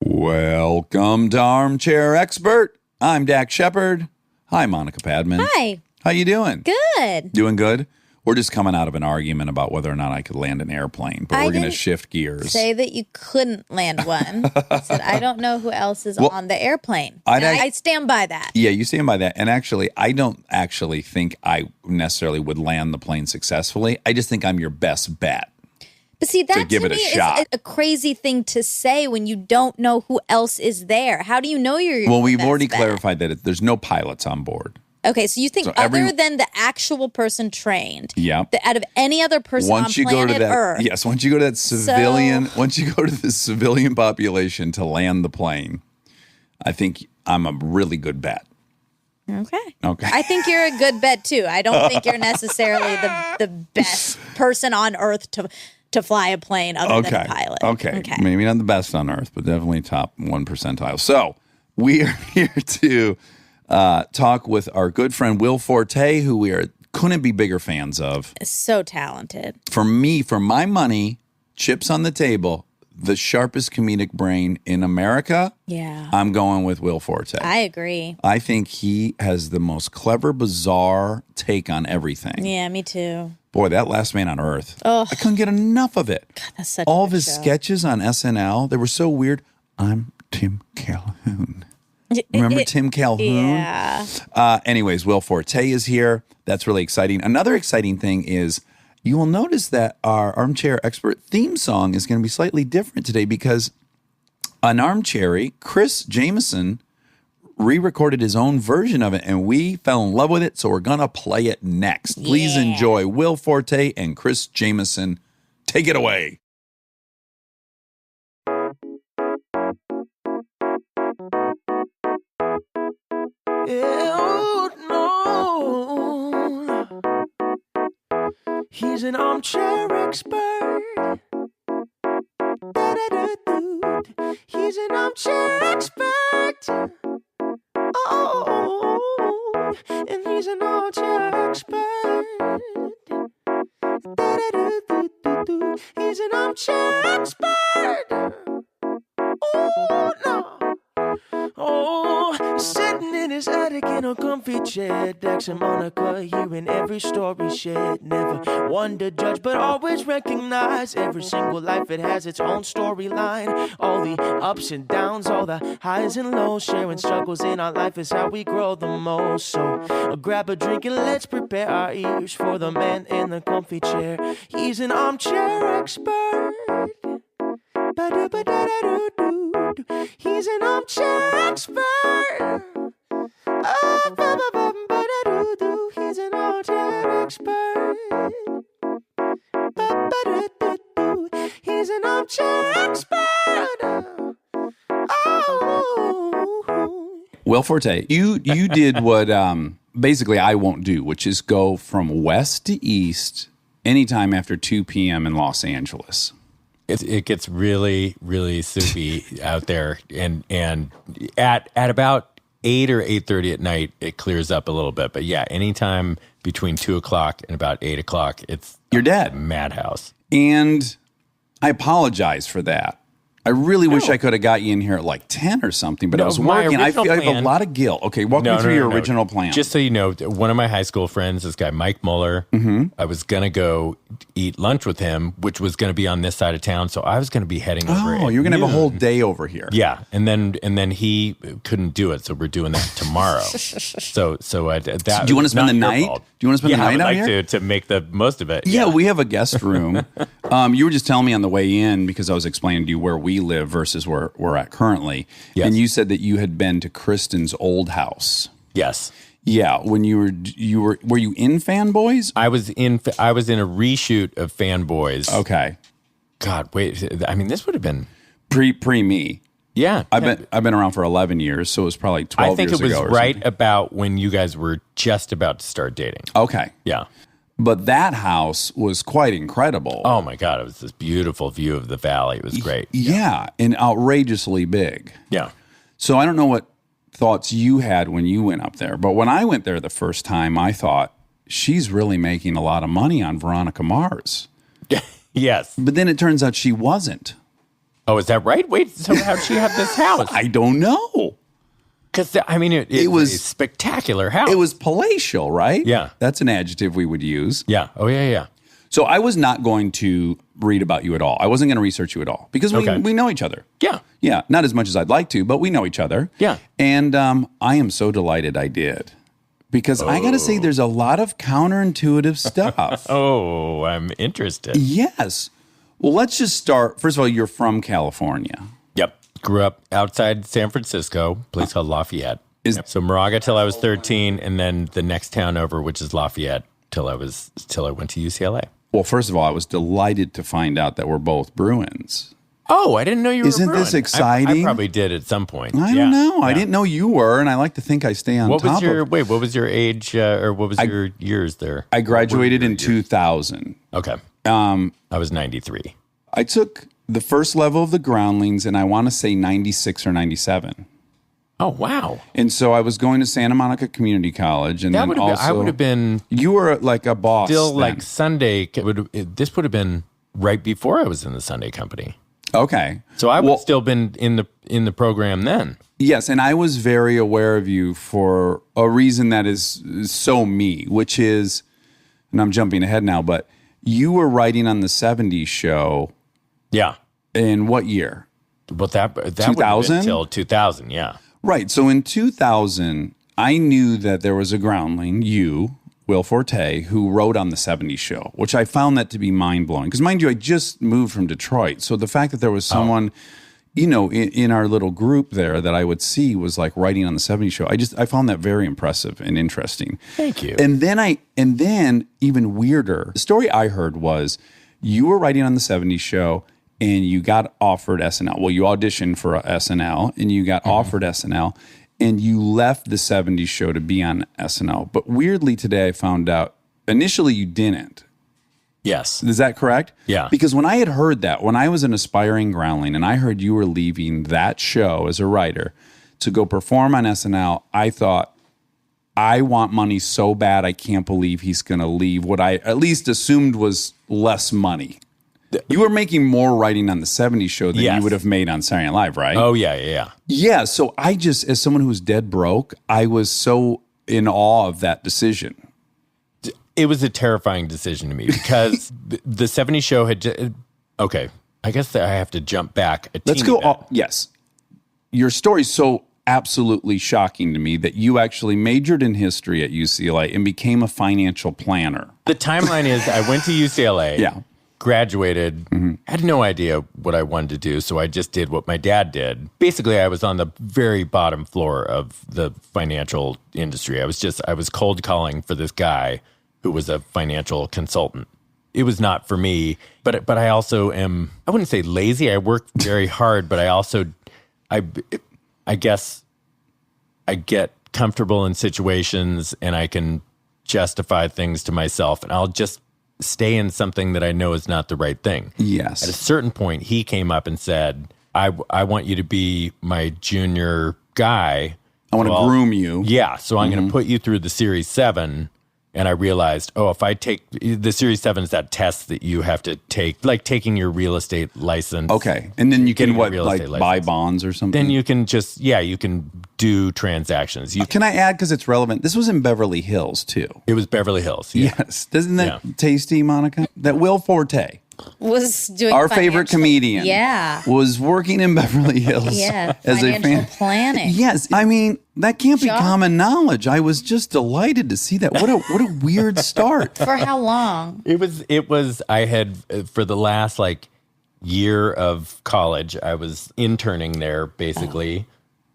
Welcome to Armchair Expert. I'm Dax Shepard. Hi, Monica Padman. Hi. How you doing? Good. Doing good? We're just coming out of an argument about whether or not I could land an airplane, but we're going to shift gears. Say that you couldn't land one. I said, I don't know who else is on the airplane. I stand by that. Yeah, you stand by that. And actually, I don't actually think I necessarily would land the plane successfully. I just think I'm your best bet. But see, that to me is a crazy thing to say when you don't know who else is there. How do you know you're your Well, we've best already bet? clarified that there's no pilots on board. Okay, so you think other than the actual person trained, that out of any other person on planet Earth. Yes, once you go to that civilian, once you go to the civilian population to land the plane, I think I'm a really good bet. Okay. Okay. I think you're a good bet too. I don't think you're necessarily the best person on Earth to fly a plane other than a pilot. Okay. Maybe not the best on Earth, but definitely top 1 percentile. So we are here to talk with our good friend Will Forte, who we couldn't be bigger fans of. So talented. For me, for my money, chips on the table, the sharpest comedic brain in America. Yeah. I'm going with Will Forte. I agree. I think he has the most clever, bizarre take on everything. Yeah, me too. Boy, that Last Man on Earth. I couldn't get enough of it. God, that's such all a of his show. sketches on SNL, they were so weird. I'm Tim Calhoun. Remember Tim Calhoun? Yeah. Anyways, Will Forte is here. That's really exciting. Another exciting thing is you will notice that our Armchair Expert theme song is going to be slightly different today because on Armchair, Chris Jameson re-recorded his own version of it, and we fell in love with it, so we're going to play it next. Please enjoy Will Forte and Chris Jameson. Take it away. No. He's an armchair expert. He's an armchair expert. Oh, and he's an armchair expert. He's an armchair expert. Oh, no. Oh, sitting in his attic in a comfy chair. Dax and Monica hearing every story shared. Never one to judge, but always recognize every single life, it has its own storyline. All the ups and downs, all the highs and lows. Sharing struggles in our life is how we grow the most. So grab a drink and let's prepare our ears for the man in the comfy chair. He's an armchair expert. He's an armchair expert. He's an armchair expert. He's an armchair expert. Oh. Will Forte, you did what basically I won't do, which is go from west to east anytime after 2 p.m. in Los Angeles. It gets really, really soupy out there, and at about 8 or 8:30 at night, it clears up a little bit. But yeah, anytime between 2 o'clock and about 8 o'clock, it's you're dead, madhouse. And I apologize for that. I really wish I could have got you in here at like 10 or something, but I was working. I feel I have a lot of guilt. Okay, walk me through your original plan. Just so you know, one of my high school friends, this guy Mike Muller, I was going to go eat lunch with him, which was going to be on this side of town. So I was going to be heading over. Oh, you're going to have a whole day over here. Yeah, and then he couldn't do it, so we're doing that tomorrow. so that. Do you want to spend the night? Fault. Do you want to spend the night out here? I would like to make the most of it. Yeah, we have a guest room. You were just telling me on the way in, because I was explaining to you where we live versus where we're at currently. Yes. And you said that you had been to Kristen's old house. Yes. Yeah. When you were you in Fanboys? I was in a reshoot of Fanboys. Okay. God, wait. I mean, this would have been pre me. Yeah. I've been around for 11 years, so it was probably 12 years ago. I think it was right about when you guys were just about to start dating. Okay. Yeah. But that house was quite incredible. Oh, my God. It was this beautiful view of the valley. It was great. Yeah, and outrageously big. Yeah. So I don't know what thoughts you had when you went up there, but when I went there the first time, I thought, she's really making a lot of money on Veronica Mars. Yes. But then it turns out she wasn't. Oh, is that right? Wait, so how'd she have this house? I don't know. Because, I mean, it was a spectacular house. It was palatial, right? Yeah. That's an adjective we would use. Yeah. Oh, yeah. So I was not going to read about you at all. I wasn't going to research you at all because we know each other. Yeah. Yeah. Not as much as I'd like to, but we know each other. Yeah. And I am so delighted I did because I got to say there's a lot of counterintuitive stuff. Oh, I'm interested. Yes. Well, let's just start. First of all, you're from California. Yep. Grew up outside San Francisco, a place called Lafayette. So Moraga till I was 13, and then the next town over, which is Lafayette, till I went to UCLA. Well, first of all, I was delighted to find out that we're both Bruins. Oh, I didn't know you were Isn't Bruin. this exciting? I probably did at some point. I don't know. I didn't know you were, and I like to think I stay on What top of. What was your age, or what was your years there? I graduated in 2000. Okay. I was 93. I took the first level of the groundlings, and I want to say 96 or 97. Oh, wow. And so I was going to Santa Monica Community College, and then also I would have been you were like a boss. still then. like Sunday. This would have been right before I was in the Sunday company. Okay, So I would have still been in the program then. yes, and I was very aware of you for a reason that is so me, which is, and I'm jumping ahead now, but you were writing on the 70s show Yeah. in what year? But that would have been 2000? till 2000. Yeah. Right. So in 2000, I knew that there was a groundling, you, Will Forte, who wrote on the 70s show, which I found that to be mind-blowing. Because mind you, I just moved from Detroit. So the fact that there was someone, in our little group there that I would see was like writing on the 70s show, I found that very impressive and interesting. Thank you. And then even weirder, the story I heard was you were writing on the 70s show and you got offered SNL. Well, you auditioned for SNL and you got offered SNL and you left the 70s show to be on SNL. But weirdly today I found out initially you didn't. Yes. Is that correct? Yeah. Because when I had heard that, when I was an aspiring groundling and I heard you were leaving that show as a writer to go perform on SNL, I thought, I want money so bad I can't believe he's going to leave what I at least assumed was less money. You were making more writing on the 70s show than you would have made on Saturday Night Live, right? Oh, yeah. Yeah, so I just, as someone who's dead broke, I was so in awe of that decision. It was a terrifying decision to me because the 70s show had... Okay, I guess that I have to jump back a Let's teeny go. bit. Yes. Your story's so absolutely shocking to me that you actually majored in history at UCLA and became a financial planner. The timeline is I went to UCLA. Yeah. Graduated, had no idea what I wanted to do, so I just did what my dad did. Basically, I was on the very bottom floor of the financial industry. I was cold calling for this guy who was a financial consultant. It was not for me, but I also am, I wouldn't say lazy. I work very hard, but I guess I get comfortable in situations and I can justify things to myself, and I'll just stay in something that I know is not the right thing. Yes. At a certain point, he came up and said, I want you to be my junior guy. I want to groom you. Yeah. So I'm going to put you through the Series 7. And I realized, if I take the Series 7 is that test that you have to take, like taking your real estate license. Okay. And then you can Getting a real estate buy license. bonds or something? Then you can just, you can do transactions. Can I add, because it's relevant, this was in Beverly Hills too. It was Beverly Hills. Yeah. Yes. Isn't that tasty, Monica? That Will Forte, Was doing our favorite comedian, was working in Beverly Hills as financial planning. Yes, I mean that can't be common knowledge. I was just delighted to see that. What a weird start. For how long? It was. I had for the last year of college, I was interning there basically,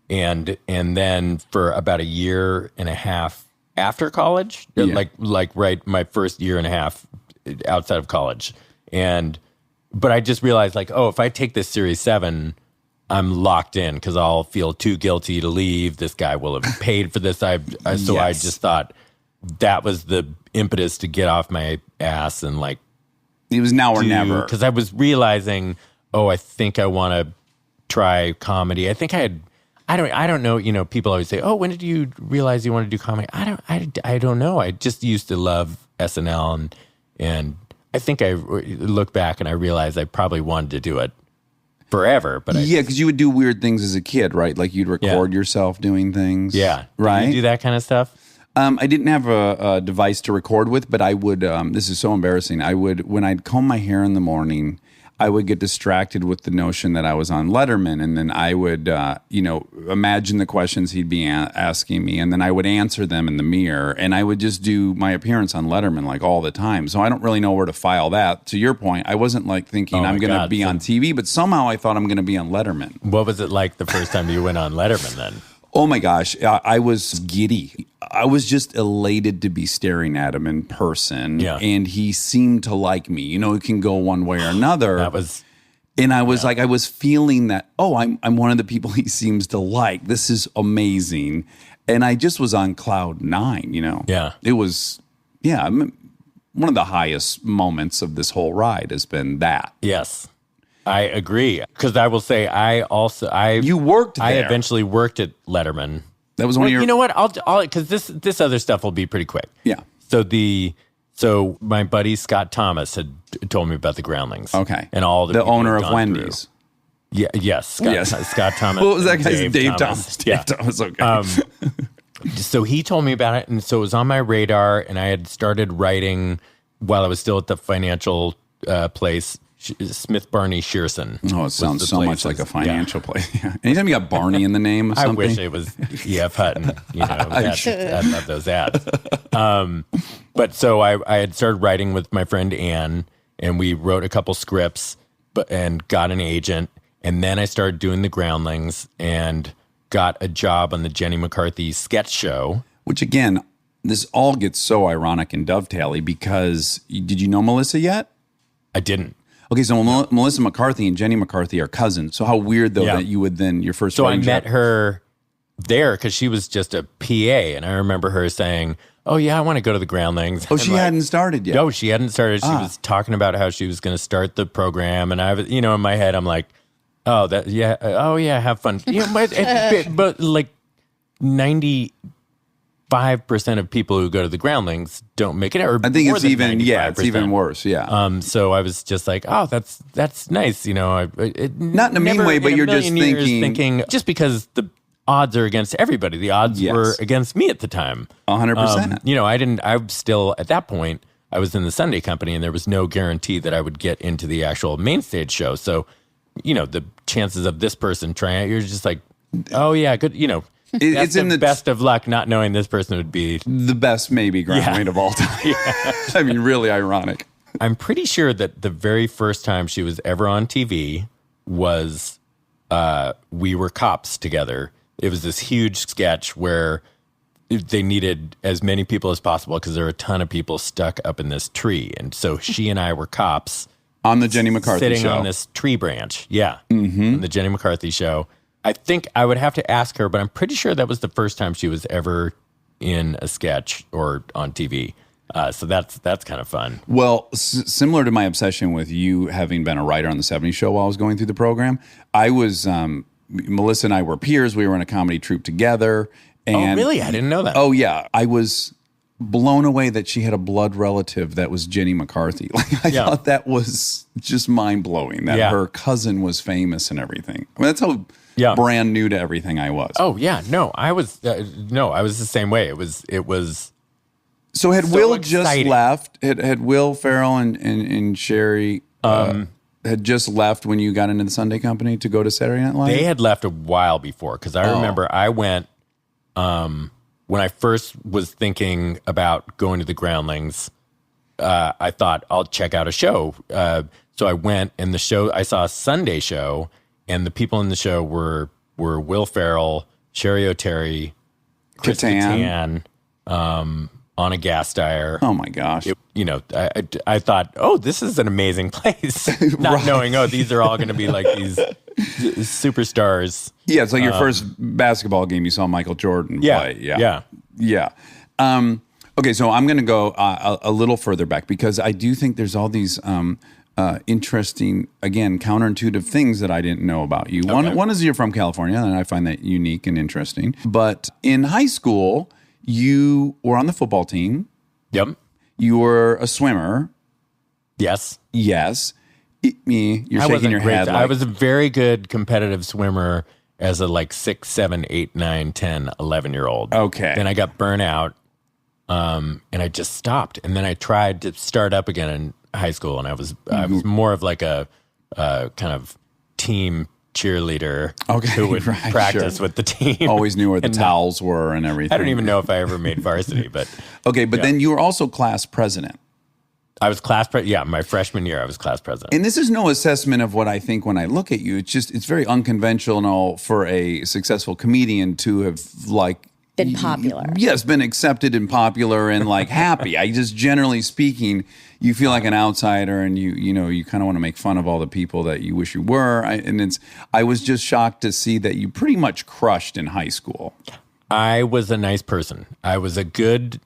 and then for about a year and a half after college, right my first year and a half outside of college. But I just realized if I take this Series 7, I'm locked in because I'll feel too guilty to leave. This guy will have paid for this. I just thought that was the impetus to get off my ass and it was now or never. Because I was realizing, I think I want to try comedy. I think I don't know. People always say, when did you realize you want to do comedy? I don't know. I just used to love SNL and I think I look back and I realized I probably wanted to do it forever. But Yeah, because you would do weird things as a kid, right? Like you'd record yourself doing things. Yeah. Right? Did you do that kind of stuff? I didn't have a device to record with, but I would, this is so embarrassing. I would, when I'd comb my hair in the morning, I would get distracted with the notion that I was on Letterman, and then I would, imagine the questions he'd be asking me, and then I would answer them in the mirror, and I would just do my appearance on Letterman like all the time. So I don't really know where to file that. To your point, I wasn't like thinking I'm going to be on TV, but somehow I thought I'm going to be on Letterman. What was it like the first time you went on Letterman then? Oh my gosh, I was giddy. I was just elated to be staring at him in person, and he seemed to like me. You know, it can go one way or another. And I was like, I was feeling that, I'm one of the people he seems to like. This is amazing. And I just was on cloud 9, you know. Yeah. It was, one of the highest moments of this whole ride has been that. Yes. I agree. Because I will say, you worked there. I eventually worked at Letterman. That was one of your... You know what? I'll because this other stuff will be pretty quick. Yeah. So my buddy Scott Thomas had told me about the Groundlings. Okay. And all the owner of Wendy's. Through. Yeah. Yes. Scott Thomas. What was that guy's? Dave Thomas. Yeah. Dave Thomas. Okay. So he told me about it, and so it was on my radar, and I had started writing while I was still at the financial place. Smith Barney Shearson. Oh, it sounds so much like a financial place. Yeah. Anytime you got Barney in the name of something. I wish it was E.F. Hutton. You know, I love those ads. But so I had started writing with my friend Ann, and we wrote a couple scripts and got an agent. And then I started doing the Groundlings and got a job on the Jenny McCarthy sketch show. Which, again, this all gets so ironic and dovetaily because did you know Melissa yet? I didn't. Okay, so Melissa McCarthy and Jenny McCarthy are cousins. So how weird, though, that you would then, your first... So I met her there because she was just a PA, and I remember her saying, oh, yeah, I want to go to the Groundlings. Oh, she hadn't started yet? No, she hadn't started. She was talking about how she was going to start the program, and I was, in my head, I'm like, have fun. But like 95% of people who go to the Groundlings don't make it. Or I think it's even, 95%. It's even worse. Yeah. So I was just like, oh, that's nice. Not in a mean way, but you're just thinking, just because the odds are against everybody. The odds were against me at the time. 100%. I was still at that point, I was in the Sunday company, and there was no guarantee that I would get into the actual main stage show. So, the chances of this person trying out, you're just like, oh yeah, good. It's in the best of luck not knowing this person would be the best maybe Groundling of all time. Yeah. I mean, really ironic. I'm pretty sure that the very first time she was ever on TV was we were cops together. It was this huge sketch where they needed as many people as possible because there were a ton of people stuck up in this tree. And so she and I were cops. On the Jenny McCarthy show. Sitting on this tree branch. Yeah. Mm-hmm. On the Jenny McCarthy show. I think I would have to ask her, but I'm pretty sure that was the first time she was ever in a sketch or on TV. So that's kind of fun. Well, similar to my obsession with you having been a writer on the 70s show while I was going through the program, I was, Melissa and I were peers. We were in a comedy troupe together. And, oh, really? I didn't know that. Oh, yeah. I was blown away that she had a blood relative that was Jenny McCarthy. Like I thought that was just mind-blowing, that her cousin was famous and everything. I mean, that's how brand new to everything I was. Oh, yeah. No, I was I was the same way. It was So had so Will exciting. Just left? Had Will Ferrell and Sherry had just left when you got into the Sunday Company to go to Saturday Night Live? They had left a while before, because I remember I went when I first was thinking about going to the Groundlings. I thought I'll check out a show. So I went, and I saw a Sunday show, and the people in the show were Will Ferrell, Sherry O'Terry, Chris Kattan, Anna Gasteyer. Oh my gosh! I thought, this is an amazing place. Not knowing, these are all going to be like these superstars. Yeah, it's like your first basketball game you saw Michael Jordan play. Yeah. Okay, so I'm going to go a little further back because I do think there's all these interesting, again, counterintuitive things that I didn't know about you. Okay. One is you're from California, and I find that unique and interesting. But in high school, you were on the football team. Yep. You were a swimmer. Yes. Yes. You're I shaking wasn't your great. head. I was a very good competitive swimmer as a 6, 7, 8, 9, 10, 11-year-old. Okay. Then I got burnt out, and I just stopped. And then I tried to start up again in high school, and I was more of like a kind of team cheerleader who would practice with the team. Always knew where the towels were and everything. I don't even know if I ever made varsity, but okay. But then you were also class president. I was my freshman year, I was class president. And this is no assessment of what I think when I look at you. It's very unconventional for a successful comedian to have been popular. Yes, been accepted and popular and happy. I just generally speaking, you feel like an outsider, and you kind of want to make fun of all the people that you wish you were. I was just shocked to see that you pretty much crushed in high school. I was a nice person. I was a good,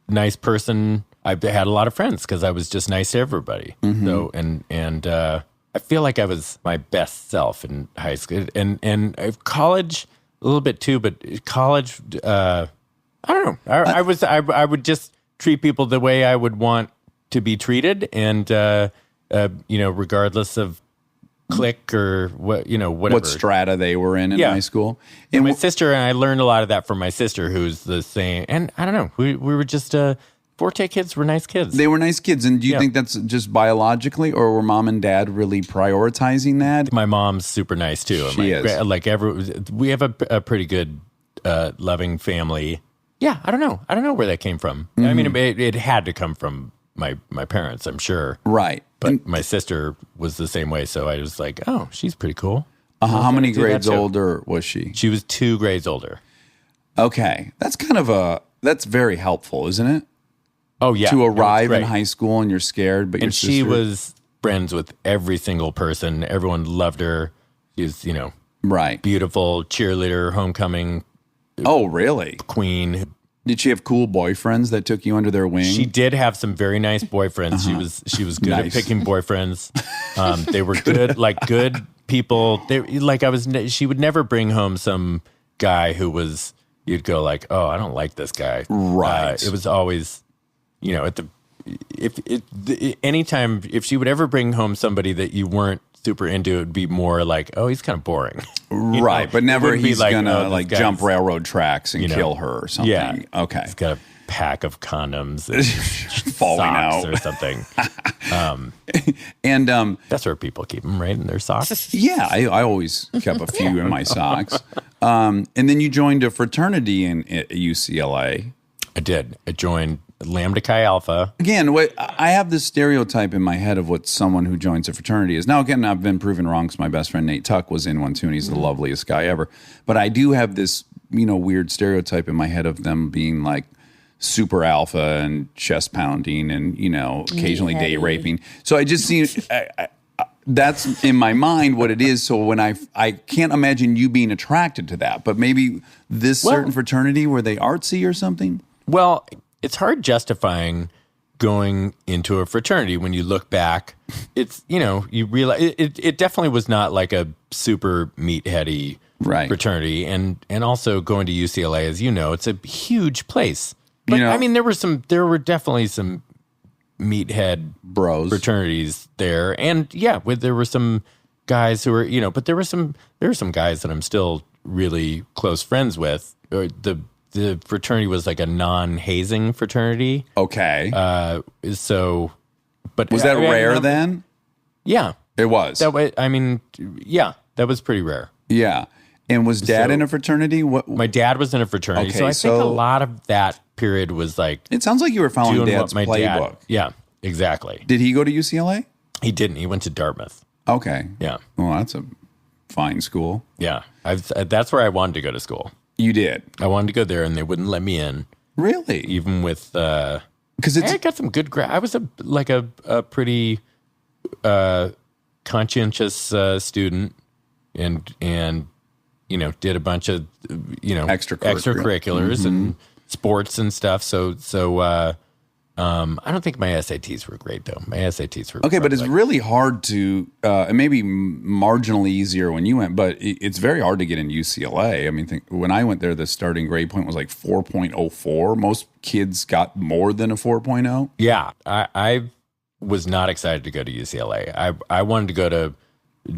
nice person. I had a lot of friends because I was just nice to everybody. Mm-hmm. So and I feel like I was my best self in high school and college a little bit too. But college, I don't know. I would just treat people the way I would want to be treated, and regardless of clique or whatever. What strata they were in high school. And my sister, and I learned a lot of that from my sister, who's the same. And I don't know. We were just. Forte kids were nice kids. They were nice kids. And do you think that's just biologically, or were mom and dad really prioritizing that? My mom's super nice too. She is. We have a pretty good, loving family. Yeah, I don't know where that came from. Mm-hmm. I mean, it had to come from my parents, I'm sure. Right. But my sister was the same way. So I was like, oh, she's pretty cool. How many grades older was she? She was 2 grades older. Okay. That's that's very helpful, isn't it? Oh, yeah. To arrive in high school and you're scared, but she was friends with every single person. Everyone loved her. She was, beautiful cheerleader, homecoming. Oh, really? Queen. Did she have cool boyfriends that took you under their wing? She did have some very nice boyfriends. She was good at picking boyfriends. They were good, good people. She would never bring home some guy who was, you'd go oh, I don't like this guy. Right. It was always, anytime if she would ever bring home somebody that you weren't super into, it would be more oh, he's kind of boring. Right, but never he's gonna jump railroad tracks and kill her or something. Yeah. Okay. He's got a pack of condoms and falling socks out or something. And that's where people keep them, right? In their socks. Yeah, I always kept a few in my socks. And then you joined a fraternity at UCLA. I did. I joined Lambda Chi Alpha. Again, I have this stereotype in my head of what someone who joins a fraternity is. Now, again, I've been proven wrong because my best friend Nate Tuck was in one too, and he's the loveliest guy ever. But I do have this, weird stereotype in my head of them being super alpha and chest pounding and, occasionally date raping. So I just see that's in my mind what it is. So when I can't imagine you being attracted to that, but maybe this certain fraternity, were they artsy or something? Well, it's hard justifying going into a fraternity when you look back. It's, you realize it definitely was not a super meatheady fraternity. And also going to UCLA, as it's a huge place. But I mean, there were definitely some meathead bros fraternities there. And there were some guys who were, but there were some guys that I'm still really close friends with. The fraternity was a non-hazing fraternity. Okay. So, but was that rare then? Yeah, it was. That way, I mean, yeah, that was pretty rare. Yeah. And was Dad in a fraternity? My dad was in a fraternity. Okay, so I think a lot of that period was it sounds like you were following Dad's playbook. Yeah, exactly. Did he go to UCLA? He didn't. He went to Dartmouth. Okay. Yeah. Well, that's a fine school. Yeah. That's where I wanted to go to school. You did? I wanted to go there, and they wouldn't let me in. Really? Even with because I got some good I was a pretty conscientious student, and did a bunch of extracurriculars and sports and stuff. So I don't think my SATs were great though. My SATs were okay, but it's really hard to. It may be marginally easier when you went, but it's very hard to get in UCLA. I mean, when I went there, the starting grade point was 4.04. Most kids got more than a 4.0. Yeah, I've was not excited to go to UCLA. I wanted to go to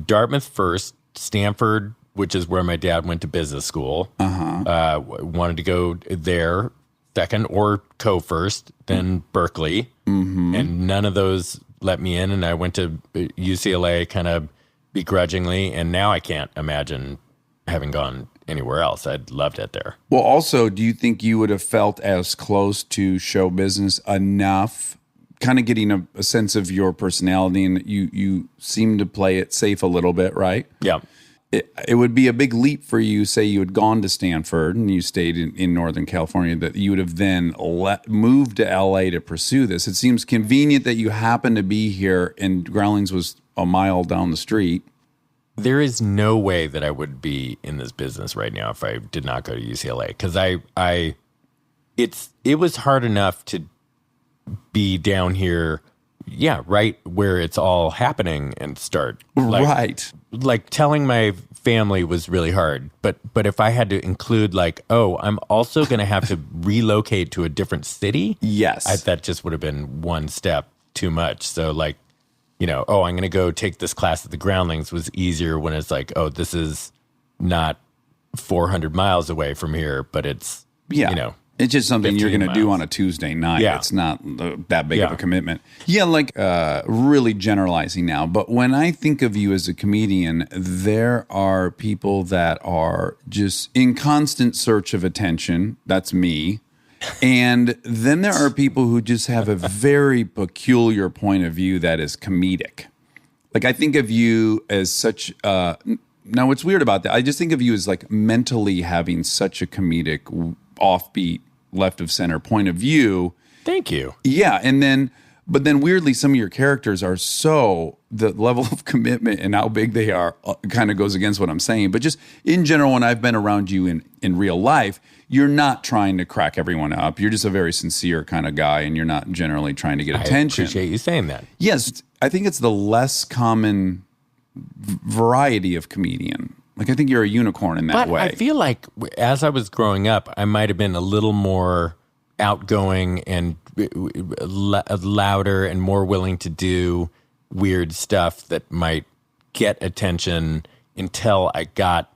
Dartmouth first, Stanford, which is where my dad went to business school. Wanted to go there second or co-first, then Berkeley. And none of those let me in. And I went to UCLA kind of begrudgingly. And now I can't imagine having gone anywhere else. I loved it there. Well, also, do you think you would have felt as close to show business enough, kind of getting a sense of your personality, and you seem to play it safe a little bit, right? Yeah. It would be a big leap for you, say you had gone to Stanford and you stayed in Northern California, that you would have then moved to LA to pursue this. It seems convenient that you happen to be here and Groundlings was a mile down the street. There is no way that I would be in this business right now if I did not go to UCLA, because it was hard enough to be down here, right where it's all happening and start. Like telling my family was really hard, but if I had to include I'm also going to have to relocate to a different city. Yes, that just would have been one step too much. So I'm going to go take this class at the Groundlings was easier when it's this is not 400 miles away from here, but it's, it's just something you're going to do miles. on a Tuesday night. Yeah. It's not that big of a commitment. Really generalizing now, but when I think of you as a comedian, there are people that are just in constant search of attention. That's me. And then there are people who just have a very peculiar point of view that is comedic. Like, I think of you as such... now, what's weird about that, I just think of you as mentally having such a comedic, offbeat, left of center point of view. Thank you. Yeah, but then weirdly, some of your characters are the level of commitment and how big they are kind of goes against what I'm saying. But just in general, when I've been around you in real life, you're not trying to crack everyone up. You're just a very sincere kind of guy, and you're not generally trying to get attention. I appreciate you saying that. Yes, I think it's the less common variety of comedian. I think you're a unicorn in that way. I feel like as I was growing up, I might have been a little more outgoing and louder and more willing to do weird stuff that might get attention until I got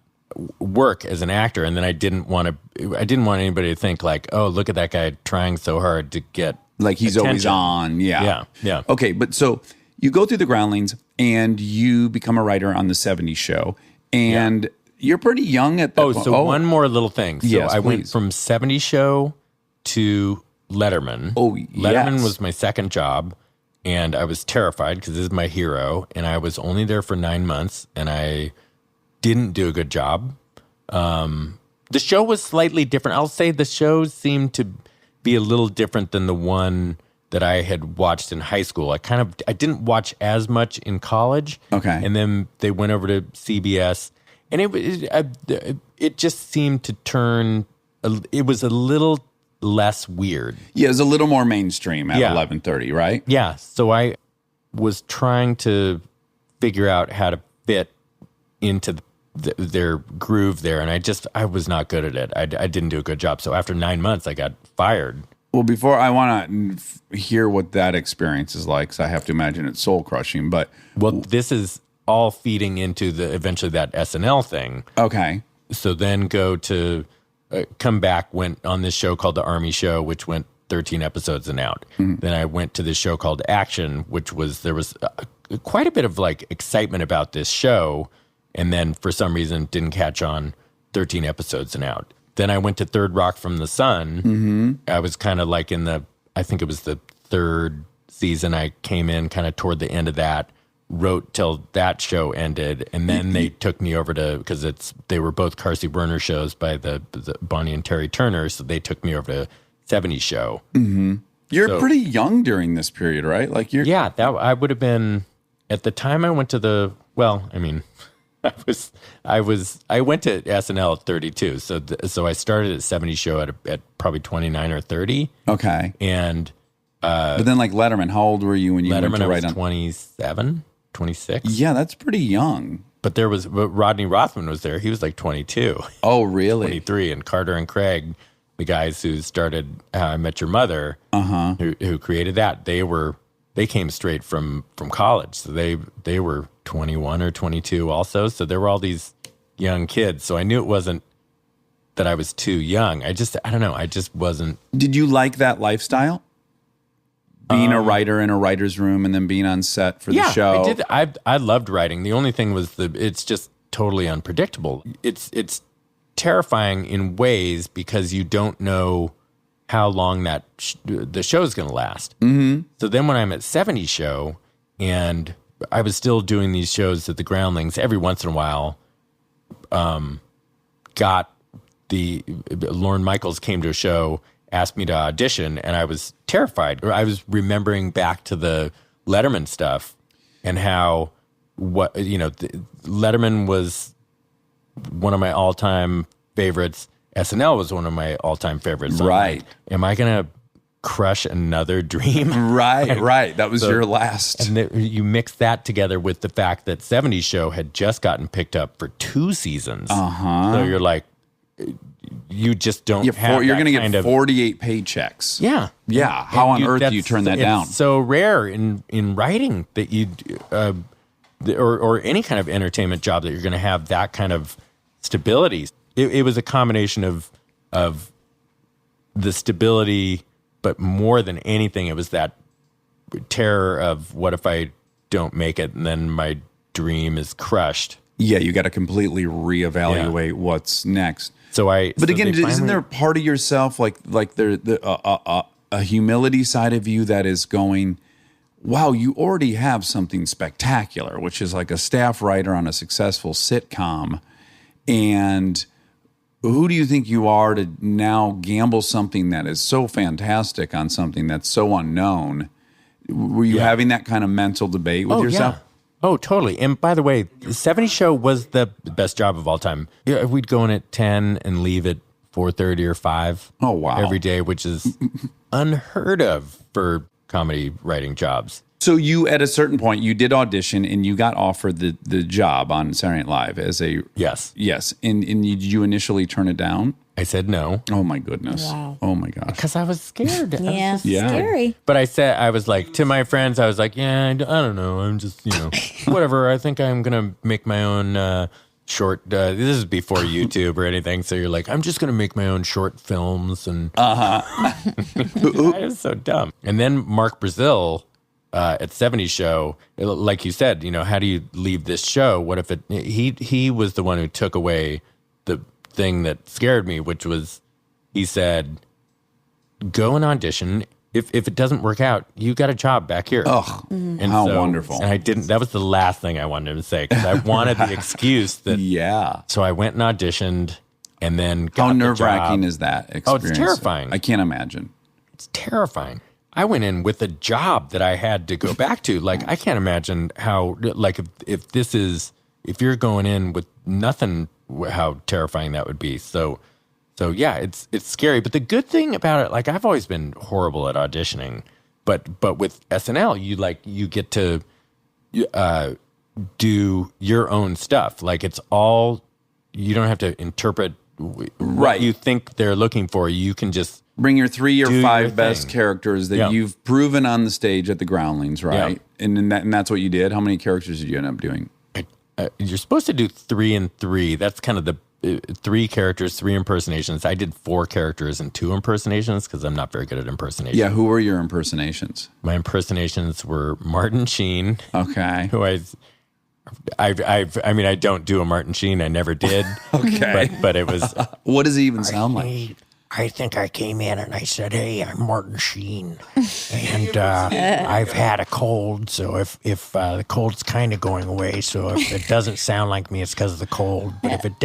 work as an actor. And then I didn't want anybody to think oh, look at that guy trying so hard to get he's attention. Always on. Yeah. Okay, but so you go through the Groundlings and you become a writer on the 70s show. And you're pretty young at that point. So one more little thing. So yes, I went please. from 70s show to Letterman. Letterman was my second job, and I was terrified because this is my hero, and I was only there for 9 months, and I didn't do a good job. The show was slightly different. I'll say the show seemed to be a little different than the one that I had watched in high school. I didn't watch as much in college. Okay. And then they went over to CBS, and it just seemed to turn. It was a little less weird. Yeah, it was a little more mainstream at 11:30, right? Yeah. So I was trying to figure out how to fit into their groove there, and I was not good at it. I didn't do a good job. So after 9 months, I got fired. Well, before I want to hear what that experience is like, because I have to imagine it's soul crushing. But this is all feeding into eventually that SNL thing. Okay. So then go to come back, went on this show called The Army Show, which went 13 episodes and out. Mm-hmm. Then I went to this show called Action, which there was quite a bit of excitement about this show, and then for some reason didn't catch on. 13 episodes and out. Then I went to Third Rock from the Sun. Mm-hmm. I was kind of I think it was the third season. I came in kind of toward the end of that, wrote till that show ended, and then they took me over to, because they were both Carsey Werner shows by the Bonnie and Terry Turner, so they took me over to 70s Show. Mm-hmm. You're pretty young during this period, right? I would have been, at the time I went to I went to SNL at 32, so I started at 70s Show at probably 29 or 30. Okay. And but then Letterman, how old were you when you went to write on? 27, 26. Yeah, that's pretty young. But Rodney Rothman was there. He was 22. Oh, really? 23. And Carter and Craig, the guys who started How I Met Your Mother, who created that, they were they came straight from college. So they were 21 or 22 also. So there were all these young kids. So I knew it wasn't that I was too young. I don't know. I just wasn't. Did you like that lifestyle? Being a writer in a writer's room and then being on set for the show? I did. I loved writing. The only thing was it's just totally unpredictable. It's terrifying in ways because you don't know how long that the show is going to last. Mm-hmm. So then when I'm at 70 show and I was still doing these shows at the Groundlings every once in a while, Lorne Michaels came to a show, asked me to audition, and I was terrified. I was remembering back to the Letterman stuff and how Letterman was one of my all-time favorites. SNL was one of my all-time favorites. Right. Like, am I going to crush another dream? Right. That was your last. And you mix that together with the fact that 70 Show had just gotten picked up for 2 seasons. Uh-huh. So you're like, you just don't have you're going to get 48 paychecks. Yeah. Yeah. How on earth do you turn that down? It's so rare in writing that you or any kind of entertainment job that you're going to have that kind of stability. It was a combination of the stability, but more than anything, it was that terror of what if I don't make it and then my dream is crushed. Yeah, you got to completely reevaluate what's next. But again, isn't there part of yourself like there a humility side of you that is going, wow, you already have something spectacular, which is like a staff writer on a successful sitcom, and who do you think you are to now gamble something that is so fantastic on something that's so unknown? Were you having that kind of mental debate with yourself? Yeah. Oh, totally. And by the way, the 70 Show was the best job of all time. Yeah, we'd go in at 10 and leave at 4:30 or 5. Oh, wow. Every day, which is unheard of for comedy writing jobs. So you, at a certain point, you did audition and you got offered the job on Saturday Night Live as a... Yes. Yes. And did you initially turn it down? I said no. Oh, my goodness. Wow. Oh, my gosh. Because I was scared. Yeah, scary. But I was like, to my friends, I was like, yeah, I don't know. I'm just, whatever. I think I'm going to make my own short. This is before YouTube or anything. So you're like, I'm just going to make my own short films. And I was so dumb. And then Mark Brazil at 70 Show, like you said, how do you leave this show? What if he was the one who took away the thing that scared me, which was, he said, go and audition. If it doesn't work out, you got a job back here. Oh, how wonderful. And I didn't, that was the last thing I wanted him to say, because I wanted the excuse that, so I went and auditioned and then got How the nerve-wracking job. is that experience? Oh, it's terrifying. I can't imagine. It's terrifying. I went in with a job that I had to go back to. Like, I can't imagine how, like, if you're going in with nothing, how terrifying that would be. So yeah, it's scary. But the good thing about it, like, I've always been horrible at auditioning, but with SNL, you get to do your own stuff. Like, it's all, you don't have to interpret what you think they're looking for. You can just bring your 3 or 5 best thing. characters that you've proven on the stage at the Groundlings, right? Yeah. And that's what you did. How many characters did you end up doing? You're supposed to do 3 and 3. That's kind of the 3 characters, 3 impersonations. I did 4 characters and 2 impersonations because I'm not very good at impersonations. Yeah, who were your impersonations? My impersonations were Martin Sheen. Okay. Who I mean, I don't do a Martin Sheen. I never did. Okay. But it was. What does he even sound like? I think I came in and I said, "Hey, I'm Martin Sheen, and I've had a cold. So if the cold's kind of going away, so if it doesn't sound like me, it's because of the cold. But if it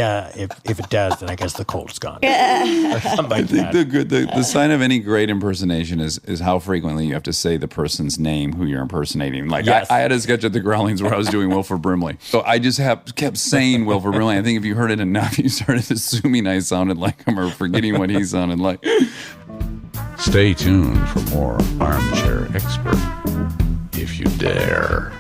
does, then I guess the cold's gone." Or something like that. The sign of any great impersonation is how frequently you have to say the person's name who you're impersonating. Like, yes. I had a sketch at the Groundlings where I was doing Wilford Brimley, so I just kept saying Wilford Brimley. I think if you heard it enough, you started assuming I sounded like him or forgetting what he sounded like. Stay tuned for more Armchair Expert, if you dare.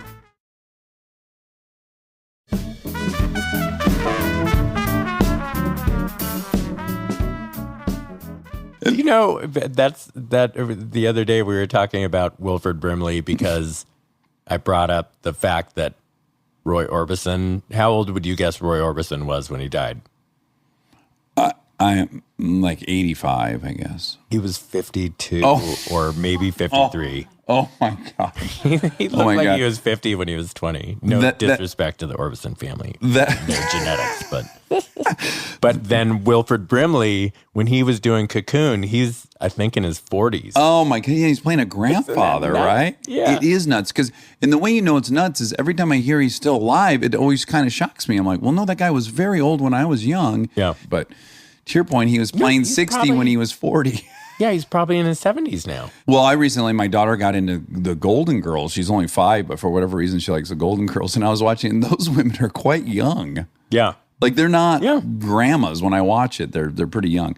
You know, that's the other day we were talking about Wilford Brimley because I brought up the fact that Roy Orbison, how old would you guess Roy Orbison was when he died? I'm like 85, I guess. He was 52 Oh. or maybe 53. Oh my God. He looked like he was 50 when he was 20. No disrespect to the Orbison family. Their genetics, but then Wilford Brimley, when he was doing Cocoon, he's, I think, in his 40s. Oh my God, yeah, he's playing a grandfather, right? Yeah. It is nuts because, and the way you know it's nuts is every time I hear he's still alive, it always kind of shocks me. I'm like, well, no, that guy was very old when I was young. Yeah. But to your point, he was playing 60 when he was 40. Yeah, he's probably in his 70s now. Well, my daughter got into the Golden Girls. She's only 5, but for whatever reason, she likes the Golden Girls. And I was watching, and those women are quite young. Yeah. Like they're not grandmas when I watch it. They're pretty young.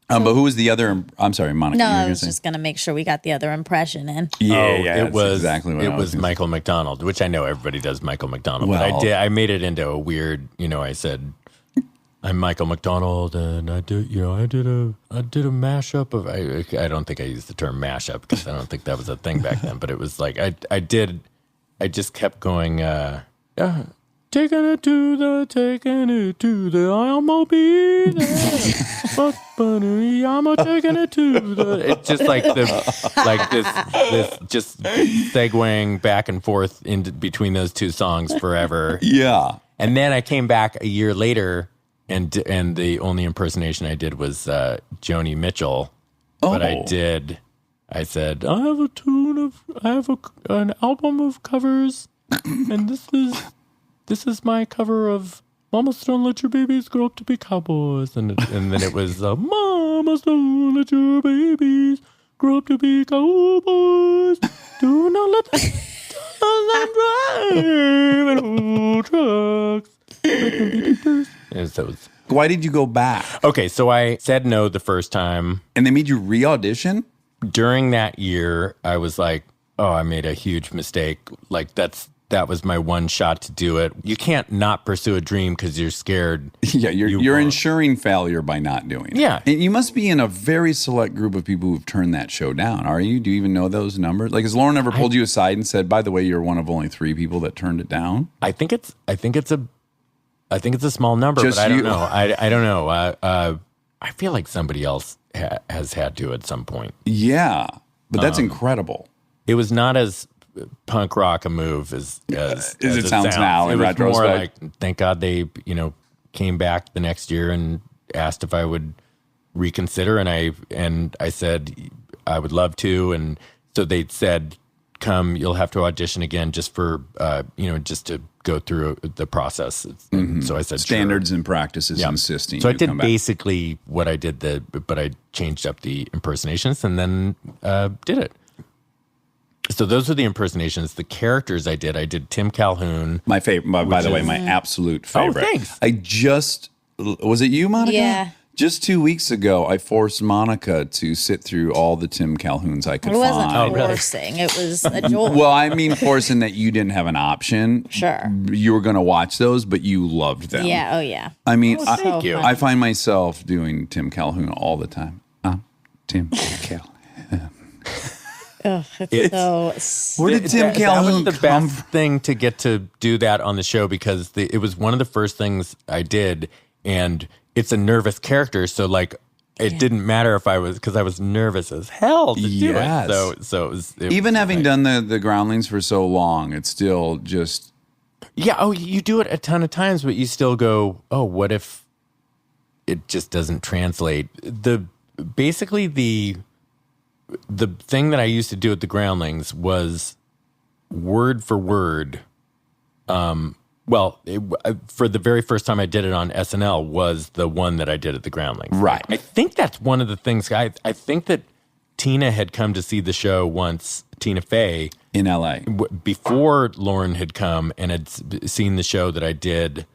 But who was the other? I'm sorry, Monica. No, I was just going to make sure we got the other impression in. Yeah, it was exactly what it I was Michael McDonald, which I know everybody does Michael McDonald. Well, but I made it into a weird. I said, I'm Michael McDonald, and I did a mashup of. I don't think I used the term mashup because I don't think that was a thing back then. But it was like I just kept going. Taking it to the, I'ma be there. But I'm taking it to the. It's just like this just segueing back and forth in between those two songs forever. Yeah. And then I came back a year later, and the only impersonation I did was Joni Mitchell. Oh. But I said, I have an album of covers, and this is my cover of Mamas Don't Let Your Babies Grow Up to Be Cowboys. And then it was Mamas Don't Let Your Babies Grow Up to Be Cowboys. Do not let them drive in old trucks. And so it was, Why did you go back? okay, so I said no the first time. And they made you re-audition? During that year, I was like, oh, I made a huge mistake. Like that was my one shot to do it. You can't not pursue a dream because you're scared. Yeah, you're ensuring failure by not doing it. Yeah. And you must be in a very select group of people who've turned that show down, are you? Do you even know those numbers? Like, has Lauren ever pulled you aside and said, by the way, you're one of only 3 people that turned it down? I think it's a small number, Just but I don't you. know. I don't know. I feel like somebody else has had to at some point. Yeah. But that's incredible. It was not as punk rock a move as it sounds now in it was retrospect. more like, thank God they came back the next year and asked if I would reconsider, and I said I would love to, and so they said, come, you'll have to audition again just for just to go through the process. And so I said Standards sure. and practices insisting. So I you did come back. basically what I did, but I changed up the impersonations and then did it. So those are the impersonations. The characters I did Tim Calhoun. My favorite, by the way, my absolute favorite. Oh, thanks. Was it you, Monica? Yeah. Just 2 weeks ago, I forced Monica to sit through all the Tim Calhouns I could It wasn't find. forcing. It was a joy. Well, I mean forcing that you didn't have an option. Sure. You were going to watch those, but you loved them. Yeah. Oh, yeah. I mean, Thank you. I find myself doing Tim Calhoun all the time. Tim Calhoun. It's so. Where did Tim That Calhoun was the come best thing to get to do that on the show because it was one of the first things I did, and it's a nervous character, so like it didn't matter if I was nervous as hell to do Yes. it. So it was Even having done the Groundlings for so long, it's still just yeah. Oh, you do it a ton of times, but you still go, oh, what if it just doesn't translate? Basically the thing that I used to do at the Groundlings was word for word. For the very first time I did it on SNL was the one that I did at the Groundlings. Right. I think that's one of the things. I think that Tina had come to see the show once, Tina Fey, in LA. before Lauren had come and had seen the show that I did,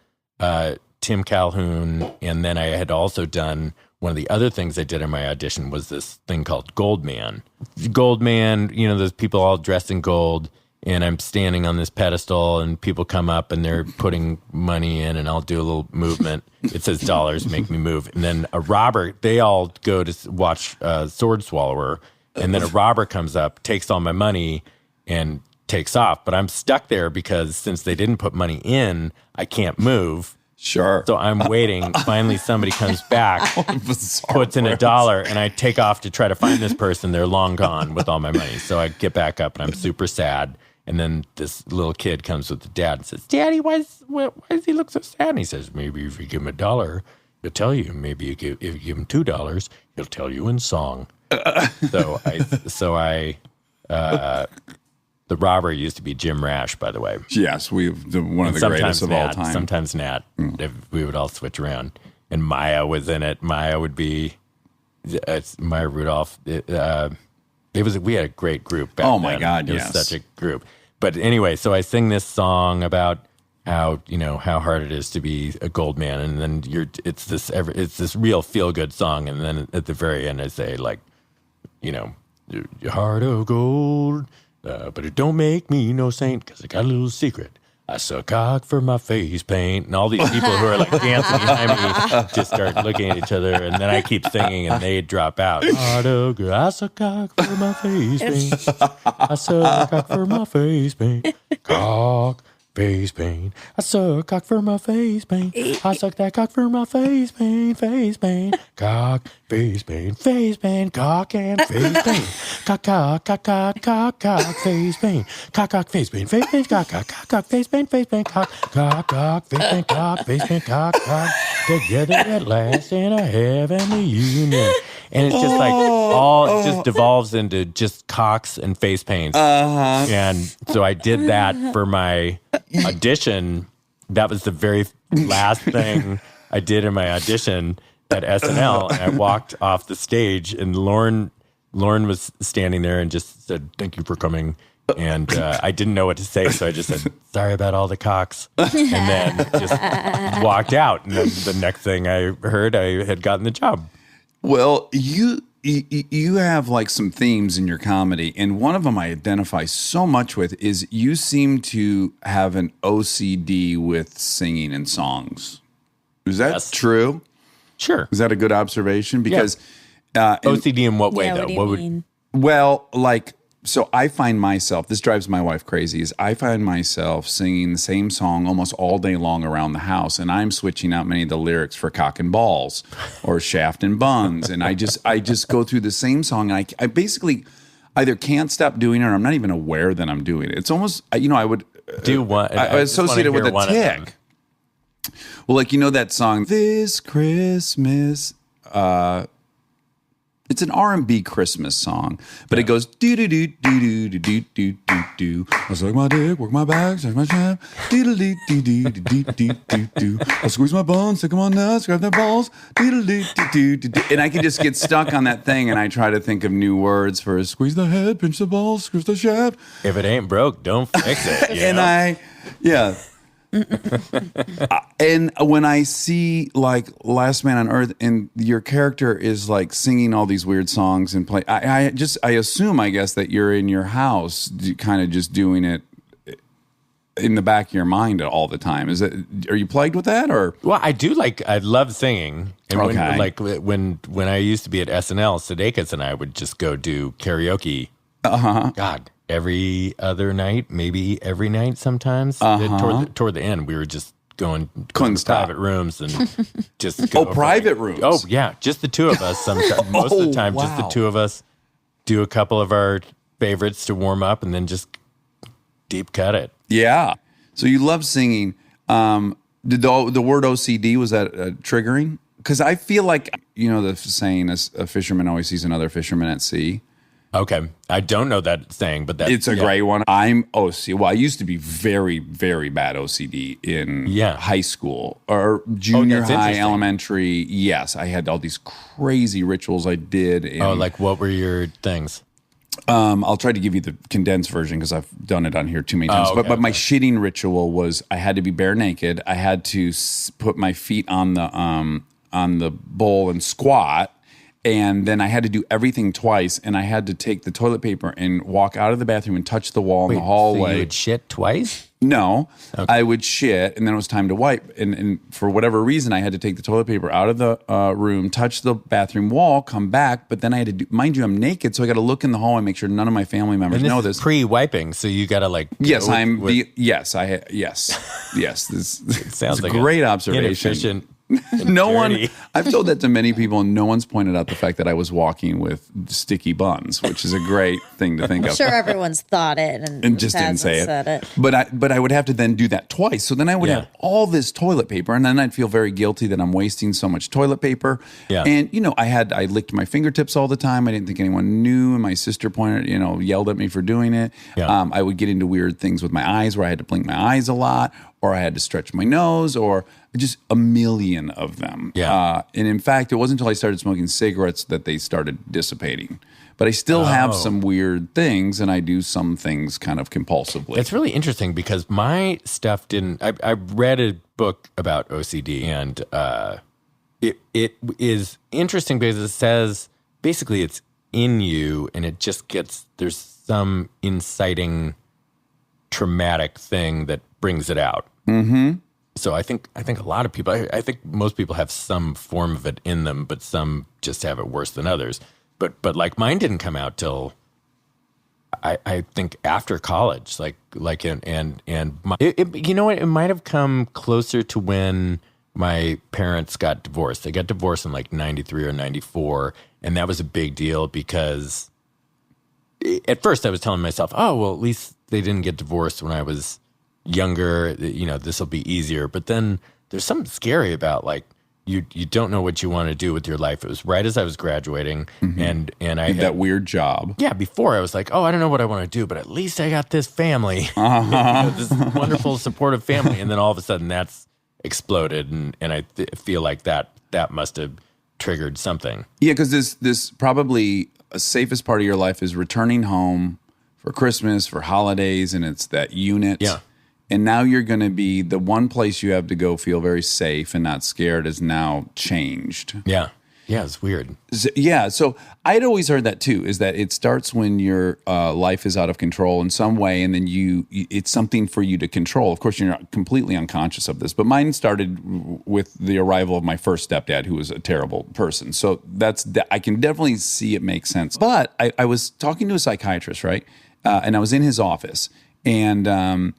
Tim Calhoun, and then I had also done one of the other things I did in my audition was this thing called Gold Man. Gold Man, those people all dressed in gold, and I'm standing on this pedestal, and people come up and they're putting money in, and I'll do a little movement. It says dollars make me move. And then a robber, they all go to watch Sword Swallower, and then a robber comes up, takes all my money, and takes off. But I'm stuck there because since they didn't put money in, I can't move. Sure. So I'm waiting. Finally, somebody comes back, puts in $1, and I take off to try to find this person. They're long gone with all my money. So I get back up, and I'm super sad. And then this little kid comes with the dad and says, "Daddy, why does he look so sad?" And he says, "Maybe if you give him $1, he'll tell you. Maybe if you give him $2, he'll tell you in song." The robber used to be Jim Rash, by the way. Yes, one of the greatest of all time. Sometimes Nat. We would all switch around. And Maya was in it. Maya would be Maya Rudolph. We had a great group back then. Oh my God, it yes. was such a group. But anyway, so I sing this song about how hard it is to be a gold man, and then it's this real feel good song, and then at the very end I say, like, your heart of gold. But it don't make me no saint, because I got a little secret. I suck cock for my face paint. And all these people who are like dancing behind me just start looking at each other. And then I keep singing and they drop out. I suck cock for my face paint. I suck cock for my face paint. Cock, face paint. I suck cock for my face paint. I suck that cock for my face paint. Face paint. Cock, face paint. Face paint. Cock and face paint. Cock, cock, cock, cock, cock, cock, face paint. Cock, cock, face paint. Face paint. Cock, cock, cock, cock, face paint. Face paint. Cock, cock, cock, face paint. Cock, face paint. Cock, cock. Together at last in a heavenly union. And it's just like it just devolves into just cocks and face paints. Uh-huh. And so I did that for my audition. That was the very last thing I did in my audition at SNL. And I walked off the stage, and Lauren was standing there and just said, "Thank you for coming." And I didn't know what to say, so I just said, "Sorry about all the cocks," and then just walked out. And then the next thing I heard, I had gotten the job. Well, you have like some themes in your comedy, and one of them I identify so much with is you seem to have an OCD with singing and songs. Is that true? Sure. Is that a good observation? Because OCD in what way, though? What do you mean? Well, like, so I find myself, this drives my wife crazy, is I find myself singing the same song almost all day long around the house, and I'm switching out many of the lyrics for cock and balls or shaft and buns, and I just go through the same song, and I basically either can't stop doing it or I'm not even aware that I'm doing it. It's almost, I would do one. I associate it with a tick. Well, like, that song, This Christmas, it's an R&B Christmas song, but it goes do do do do do do do do do. I suck my dick, work my back, stretch my shaft, do do do do do do do do. I squeeze my bones, stick them on nuts, grab their balls, do do do do do. And I can just get stuck on that thing, and I try to think of new words for squeeze the head, pinch the balls, squeeze the shaft. If it ain't broke, don't fix it. And and when I see like Last Man on Earth, and your character is like singing all these weird songs and play, I assume, I guess, that you're in your house, kind of just doing it in the back of your mind all the time. Are you plagued with that, or? Well, I love singing. And when I used to be at SNL, Sudeikis and I would just go do karaoke. God. Every other night, maybe every night sometimes. Toward the end, we were just going to private rooms and just go private rooms. Oh, yeah. Just the two of us. Most of the time, just the two of us do a couple of our favorites to warm up and then just deep cut it. Yeah. So you love singing. Did the word OCD, was that triggering? Because I feel like, the saying is a fisherman always sees another fisherman at sea. Okay. I don't know that saying, but it's a great one. I'm OCD. Well, I used to be very, very bad OCD in high school or junior high, elementary. Yes, I had all these crazy rituals I did. Like what were your things? I'll try to give you the condensed version because I've done it on here too many times. But my shitting ritual was I had to be bare naked. I had to put my feet on the bowl and squat. And then I had to do everything twice, and I had to take the toilet paper and walk out of the bathroom and touch the wall in the hallway. So you would shit twice? No, I would shit, and then it was time to wipe. And for whatever reason, I had to take the toilet paper out of the room, touch the bathroom wall, come back. But then I had to do, mind you, I'm naked, so I got to look in the hallway and make sure none of my family members know this. Pre-wiping, so you got to like. Yes, yes. This sounds it's like a great observation. Inefficient. No one. I've told that to many people, and no one's pointed out the fact that I was walking with sticky buns, which is a great thing to think I'm of. sure everyone's thought it and just didn't say said it. But I would have to then do that twice. So then I would have all this toilet paper, and then I'd feel very guilty that I'm wasting so much toilet paper. Yeah. And I licked my fingertips all the time. I didn't think anyone knew, and my sister yelled at me for doing it. Yeah. I would get into weird things with my eyes where I had to blink my eyes a lot, or I had to stretch my nose, or just a million of them. Yeah. And in fact, it wasn't until I started smoking cigarettes that they started dissipating. But I still have some weird things, and I do some things kind of compulsively. It's really interesting because my stuff didn't. I read a book about OCD, and it is interesting because it says basically it's in you, and it just there's some inciting traumatic thing that brings it out. Mm-hmm. So I think a lot of people, I think most people have some form of it in them, but some just have it worse than others. But like mine didn't come out till I think after college, you know what? It might have come closer to when my parents got divorced. They got divorced in like 93 or 94. And that was a big deal because at first I was telling myself, oh, well, at least they didn't get divorced when I was younger, this will be easier. But then there's something scary about like you don't know what you want to do with your life. It was right as I was graduating, and I had that weird job. Yeah, before I was like, oh, I don't know what I want to do, but at least I got this family, this wonderful supportive family, and then all of a sudden that's exploded, and I feel like that must have triggered something. Yeah, because this probably a safest part of your life is returning home for Christmas, for holidays, and it's that unit. Yeah. And now you're going to be the one place you have to go feel very safe and not scared is now changed. Yeah. Yeah, it's weird. So I'd always heard that too, is that it starts when your life is out of control in some way, and then it's something for you to control. Of course, you're not completely unconscious of this, but mine started with the arrival of my first stepdad, who was a terrible person. So I can definitely see it makes sense. But I was talking to a psychiatrist, right? And I was in his office, and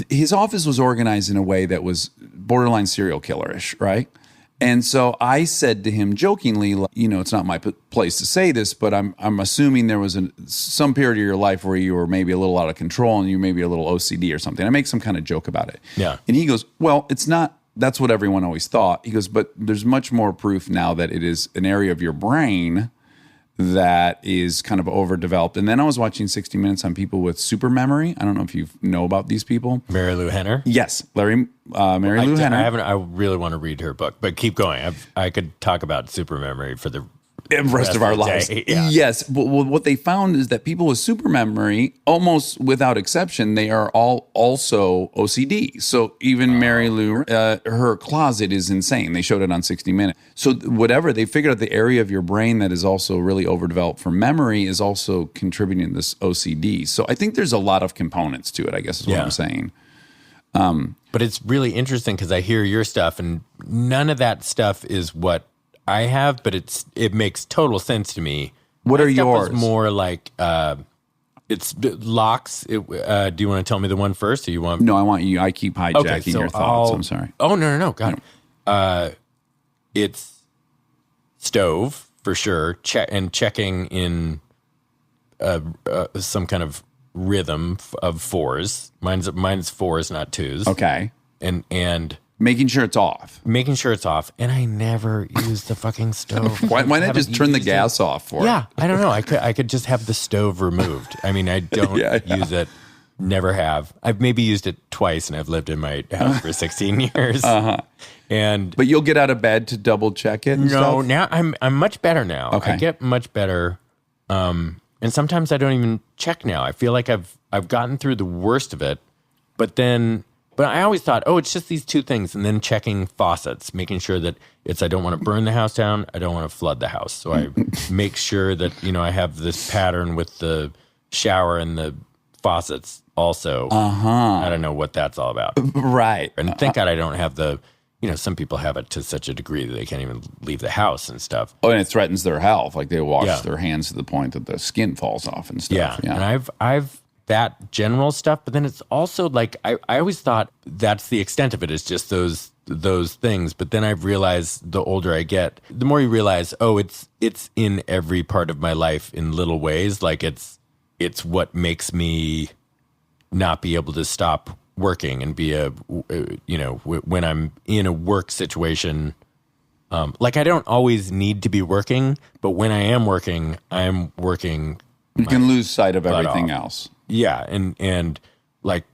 his office was organized in a way that was borderline serial killerish, right? And so I said to him jokingly, it's not my place to say this, but I'm assuming there was some period of your life where you were maybe a little out of control and you maybe a little OCD or something. I make some kind of joke about it. Yeah. And he goes, well, it's not. That's what everyone always thought. He goes, but there's much more proof now that it is an area of your brain that is kind of overdeveloped. And then I was watching 60 Minutes on people with super memory. I don't know if you know about these people. Mary Lou Henner? Yes, Mary Lou Henner. I really want to read her book, but keep going. I could talk about super memory for the rest of our lives. Yeah. Yes. Well, what they found is that people with super memory, almost without exception, they are all also OCD. So even Mary Lou, her closet is insane. They showed it on 60 Minutes. So they figured out the area of your brain that is also really overdeveloped for memory is also contributing to this OCD. So I think there's a lot of components to it, I guess is what I'm saying. But it's really interesting because I hear your stuff and none of that stuff is what I have, but it makes total sense to me. What are yours? It's more like it's locks. Do you want to tell me the one first, or you want? No, I want you. I keep hijacking your thoughts. I'm sorry. Oh no, God. It's stove for sure. Checking in some kind of rhythm of fours. Mine's fours, not twos. Okay. And making sure it's off. And I never use the fucking stove. Why not just turn the gas off for it? Yeah, I don't know. I could just have the stove removed. I mean, I don't use it. Never have. I've maybe used it twice, and I've lived in my house for 16 years. But you'll get out of bed to double check it. No, now I'm much better now. Okay. I get much better. And sometimes I don't even check now. I feel like I've gotten through the worst of it, but then But I always thought, oh, it's just these two things. And then checking faucets, making sure that I don't want to burn the house down. I don't want to flood the house. So I make sure that, I have this pattern with the shower and the faucets also. I don't know what that's all about. Right. And thank God I don't have some people have it to such a degree that they can't even leave the house and stuff. Oh, and it threatens their health. Like they wash their hands to the point that the skin falls off and stuff. Yeah. And I've that general stuff, but then it's also like I always thought that's the extent of it, is just those things. But then I've realized the older I get, the more you realize, oh, it's in every part of my life in little ways. Like it's what makes me not be able to stop working and be when I'm in a work situation. Like I don't always need to be working, but when I am working, I'm working. You can lose sight of everything else. Yeah, and like,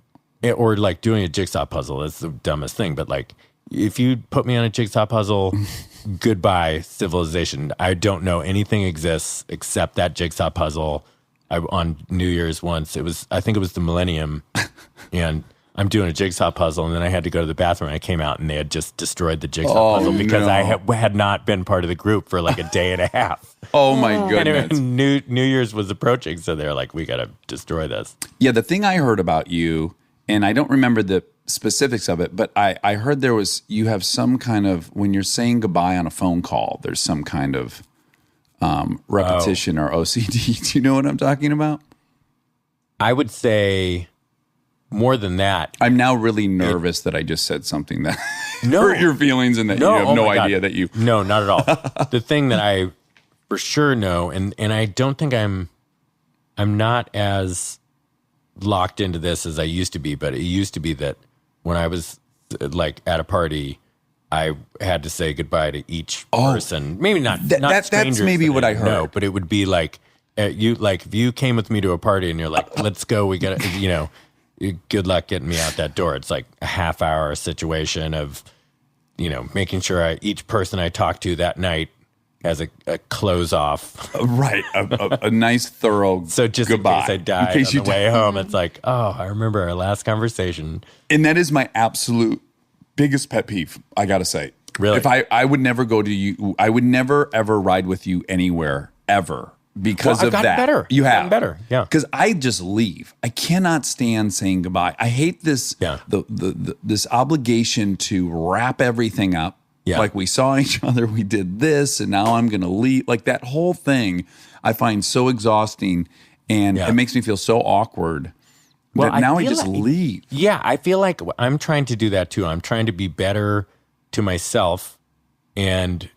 or like doing a jigsaw puzzle is the dumbest thing. But like, if you put me on a jigsaw puzzle, goodbye civilization. I don't know anything exists except that jigsaw puzzle. On New Year's once, I think it was the millennium, and I'm doing a jigsaw puzzle, and then I had to go to the bathroom, and I came out, and they had just destroyed the jigsaw puzzle because I had not been part of the group for like a day and a half. Oh my goodness! And New Year's was approaching, so they're like, "We got to destroy this." Yeah, the thing I heard about you, and I don't remember the specifics of it, but I heard you have some kind of, when you're saying goodbye on a phone call, there's some kind of repetition or OCD. Do you know what I'm talking about? I would say more than that. I'm now really nervous that I just said something that hurt your feelings and that you have no idea that you... No, not at all. The thing that I for sure know, and I don't think I'm not as locked into this as I used to be, but it used to be that when I was like at a party, I had to say goodbye to each person. Maybe not strangers. That's maybe what I heard. No, but it would be like if you came with me to a party and you're like, let's go, we got to, good luck getting me out that door. It's like a half hour situation of, making sure each person I talk to that night has a close off. Right. A nice thorough so just goodbye. in case I died on the way home, it's like, oh, I remember our last conversation. And that is my absolute biggest pet peeve, I gotta say. Really? If I would never go to you, I would never ever ride with you anywhere ever because of that. Better. You have gotten better, yeah. Because I just leave. I cannot stand saying goodbye. I hate this. Yeah. This obligation to wrap everything up. Yeah. Like we saw each other, we did this, and now I'm gonna leave. Like that whole thing, I find so exhausting, and it makes me feel so awkward. Well, now I just leave. Yeah, I feel like I'm trying to do that too. I'm trying to be better to myself and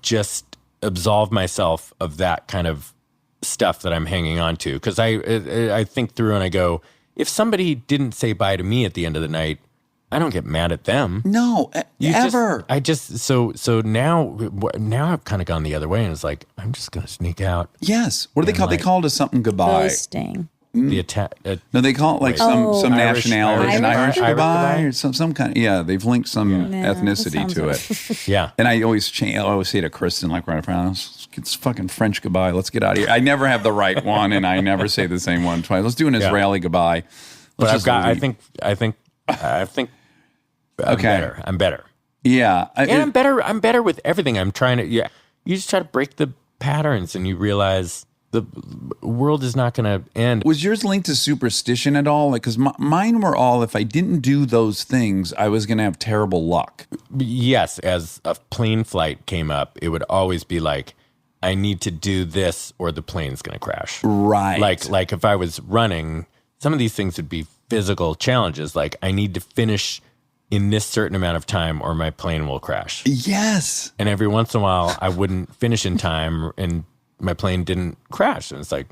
just absolve myself of that kind of stuff that I'm hanging on to. Because I think through and I go, if somebody didn't say bye to me at the end of the night, I don't get mad at them. No, ever. So now I've kind of gone the other way, and it's like, I'm just going to sneak out. Yes. What do they call? They called us something goodbye. Ghosting. The attack. No, they call it like some nationality, an Irish goodbye, or some kind. Yeah, they've linked some ethnicity to it. Yeah, and I always say to Kristen, like right around, it's fucking French goodbye. Let's get out of here. I never have the right one, and I never say the same one twice. Let's do an Israeli goodbye. But I think I'm better. I'm better. Yeah, I'm better. I'm better with everything. I'm trying to. Yeah, you just try to break the patterns, and you realize the world is not going to end. Was yours linked to superstition at all? Like, because mine were all, if I didn't do those things, I was going to have terrible luck. Yes, as a plane flight came up, it would always be like, I need to do this or the plane's going to crash. Right. Like if I was running, some of these things would be physical challenges. Like, I need to finish in this certain amount of time or my plane will crash. Yes. And every once in a while, I wouldn't finish in time and my plane didn't crash. And it's like,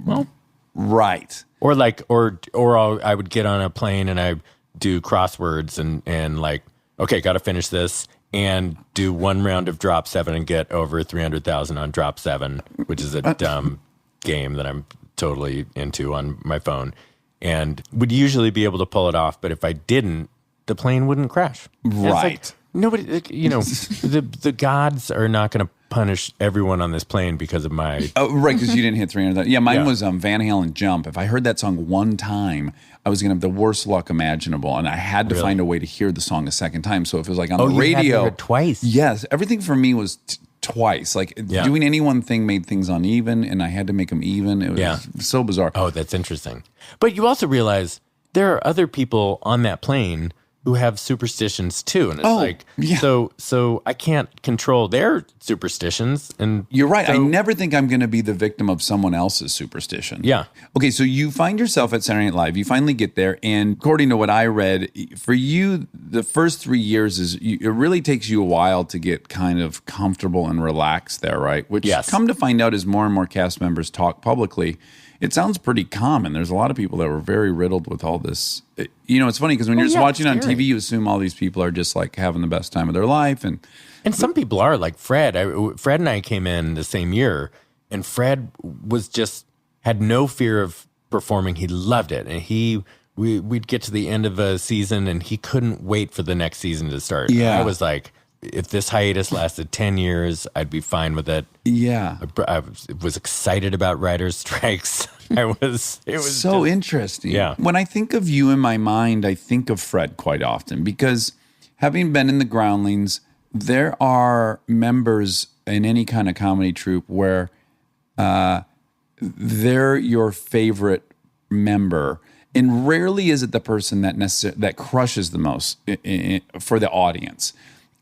well. Right. Or I would get on a plane and I do crosswords and like, okay, got to finish this and do one round of drop 7 and get over 300,000 on drop 7, which is a dumb game that I'm totally into on my phone, and would usually be able to pull it off. But if I didn't, the plane wouldn't crash. Right. Like, nobody, the gods are not going to punish everyone on this plane because of my. Oh, right, because you didn't hit 300. Yeah, mine Yeah. was Van Halen Jump. If I heard that song one time, I was going to have the worst luck imaginable, and I had to find a way to hear the song a second time. So if it was like on the you had to radio, hear it twice. Yes, everything for me was twice. Like doing any one thing made things uneven, and I had to make them even. It was so bizarre. Oh, that's interesting. But you also realize there are other people on that plane who have superstitions too, and it's so I can't control their superstitions. And You're right. I so- never think I'm going to be the victim of someone else's superstition. Yeah. Okay, so you find yourself at Saturday Night Live. You finally get there, and according to what I read, for you, the first 3 years it really takes you a while to get kind of comfortable and relaxed there, right? Which, come to find out, as more and more cast members talk publicly, it sounds pretty common. There's a lot of people that were very riddled with all this. It's funny because when you're just watching on TV, you assume all these people are just like having the best time of their life, and some people are like Fred. Fred and I came in the same year, and Fred was just had no fear of performing. He loved it, and we'd get to the end of a season, and he couldn't wait for the next season to start. Yeah. I was like, if this hiatus lasted 10 years, I'd be fine with it. yeah. I was excited about writers' strikes. It was so interesting. Yeah. When I think of you in my mind, I think of Fred quite often because having been in the Groundlings, there are members in any kind of comedy troupe where they're your favorite member, and rarely is it the person that crushes the most for the audience.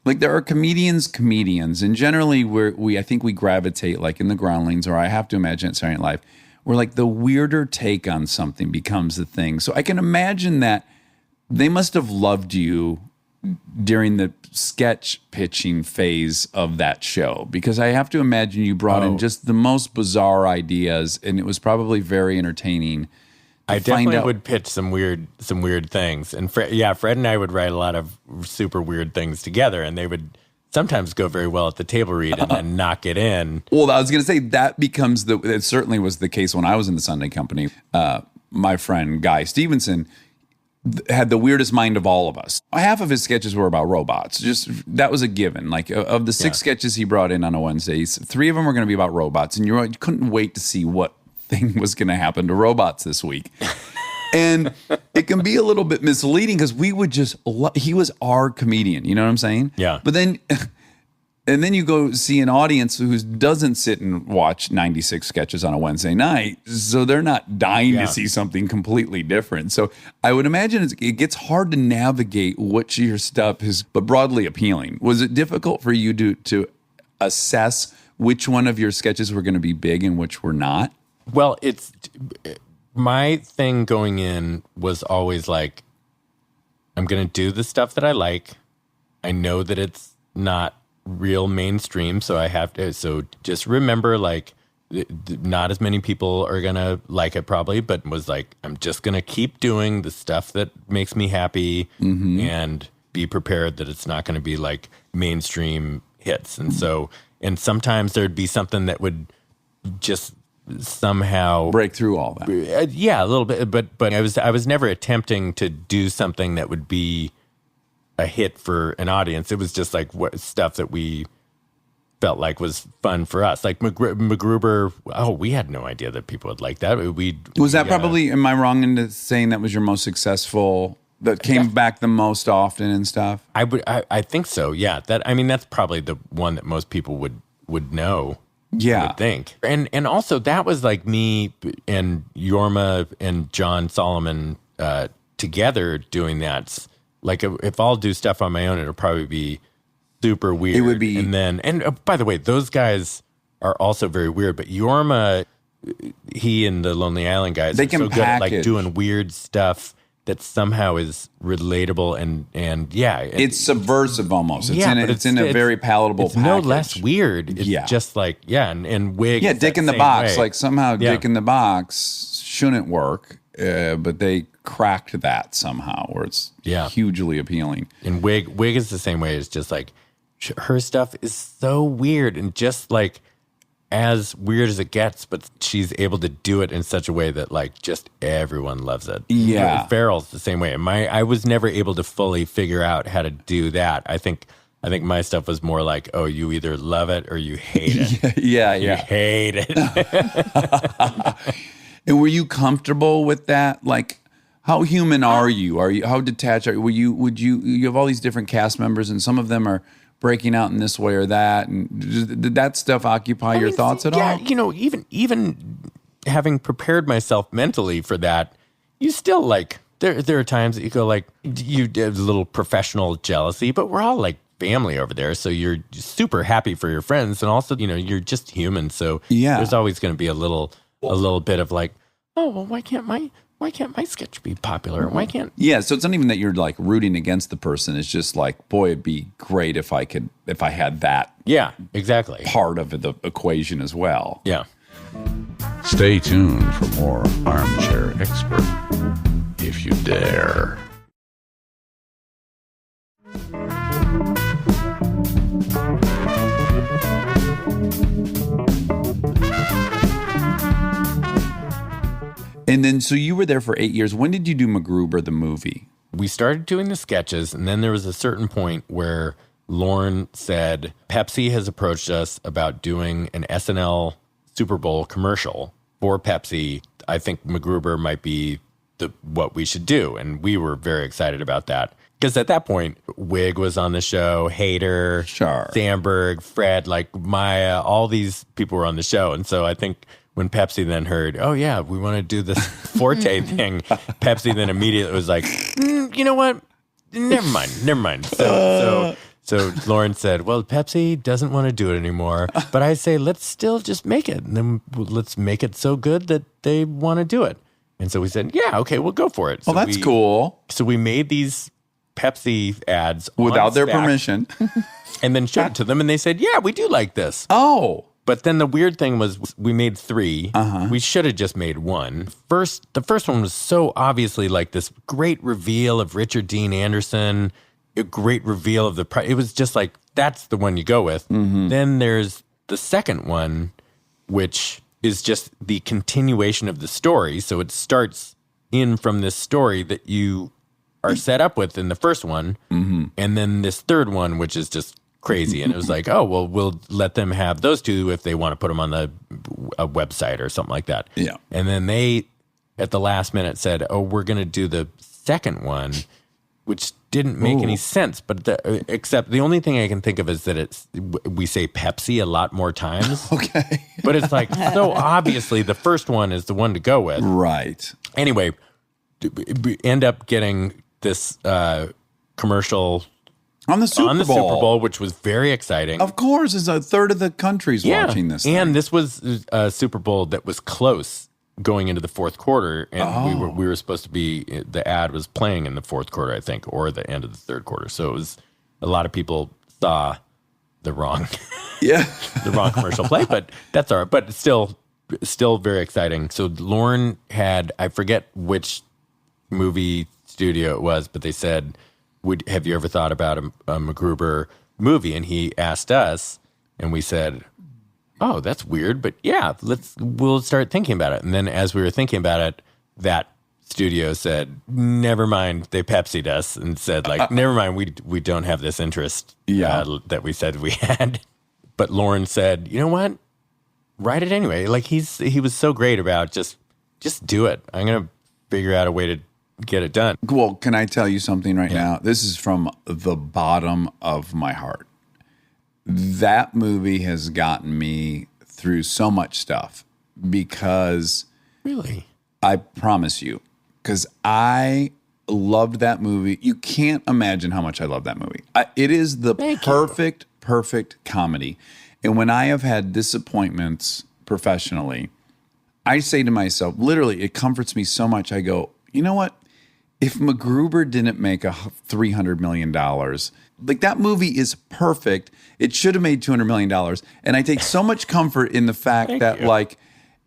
Like there are comedians, and generally I think we gravitate, like in the Groundlings, or I have to imagine at Saturday Night Live, where like the weirder take on something becomes the thing. So I can imagine that they must have loved you during the sketch pitching phase of that show, because I have to imagine you brought in just the most bizarre ideas, and it was probably very entertaining. I definitely would pitch some weird things, and Fred and I would write a lot of super weird things together, and they would sometimes go very well at the table read and then knock it in. Well, I was going to say that becomes it certainly was the case when I was in the Sunday Company. My friend Guy Stevenson had the weirdest mind of all of us. Half of his sketches were about robots. Just that was a given. Like of the 6 sketches he brought in on a Wednesday, 3 of them were going to be about robots, and you couldn't wait to see what thing was going to happen to robots this week. And it can be a little bit misleading because we would just he was our comedian, you know what I'm saying? Yeah. But then you go see an audience who doesn't sit and watch 96 sketches on a Wednesday night, so they're not dying to see something completely different. So I would imagine it gets hard to navigate what your stuff is, but broadly appealing. Was it difficult for you to assess which one of your sketches were going to be big and which were not? Well, it's my thing going in was always like, I'm going to do the stuff that I like. I know that it's not real mainstream, so I have to. So just remember, like, not as many people are going to like it probably, but was like, I'm just going to keep doing the stuff that makes me happy and be prepared that it's not going to be like mainstream hits. And so, and sometimes there'd be something that would just somehow break through all that. A little bit, but I was never attempting to do something that would be a hit for an audience. It was just like stuff that we felt like was fun for us. Like MacGruber, we had no idea that people would like that. Was that probably, am I wrong in saying that was your most successful, that came back the most often and stuff? I think so, yeah. That's probably the one that most people would know. Yeah. I would think. And also that was like me and Yorma and John Solomon together doing that. Like if I'll do stuff on my own, it'll probably be super weird. It would be. And by the way, those guys are also very weird, but Yorma, he and the Lonely Island guys they are can so good at like package. doing weird stuff that somehow is relatable and it's subversive almost. It's in a very palatable it's package. no less weird. It's just like, and Wig. Yeah, Dick in the Box. Like somehow Dick in the Box shouldn't work, but they cracked that somehow where it's hugely appealing. And Wig is the same way. It's just like her stuff is so weird and just like as weird as it gets, but she's able to do it in such a way that like just everyone loves it. Yeah. Farrell's the same way. I was never able to fully figure out how to do that. I think I think my stuff was more like, oh, you either love it or you hate it. Yeah. You hate it. And were you comfortable with that? Like, how human are you? How detached are you? You have all these different cast members, and some of them are breaking out in this way or that. And did that stuff occupy your thoughts at all? Yeah, even having prepared myself mentally for that, you still like there are times that you go like you have a little professional jealousy, but we're all like family over there, so you're super happy for your friends, and also you're just human, so there's always going to be a little bit of like, oh well, why can't my sketch be popular? Why can't so it's not even that you're like rooting against the person. It's just like, boy, it'd be great if I had that exactly part of the equation as well. Stay tuned for more Armchair Expert, if you dare. And then, so you were there for 8 years. When did you do MacGruber, the movie? We started doing the sketches, and then there was a certain point where Lauren said, Pepsi has approached us about doing an SNL Super Bowl commercial for Pepsi. I think MacGruber might be what we should do. And we were very excited about that. Because at that point, Wig was on the show, Hader, Sandberg, Fred, like Maya, all these people were on the show. And so I think when Pepsi then heard, oh yeah, we want to do this Forte thing, Pepsi then immediately was like, you know what? Never mind. So Lauren said, well, Pepsi doesn't want to do it anymore, but I say, let's still just make it. And then let's make it so good that they want to do it. And so we said, yeah, okay, we'll go for it. Well, that's cool. So we made these Pepsi ads without their permission and then showed it to them, and they said, yeah, we do like this. Oh. But then the weird thing was we made 3. We should have just made 1. The first one was so obviously like this great reveal of Richard Dean Anderson, a great reveal of it was just like, that's the one you go with. Then there's the second one, which is just the continuation of the story. So it starts in from this story that you are set up with in the first one. And then this third one, which is just crazy. And it was like, oh, well, we'll let them have those 2 if they want to put them on a website or something like that. Yeah. And then they, at the last minute, said, oh, we're going to do the second one, which didn't make any sense. But except the only thing I can think of is that we say Pepsi a lot more times. Okay. But it's like, so obviously the first one is the one to go with. Right. Anyway, we end up getting this commercial on the Super Bowl, which was very exciting. Of course, it's a third of the country's watching this thing. And this was a Super Bowl that was close going into the fourth quarter, and we were supposed to be, the ad was playing in the fourth quarter, I think, or the end of the third quarter. So it was, a lot of people saw the wrong the wrong commercial play, but that's all right. But it's still very exciting. So Lauren had, I forget which movie studio it was, but they said, have you ever thought about a MacGruber movie? And he asked us, and we said, oh, that's weird, but yeah, we'll start thinking about it. And then as we were thinking about it, that studio said, never mind, they Pepsi'd us and said, like, never mind, we don't have this interest that we said we had. But Lauren said, you know what? Write it anyway. Like, he was so great about just do it. I'm going to figure out a way to get it done. Well, can I tell you something right now? This is from the bottom of my heart. That movie has gotten me through so much stuff because... Really? I promise you, because I loved that movie. You can't imagine how much I love that movie. It is the perfect comedy. And when I have had disappointments professionally, I say to myself, literally, it comforts me so much. I go, you know what? If MacGruber didn't make $300 million, like, that movie is perfect. It should have made $200 million. And I take so much comfort in the fact that, like,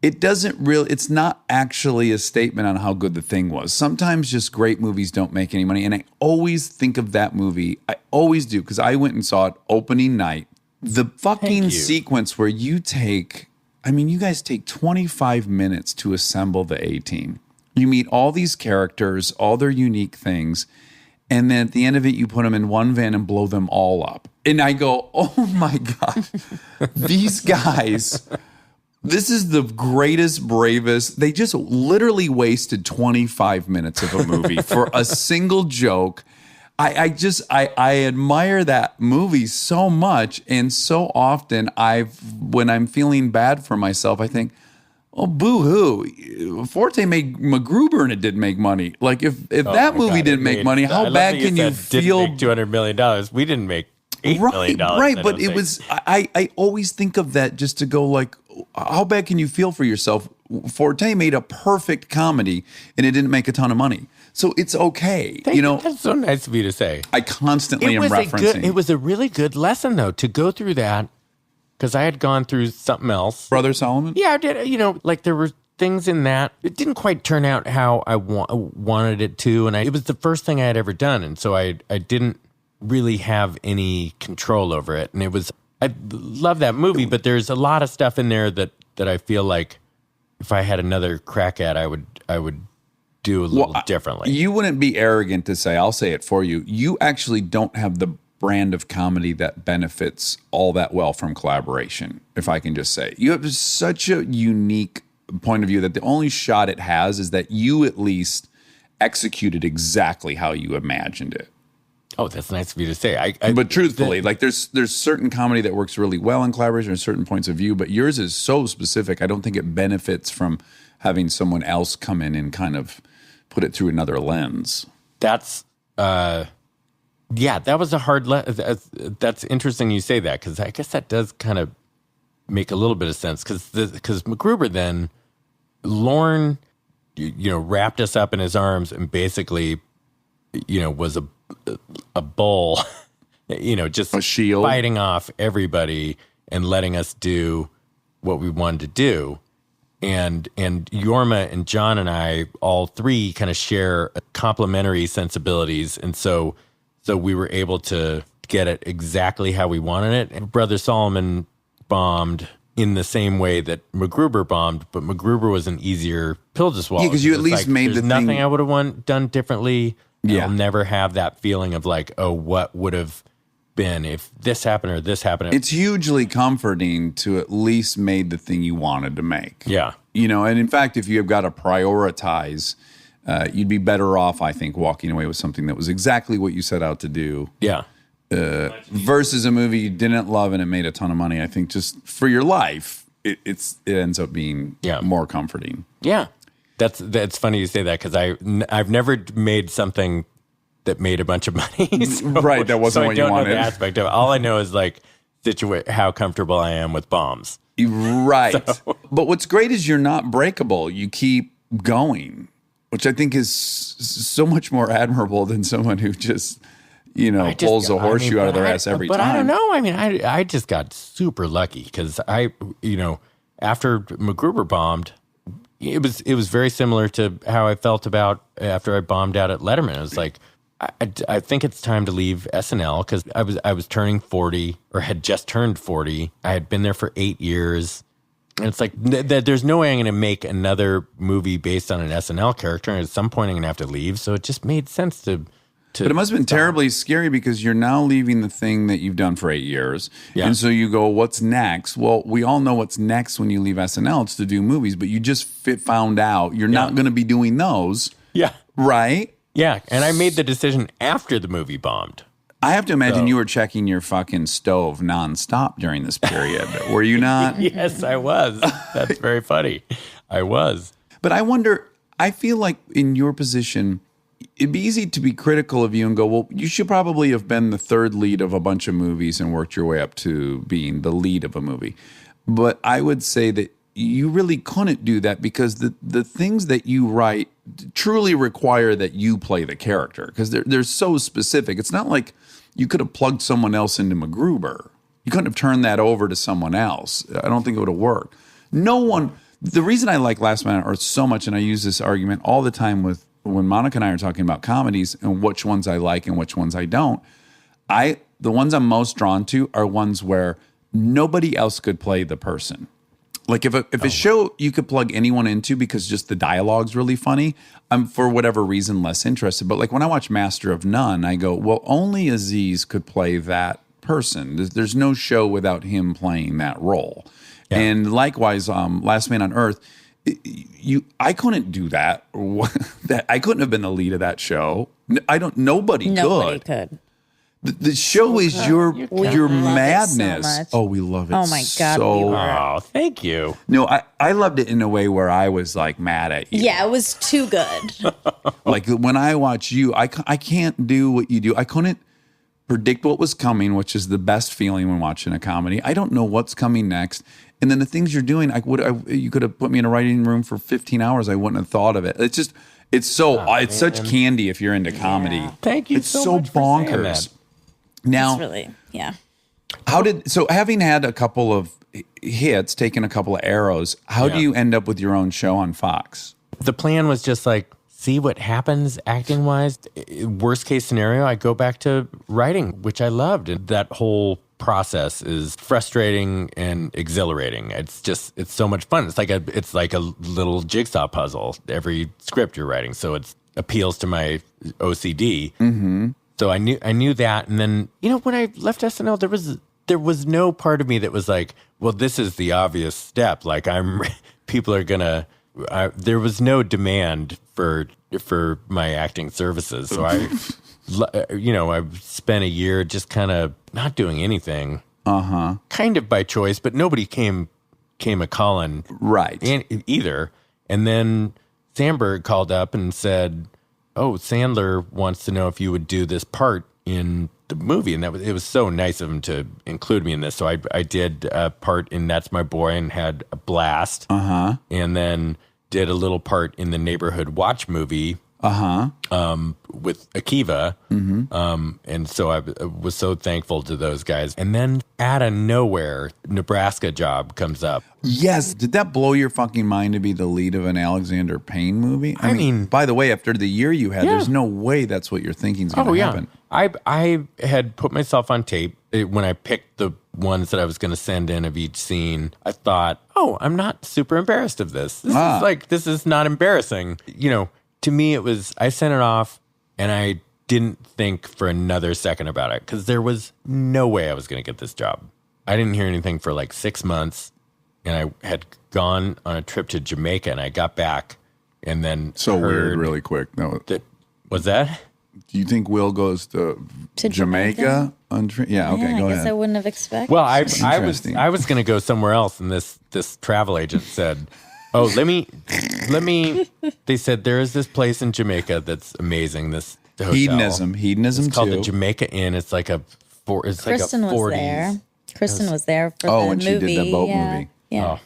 it's not actually a statement on how good the thing was. Sometimes just great movies don't make any money. And I always think of that movie. I always do, because I went and saw it opening night. The fucking sequence where you guys take 25 minutes to assemble the A-Team. You meet all these characters, all their unique things. And then at the end of it, you put them in one van and blow them all up. And I go, oh my God, these guys, this is the greatest, bravest. They just literally wasted 25 minutes of a movie for a single joke. I admire that movie so much. And so often when I'm feeling bad for myself, I think, oh, boo-hoo. Forte made MacGruber and it didn't make money. Like, if that movie didn't make money, how bad can you feel? Didn't make $200 million. We didn't make $8 million. Right, but it was, I always think of that just to go like, how bad can you feel for yourself? Forte made a perfect comedy and it didn't make a ton of money. So it's okay. That's so nice of you to say. I constantly am referencing. It was a really good lesson, though, to go through that. Because I had gone through something else. Brother Solomon? Yeah, I did. Like there were things in that. It didn't quite turn out how I wanted it to. And it was the first thing I had ever done. And so I didn't really have any control over it. And I love that movie, but there's a lot of stuff in there that I feel like if I had another crack at, I would do a little differently. You wouldn't be arrogant to say, I'll say it for you. You actually don't have the brand of comedy that benefits all that well from collaboration, if I can just say. You have such a unique point of view that the only shot it has is that you at least executed exactly how you imagined it. Oh, that's nice of you to say. But truthfully, like there's certain comedy that works really well in collaboration or certain points of view, but yours is so specific. I don't think it benefits from having someone else come in and kind of put it through another lens. That's yeah, that was a hard. That's interesting you say that, because I guess that does kind of make a little bit of sense. Because MacGruber then, Lorne, wrapped us up in his arms and basically, was a bull, just a shield, fighting off everybody and letting us do what we wanted to do. And Jorma and John and I, all three, kind of share complementary sensibilities, and so we were able to get it exactly how we wanted it. And Brother Solomon bombed in the same way that MacGruber bombed, but MacGruber was an easier pill to swallow. Yeah, because you at least made the thing. There's nothing I would have done differently. Yeah. I'll never have that feeling of like, oh, what would have been if this happened or this happened. It's hugely comforting to at least made the thing you wanted to make. Yeah. And in fact, if you've got to prioritize, you'd be better off, I think, walking away with something that was exactly what you set out to do. Yeah. Versus a movie you didn't love and it made a ton of money. I think just for your life, it ends up being more comforting. Yeah. That's funny you say that, because I've never made something that made a bunch of money. So, right, that wasn't what you wanted. I don't know the aspect of it. All I know is like how comfortable I am with bombs. Right. So. But what's great is you're not breakable. You keep going, which I think is so much more admirable than someone who just, pulls a horseshoe out of their ass every time. But I don't know. I mean, I just got super lucky because after MacGruber bombed, it was very similar to how I felt about after I bombed out at Letterman. It was like, I think it's time to leave SNL, because I was turning 40, or had just turned 40. I had been there for 8 years. And it's like, there's no way I'm going to make another movie based on an SNL character. And at some point I'm going to have to leave. So it just made sense to But it must have been terribly scary, because you're now leaving the thing that you've done for 8 years. Yeah. And so you go, what's next? Well, we all know what's next when you leave SNL. It's to do movies, but you just found out you're not going to be doing those. Yeah. Right? Yeah. And I made the decision after the movie bombed. I have to imagine you were checking your fucking stove nonstop during this period. Were you not? Yes, I was. That's very funny. I was. But I wonder, I feel like in your position, it'd be easy to be critical of you and go, well, you should probably have been the third lead of a bunch of movies and worked your way up to being the lead of a movie. But I would say that you really couldn't do that, because the things that you write truly require that you play the character, because they're so specific. It's not like you could have plugged someone else into MacGruber. You couldn't have turned that over to someone else. I don't think it would have worked. The reason I like Last Man on Earth so much, and I use this argument all the time when Monica and I are talking about comedies and which ones I like and which ones I don't, the ones I'm most drawn to are ones where nobody else could play the person. Like if a show you could plug anyone into because just the dialogue's really funny, I'm for whatever reason less interested. But like when I watch Master of None, I go, well, only Aziz could play that person. There's no show without him playing that role. Yeah. And likewise, Last Man on Earth, I couldn't do that. I couldn't have been the lead of that show. Nobody could. The show is your madness. So we love it. Oh my God. Oh, thank you. No, I loved it in a way where I was like mad at you. Yeah, it was too good. Like when I watch you, I can't do what you do. I couldn't predict what was coming, which is the best feeling when watching a comedy. I don't know what's coming next. And then the things you're doing, you could have put me in a writing room for 15 hours. I wouldn't have thought of it. It's such candy if you're into comedy. Yeah. Thank you. It's so bonkers. Now, it's really, yeah. Having had a couple of hits, taken a couple of arrows, how do you end up with your own show on Fox? The plan was just like, see what happens acting wise. Worst case scenario, I go back to writing, which I loved. And that whole process is frustrating and exhilarating. It's so much fun. It's like a little jigsaw puzzle, every script you're writing. So it appeals to my OCD. Mm-hmm. So I knew that. And then, when I left SNL, there was no part of me that was like, well, this is the obvious step. Like people are gonna, there was no demand for my acting services. So I spent a year just kind of not doing anything, kind of by choice, but nobody came a calling, right? Either. And then Sandberg called up and said, "Oh, Sandler wants to know if you would do this part in the movie," and it was so nice of him to include me in this. So I did a part in That's My Boy and had a blast, and then did a little part in the Neighborhood Watch movie. With Akiva. And so I was so thankful to those guys. And then out of nowhere, Nebraska job comes up. Yes. Did that blow your fucking mind to be the lead of an Alexander Payne movie? I mean, by the way, after the year you had, there's no way that's what you're thinking is going to happen. I had put myself on tape when I picked the ones that I was going to send in of each scene. I thought, I'm not super embarrassed of this. This is not embarrassing. To me, it was, I sent it off and I didn't think for another second about it because there was no way I was going to get this job. I didn't hear anything for like 6 months, and I had gone on a trip to Jamaica, and I got back and then weird, really quick. No, was that? Do you think Will goes to Jamaica? Yeah, okay, go ahead. I guess I wouldn't have expected. Well, I was going to go somewhere else, and this travel agent said, "Oh, let me." They said there is this place in Jamaica that's amazing. This hotel. Hedonism it's called too. the Jamaica Inn. It's like Kristen like a 40s. Was there. Kristen was there for the when movie. she did the boat movie. Yeah.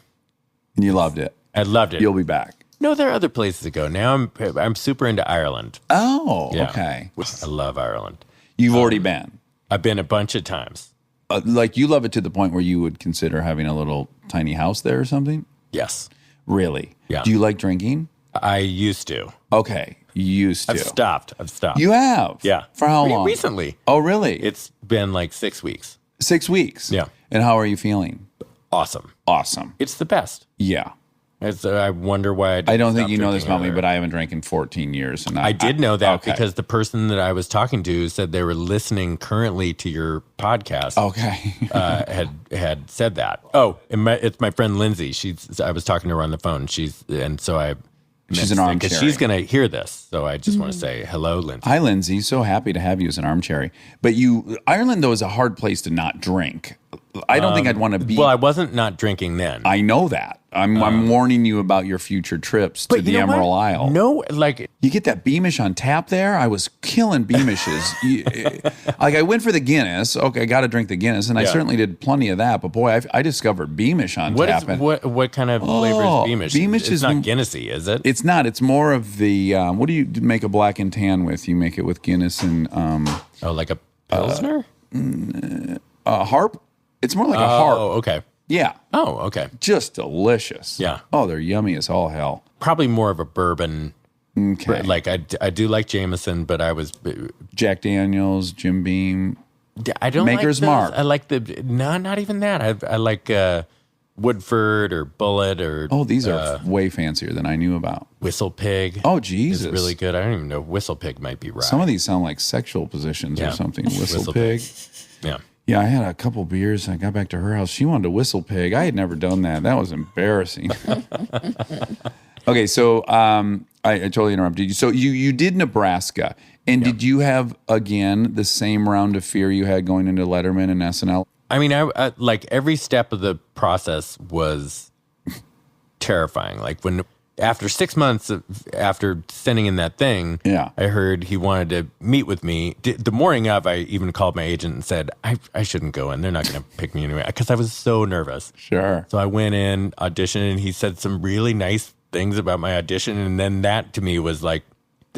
And you loved it. I loved it. You'll be back. No, there are other places to go. Now I'm super into Ireland. Oh, yeah. Okay. I love Ireland. You've already been. I've been a bunch of times. Like you love it to the point where you would consider having a little tiny house there or something? Yes. Really? Yeah. Do you like drinking? I used to. Okay. You used to. I've stopped. You have? Yeah. For how long? Recently. Oh, really? It's been like 6 weeks. 6 weeks? Yeah. And how are you feeling? Awesome. It's the best. Yeah. I wonder why I don't think you know this about me, but I haven't drank in 14 years. And I did know that because the person that I was talking to said they were listening currently to your podcast. Okay. had said that. Oh, it's my friend Lindsay. I was talking to her on the phone. She's an armchair. Because she's going to hear this. So I just want to say hello, Lindsay. Hi, Lindsay. So happy to have you as an armchair. But Ireland, though, is a hard place to not drink. I don't think I'd want to be. Well, I wasn't not drinking then. I know that. I'm warning you about your future trips to the Emerald Isle. No, you get that Beamish on tap there. I was killing Beamishes. I went for the Guinness. Okay, I got to drink the Guinness, and I certainly did plenty of that. But boy, I discovered Beamish on tap. What kind of flavor is Beamish? Beamish is not Guinnessy, is it? It's not. It's more of the. What do you make a black and tan with? You make it with Guinness and. Like a Pilsner? Harp. It's more like a harp. Oh, okay. Yeah. Oh, okay. Just delicious. Yeah. Oh, they're yummy as all hell. Probably more of a bourbon. Okay. I do like Jameson, but I was Jack Daniels, Jim Beam. I don't Maker's like Mark. I like not even that. I like Woodford or Bullet or Oh, these are way fancier than I knew about. Whistle Pig. Oh, Jesus. It's really good. I don't even know. Whistle Pig might be right. Some of these sound like sexual positions or something. Whistle Pig. Yeah. Yeah, I had a couple beers. I got back to her house. She wanted to whistle pig. I had never done that. That was embarrassing. Okay, so I totally interrupted you. So you did Nebraska, and did you have again the same round of fear you had going into Letterman and SNL? I mean, I like every step of the process was terrifying. Like after 6 months after sending in that thing, I heard he wanted to meet with me. The morning of, I even called my agent and said, I shouldn't go in. They're not going to pick me anyway, because I was so nervous. Sure. So I went in, auditioned, and he said some really nice things about my audition. And then that to me was like,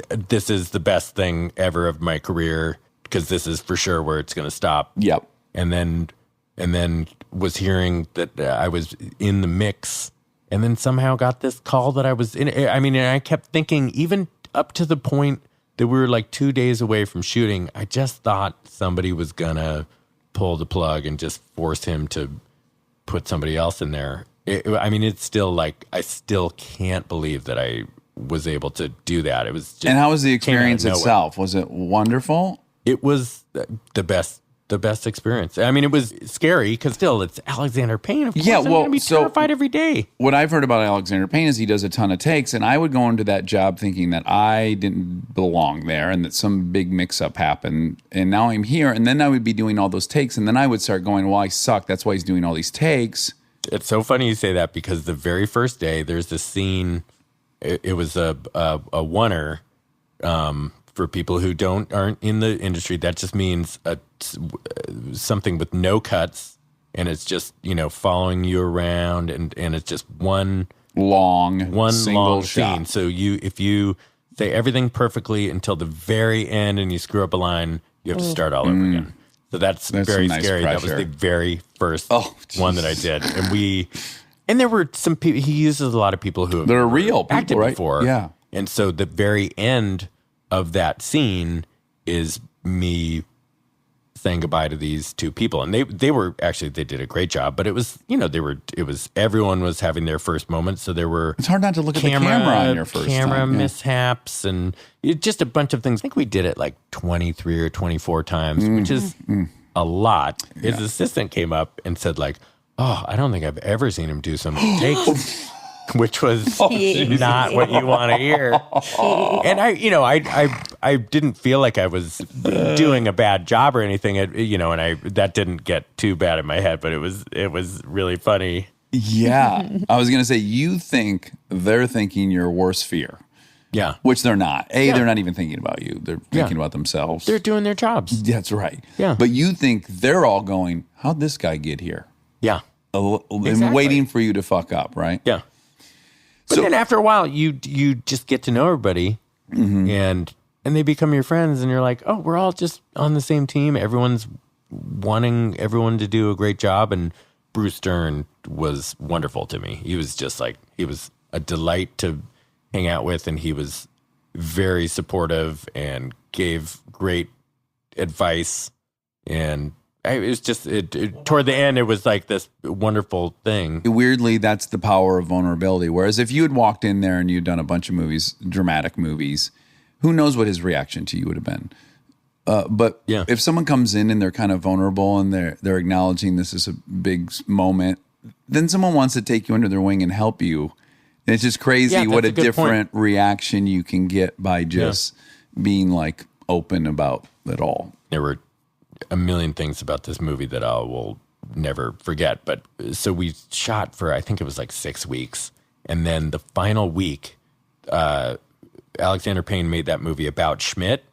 this is the best thing ever of my career, because this is for sure where it's going to stop. Yep. And then was hearing that I was in the mix. And then somehow got this call that I was in. I mean, and I kept thinking, even up to the point that we were like 2 days away from shooting, I just thought somebody was going to pull the plug and just force him to put somebody else in there. I mean, it's still like, I still can't believe that I was able to do that. It was just, and how was the experience itself? Was it wonderful? It was the best experience. I mean, it was scary because still it's Alexander Payne. Of course, I'm going to be terrified every day. What I've heard about Alexander Payne is he does a ton of takes, and I would go into that job thinking that I didn't belong there and that some big mix-up happened, and now I'm here, and then I would be doing all those takes, and then I would start going, well, I suck. That's why he's doing all these takes. It's so funny you say that, because the very first day, there's this scene. It was a oneer. For people who aren't in the industry, that just means something with no cuts, and it's just following you around, and it's just one long shot. scene. So if you say everything perfectly until the very end and you screw up a line, you have to start all over again. So that's very nice scary. pressure. That was the very first one that I did, and there were some people. He uses a lot of people who they're real acted people, right? before, yeah. And so the very end of that scene is me saying goodbye to these two people, and they did a great job. But it was everyone was having their first moment, so there were it's hard not to look at the camera on your first camera time, mishaps and just a bunch of things. I think we did it like 23 or 24 times, which is a lot. His assistant came up and said like, "Oh, I don't think I've ever seen him do some takes." Which was not what you want to hear. And I didn't feel like I was doing a bad job or anything, and that didn't get too bad in my head, but it was really funny. Yeah. I was going to say, you think they're thinking your worst fear. Yeah. Which they're not. They're not even thinking about you. They're thinking about themselves. They're doing their jobs. That's right. Yeah. But you think they're all going, how'd this guy get here? Yeah. And waiting for you to fuck up, right? Yeah. But then after a while, you just get to know everybody, and they become your friends, and you're like, oh, we're all just on the same team. Everyone's wanting everyone to do a great job, and Bruce Stern was wonderful to me. He was just like, he was a delight to hang out with, and he was very supportive and gave great advice, and it was just toward the end, it was like this wonderful thing. Weirdly, that's the power of vulnerability. Whereas if you had walked in there and you'd done a bunch of movies, dramatic movies, who knows what his reaction to you would have been. But if someone comes in and they're kind of vulnerable and they're acknowledging this is a big moment, then someone wants to take you under their wing and help you. And it's just crazy what a different reaction you can get by just being like open about it all. There were a million things about this movie that I will never forget. But so we shot for, I think it was like 6 weeks. And then the final week, Alexander Payne made that movie about Schmidt.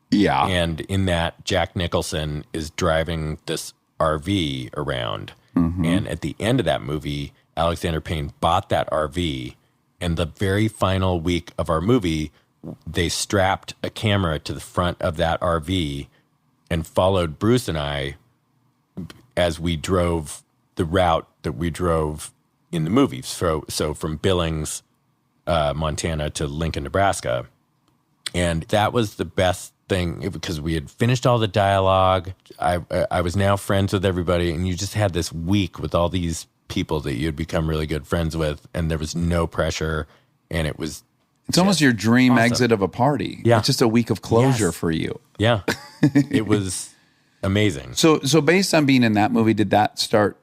Yeah. And in that, Jack Nicholson is driving this RV around. And at the end of that movie, Alexander Payne bought that RV. And the very final week of our movie, they strapped a camera to the front of that RV and followed Bruce and I as we drove the route that we drove in the movie. So from Billings, Montana to Lincoln, Nebraska. And that was the best thing because we had finished all the dialogue. I was now friends with everybody, and you just had this week with all these people that you'd become really good friends with, and there was no pressure, and it was It's almost your dream awesome. exit of a party. Yeah. It's just a week of closure Yes. for you. yeah, it was amazing. So based on being in that movie, did that start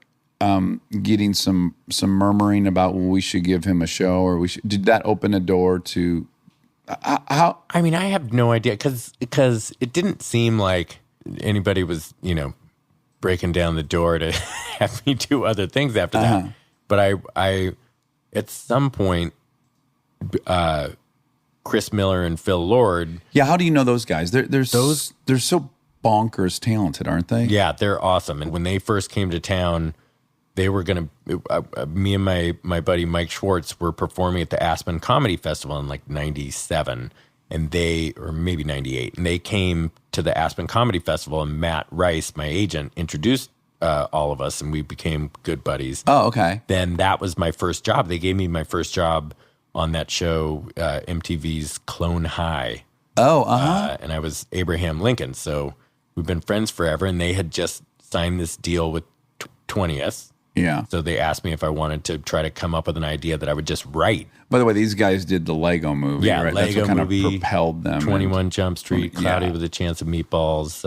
getting some murmuring about, well, we should give him a show, or did that open a door to how? I mean, I have no idea because it didn't seem like anybody was, breaking down the door to have me do other things after that. But I at some point, Chris Miller and Phil Lord. Yeah, how do you know those guys? They're so bonkers talented, aren't they? Yeah, they're awesome. And when they first came to town, they were going to, me and my buddy Mike Schwartz were performing at the Aspen Comedy Festival in like 97, or maybe 98. And they came to the Aspen Comedy Festival, and Matt Rice, my agent, introduced all of us, and we became good buddies. Oh, okay. Then that was my first job. They gave me my first job on that show, MTV's Clone High. Oh, And I was Abraham Lincoln. So we've been friends forever, and they had just signed this deal with 20th. yeah. So they asked me if I wanted to try to come up with an idea that I would just write. By the way, these guys did the Lego movie, Yeah, right? Lego That's what kind movie, of propelled them. 21 Jump Street, Cloudy Yeah. with a Chance of Meatballs.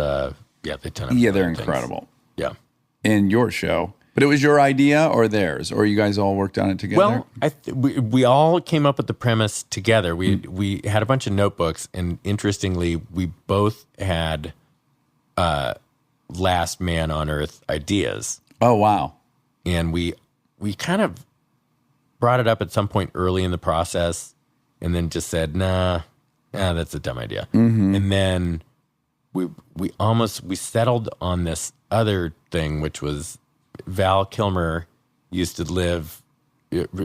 They've done Yeah, they're other things. incredible. Yeah. In your show. But it was your idea or theirs? Or you guys all worked on it together? Well, we all came up with the premise together. We had a bunch of notebooks, and interestingly, we both had Last Man on Earth ideas. Oh, wow. And we kind of brought it up at some point early in the process, and then just said, nah, that's a dumb idea. And then we settled on this other thing, which was Val Kilmer used to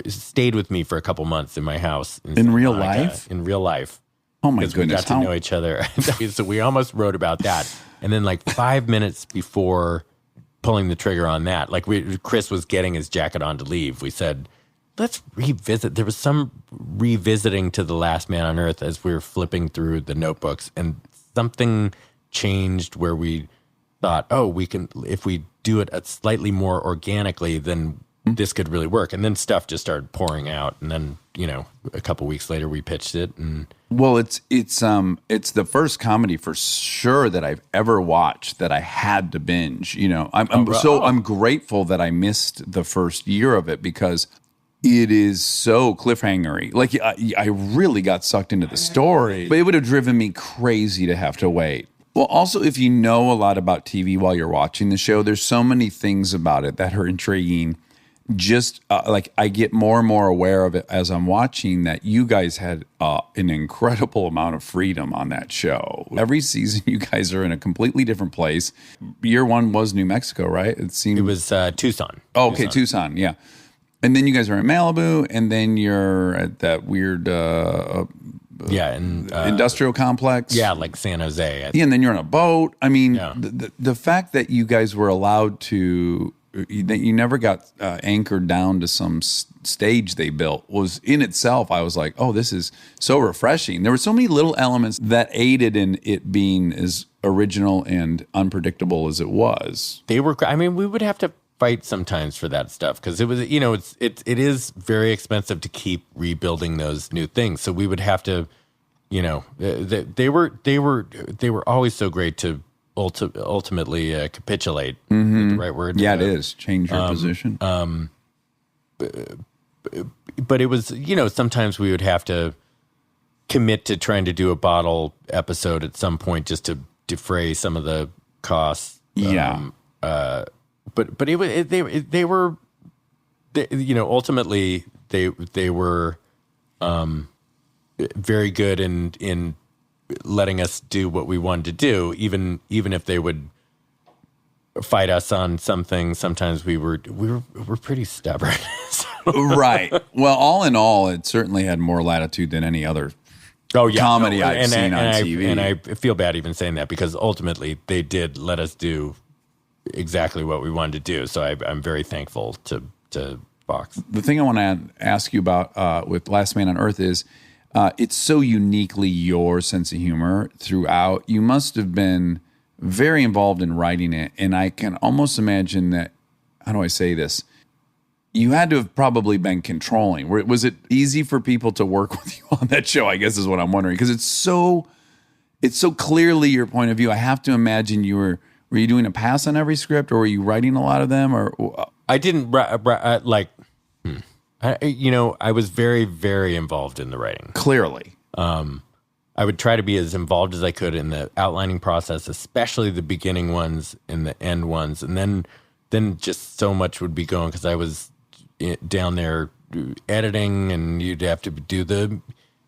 stayed with me for a couple months in my house. In real Santa Monica. life? In real life. Oh, my Because we goodness. got to know each other. So we almost wrote about that. And then like 5 minutes before pulling the trigger on that, like Chris was getting his jacket on to leave, we said, let's revisit. There was some revisiting to The Last Man on Earth as we were flipping through the notebooks, and something changed where we thought, we can, if we do it slightly more organically, then this could really work. And then stuff just started pouring out. And then, a couple weeks later we pitched it, and Well, it's the first comedy for sure that I've ever watched that I had to binge. I'm grateful that I missed the first year of it because it is so cliffhangery. Like I really got sucked into the story, but it would have driven me crazy to have to wait. Well, also, if you know a lot about TV while you're watching the show, there's so many things about it that are intriguing. Just like I get more and more aware of it as I'm watching that you guys had an incredible amount of freedom on that show. Every season, you guys are in a completely different place. Year one was New Mexico, right? it was Tucson. Oh, okay, Tucson, yeah. And then you guys are in Malibu, and then you're at that weird And industrial complex. yeah, like San Jose. Yeah, and then you're on a boat. I mean, Yeah. the fact that you guys were allowed to, that you never got anchored down to some stage they built was in itself, I was like, oh, this is so refreshing. There were so many little elements that aided in it being as original and unpredictable as it was. They were. I mean, we would have to fight sometimes for that stuff because it was, it is very expensive to keep rebuilding those new things. So we would have to, they were always so great to ultimately capitulate. Is the right word? Yeah, it is. Change your position. But it was, sometimes we would have to commit to trying to do a bottle episode at some point just to defray some of the costs. Yeah. But they were ultimately they were very good in letting us do what we wanted to do, even if they would fight us on some things. Sometimes we were pretty stubborn. So- Right. Well, all in all, it certainly had more latitude than any other comedy I've seen on TV. And I feel bad even saying that because ultimately they did let us do exactly what we wanted to do. So I'm very thankful to Fox. The thing I want to ask you about with Last Man on Earth is it's so uniquely your sense of humor throughout. You must have been very involved in writing it. And I can almost imagine that, how do I say this? you had to have probably been controlling. Was it easy for people to work with you on that show? I guess is what I'm wondering, because it's so clearly your point of view. I have to imagine were you doing a pass on every script, or were you writing a lot of them? Or I didn't like. I was very, very involved in the writing. Clearly, I would try to be as involved as I could in the outlining process, especially the beginning ones and the end ones, and then just so much would be going because I was down there editing, and you'd have to do the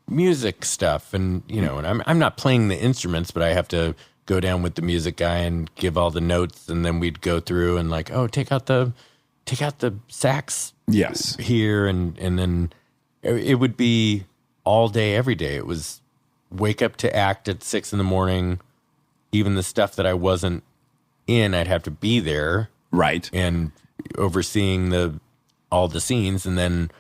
music stuff, and and I'm not playing the instruments, but I have to go down with the music guy and give all the notes, and then we'd go through and like, oh, take out the sax, yes, here, and then it would be all day, every day. It was wake up to act at 6 a.m. Even the stuff that I wasn't in, I'd have to be there, right, and overseeing all the scenes, and then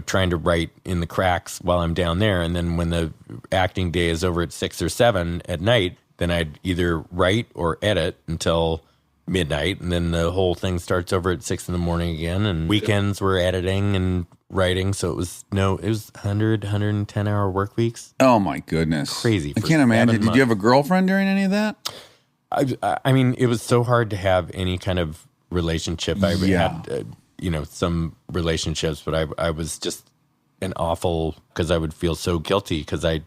trying to write in the cracks while I'm down there. And then when the acting day is over at 6 or 7 at night, then I'd either write or edit until midnight, and then the whole thing starts over at 6 a.m. again. And weekends were editing and writing, so it was 110 hour work weeks. Oh my goodness, crazy! I can't imagine. Did you have a girlfriend during any of that? I mean, it was so hard to have any kind of relationship. I had some relationships, but I was just an awful, because I would feel so guilty because I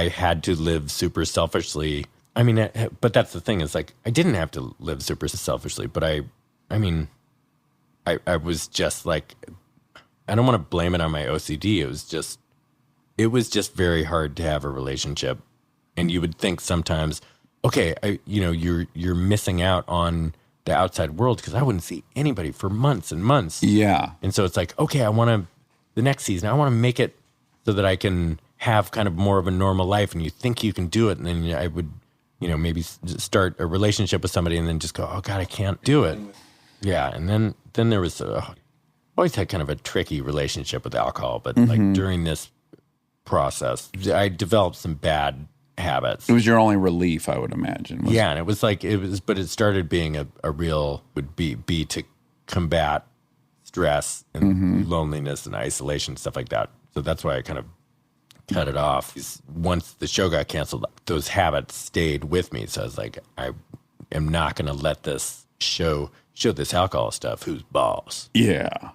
had to live super selfishly. I mean, but that's the thing, is like, I didn't have to live super selfishly, but I was just like, I don't want to blame it on my OCD. It was just very hard to have a relationship. And you would think sometimes, okay, you're missing out on the outside world, because I wouldn't see anybody for months and months. Yeah. And so it's like, okay, the next season, I want to make it so that I can have kind of more of a normal life, and you think you can do it. And then I would, maybe start a relationship with somebody and then just go, oh God, I can't do it. Yeah. And then there was, always had kind of a tricky relationship with alcohol, but like during this process, I developed some bad habits. It was your only relief, I would imagine. Yeah, and it was like, but it started being a real, would be to combat stress and loneliness and isolation, stuff like that. So that's why I kind of cut it off. Once the show got canceled, those habits stayed with me. So I was like, I am not going to let this show this alcohol stuff. Who's boss? Yeah.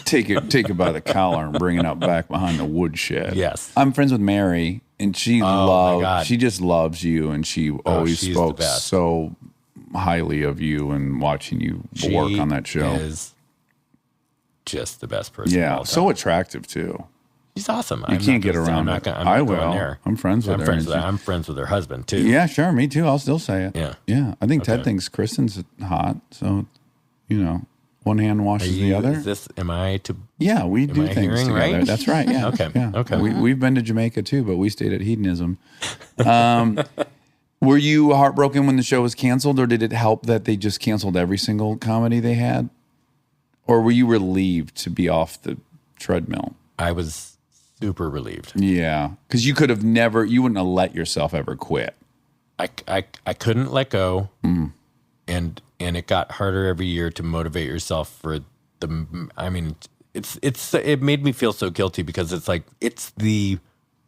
Take it by the collar and bring it out back behind the woodshed. Yes. I'm friends with Mary, and she just loves you, and she always spoke so highly of you and watching you work on that show. Is just the best person. Yeah, so attractive too. She's awesome. You can't get around it. I will. I'm friends with her. I'm friends with her husband too. Yeah, sure. Me too. I'll still say it. Yeah. Yeah. I think Ted thinks Kristen's hot. So, one hand washes the other. Am I to? Yeah, we do things together. Right? That's right. Yeah. Okay. Yeah. Okay. We've been to Jamaica too, but we stayed at Hedonism. Were you heartbroken when the show was canceled, or did it help that they just canceled every single comedy they had? Or were you relieved to be off the treadmill? I was super relieved. Yeah, because you wouldn't have let yourself ever quit. I couldn't let go, and it got harder every year to motivate yourself for the. I mean, it made me feel so guilty, because it's like, it's the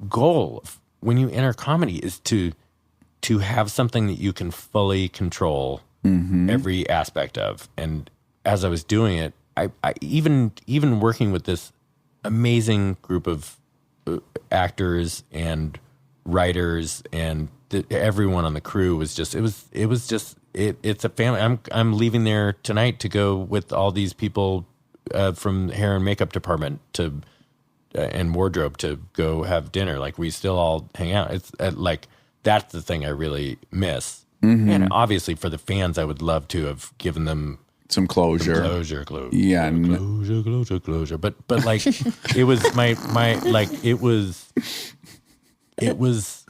goal when you enter comedy is to have something that you can fully control every aspect of. And as I was doing it, I even working with this amazing group of actors and writers, and everyone on the crew was just, it's a family. I'm leaving there tonight to go with all these people from hair and makeup department and wardrobe to go have dinner. Like, we still all hang out. It's like, that's the thing I really miss. And obviously for the fans, I would love to have given them some closure. Closure. Yeah. Closure. But like, it was it was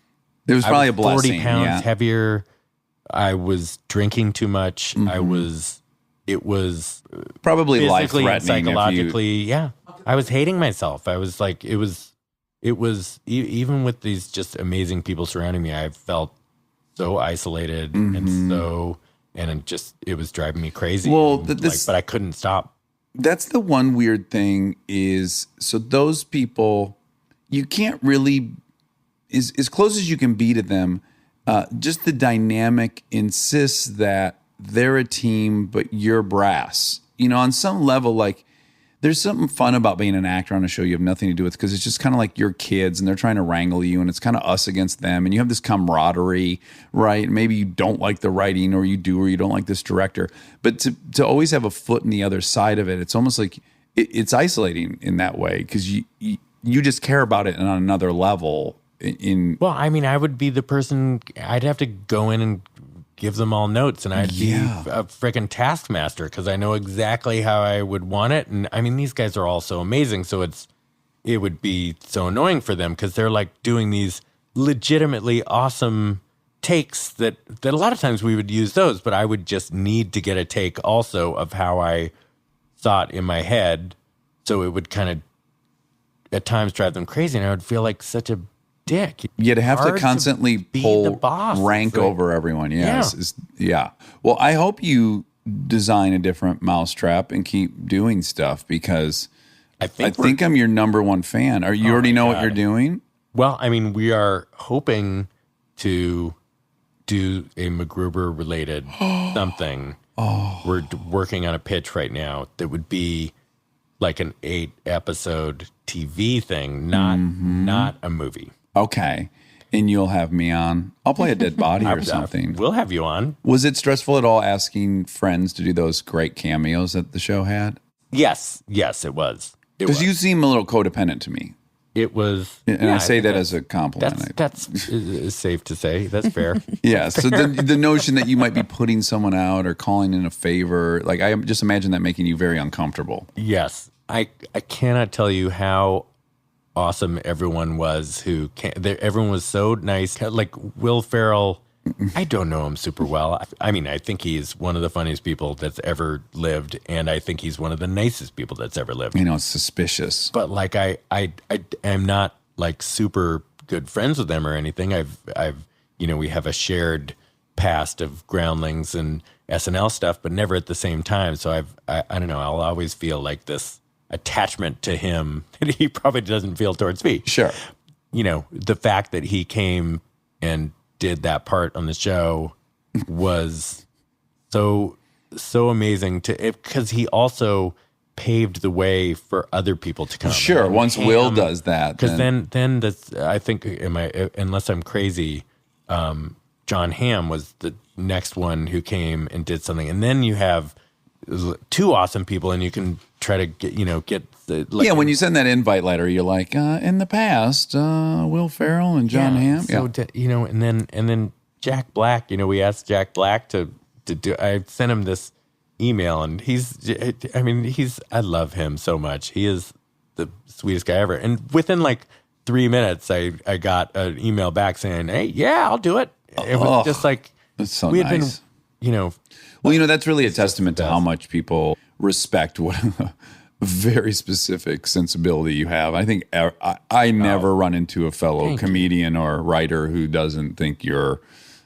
probably a blessing. 40 pounds heavier. I was drinking too much. It was probably physically and life-threatening. Psychologically, yeah. I was hating myself. I was like, it was even with these just amazing people surrounding me, I felt so isolated and it was driving me crazy. Well, but I couldn't stop That's the one weird thing is, so those people, you can't really, as close as you can be to them, just the dynamic insists that they're a team, but you're brass. You know, on some level, like, there's something fun about being an actor on a show you have nothing to do with, because it's just kind of like your kids and they're trying to wrangle you, and it's kind of us against them, and you have this camaraderie, right? Maybe you don't like the writing, or you do, or you don't like this director, but to always have a foot in the other side of it, it's almost like it's isolating in that way, because you just care about it on another level. Well, I mean, I would be the person, I'd have to go in and give them all notes, and I'd be a freaking taskmaster, because I know exactly how I would want it. And I mean, these guys are all so amazing, so it would be so annoying for them, because they're like doing these legitimately awesome takes that a lot of times we would use those, but I would just need to get a take also of how I thought in my head, so it would kind of at times drive them crazy, and I would feel like such a dick. Yeah, to have to constantly pull the boss. rank over everyone. Yeah. Well, I hope you design a different mousetrap and keep doing stuff, because I think I'm your number one fan. You already know what you're doing? Well, I mean, we are hoping to do a MacGruber related something. We're working on a pitch right now that would be like an 8-episode TV thing, not a movie. Okay. And you'll have me on. I'll play a dead body or something. We'll have you on. Was it stressful at all asking friends to do those great cameos that the show had? Yes, it was. Because you seem a little codependent to me. It was. And I say that as a compliment. That's safe to say. That's fair. Yeah. So the notion that you might be putting someone out or calling in a favor, like, I just imagine that making you very uncomfortable. Yes. I cannot tell you how awesome everyone was everyone was so nice. Like Will Ferrell, I don't know him super well. I mean, I think he's one of the funniest people that's ever lived, and I think he's one of the nicest people that's ever lived. You know, it's suspicious. But like I am not like super good friends with them or anything. I've we have a shared past of Groundlings and SNL stuff, but never at the same time. So I don't know, I'll always feel like this attachment to him that he probably doesn't feel towards me. Sure. You know, the fact that he came and did that part on the show was so amazing because he also paved the way for other people to come. Sure. And once Will does that, because then that's, I think, unless I'm crazy, John Hamm was the next one who came and did something, and then you have two awesome people, and you can try to get the when you send that invite letter, you're like, in the past, Will Ferrell and John Hamm. So and then Jack Black. We asked Jack Black to do. I sent him this email, and I love him so much. He is the sweetest guy ever. And within like 3 minutes, I got an email back saying, "Hey, yeah, I'll do it." It was just like that's so we had nice. been, Well, that's really a testament to how much people respect what a very specific sensibility you have. I think I never run into a fellow comedian or writer who doesn't think you're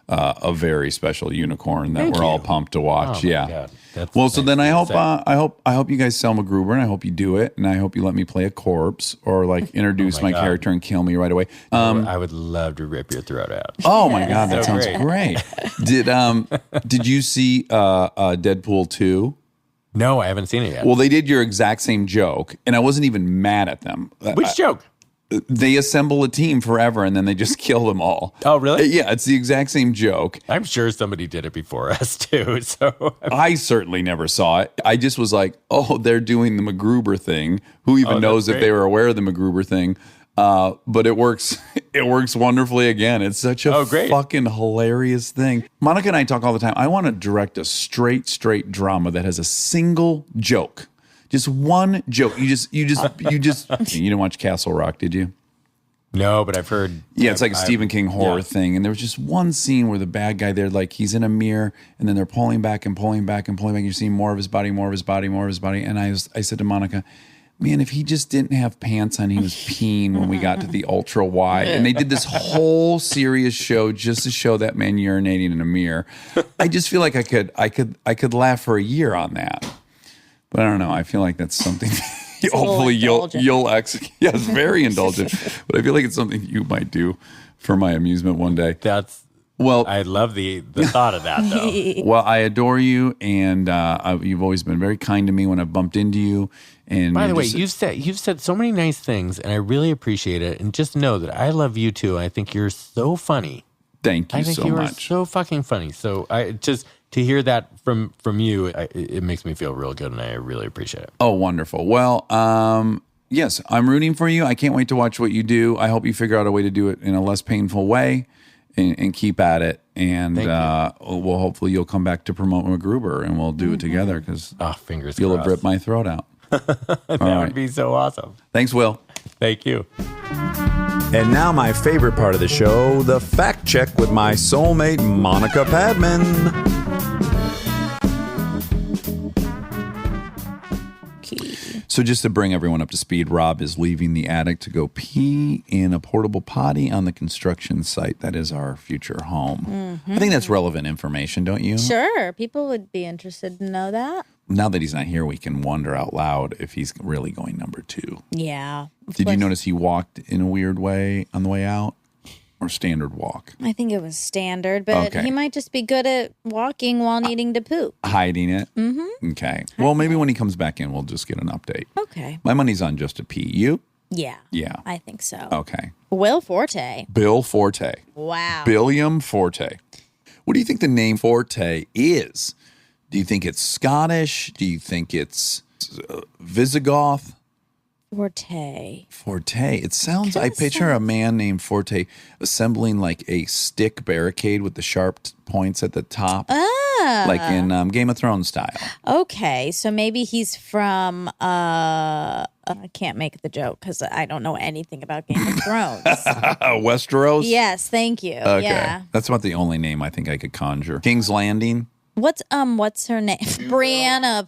a very special unicorn that we're all pumped to watch. God. Well, so then I hope you guys sell MacGruber, and I hope you do it, and I hope you let me play a corpse or like introduce my character and kill me right away. I would love to rip your throat out. Oh my God, that sounds great. Did you see Deadpool 2? No, I haven't seen it yet. Well, they did your exact same joke, and I wasn't even mad at them. Which joke? They assemble a team forever, and then they just kill them all. Oh, really? Yeah, it's the exact same joke. I'm sure somebody did it before us, too. So I certainly never saw it. I just was like, oh, they're doing the MacGruber thing. Who even knows if they were aware of the MacGruber thing? But it works. It works wonderfully again. It's such a fucking hilarious thing. Monica and I talk all the time. I want to direct a straight drama that has a single joke. Just one joke. You didn't watch Castle Rock, did you? No, but I've heard. Yeah, it's like a Stephen King horror thing. And there was just one scene where the bad guy there, like he's in a mirror, and then they're pulling back and pulling back and pulling back. You're seeing more of his body, more of his body, more of his body. And I said to Monica, man, if he just didn't have pants on, he was peeing when we got to the ultra wide. And they did this whole serious show just to show that man urinating in a mirror. I just feel like I could laugh for a year on that. But I don't know. I feel like that's something little hopefully indulgent. you'll execute. Yes, very indulgent. But I feel like it's something you might do for my amusement one day. Well, I love the thought of that, though. well, I adore you, and you've always been very kind to me when I've bumped into you. And By the way, just- you've said so many nice things, and I really appreciate it. And just know that I love you too. I think you're so funny. thank you I think so you are much. so fucking funny. So I just to hear that from you, it makes me feel real good, and I really appreciate it. Oh, wonderful. Well, yes, I'm rooting for you. I can't wait to watch what you do. I hope you figure out a way to do it in a less painful way and keep at it. And well, hopefully you'll come back to promote MacGruber and we'll do it together because Fingers you'll crossed. have ripped my throat out. That would be so awesome. Thanks, Will. Thank you. And now my favorite part of the show, the fact check with my soulmate, Monica Padman. So just to bring everyone up to speed, Rob is leaving the attic to go pee in a portable potty on the construction site that is our future home. I think that's relevant information, don't you? Sure. People would be interested to know that. Now that he's not here, we can wonder out loud if he's really going number 2. Yeah. Did you notice he walked in a weird way on the way out? Or standard walk? I think it was standard, but Okay. he might just be good at walking while needing to poop. Hiding it? Mm-hmm. Okay. Well, maybe when he comes back in, we'll just get an update. Okay. My money's on just a pee. You? Yeah. Yeah. I think so. Okay. Will Forte. Bill Forte. Wow. Billiam Forte. What do you think the name Forte is? Do you think it's Scottish? Do you think it's Visigoth? Forte. Forte. It sounds, I picture a man named Forte assembling like a stick barricade with the sharp points at the top. Like in Game of Thrones style. Okay, so maybe he's from I can't make the joke because I don't know anything about Game of Thrones. Westeros? Yes, thank you. Okay. Yeah. That's about the only name I think I could conjure. King's Landing? What's her name? Brienne of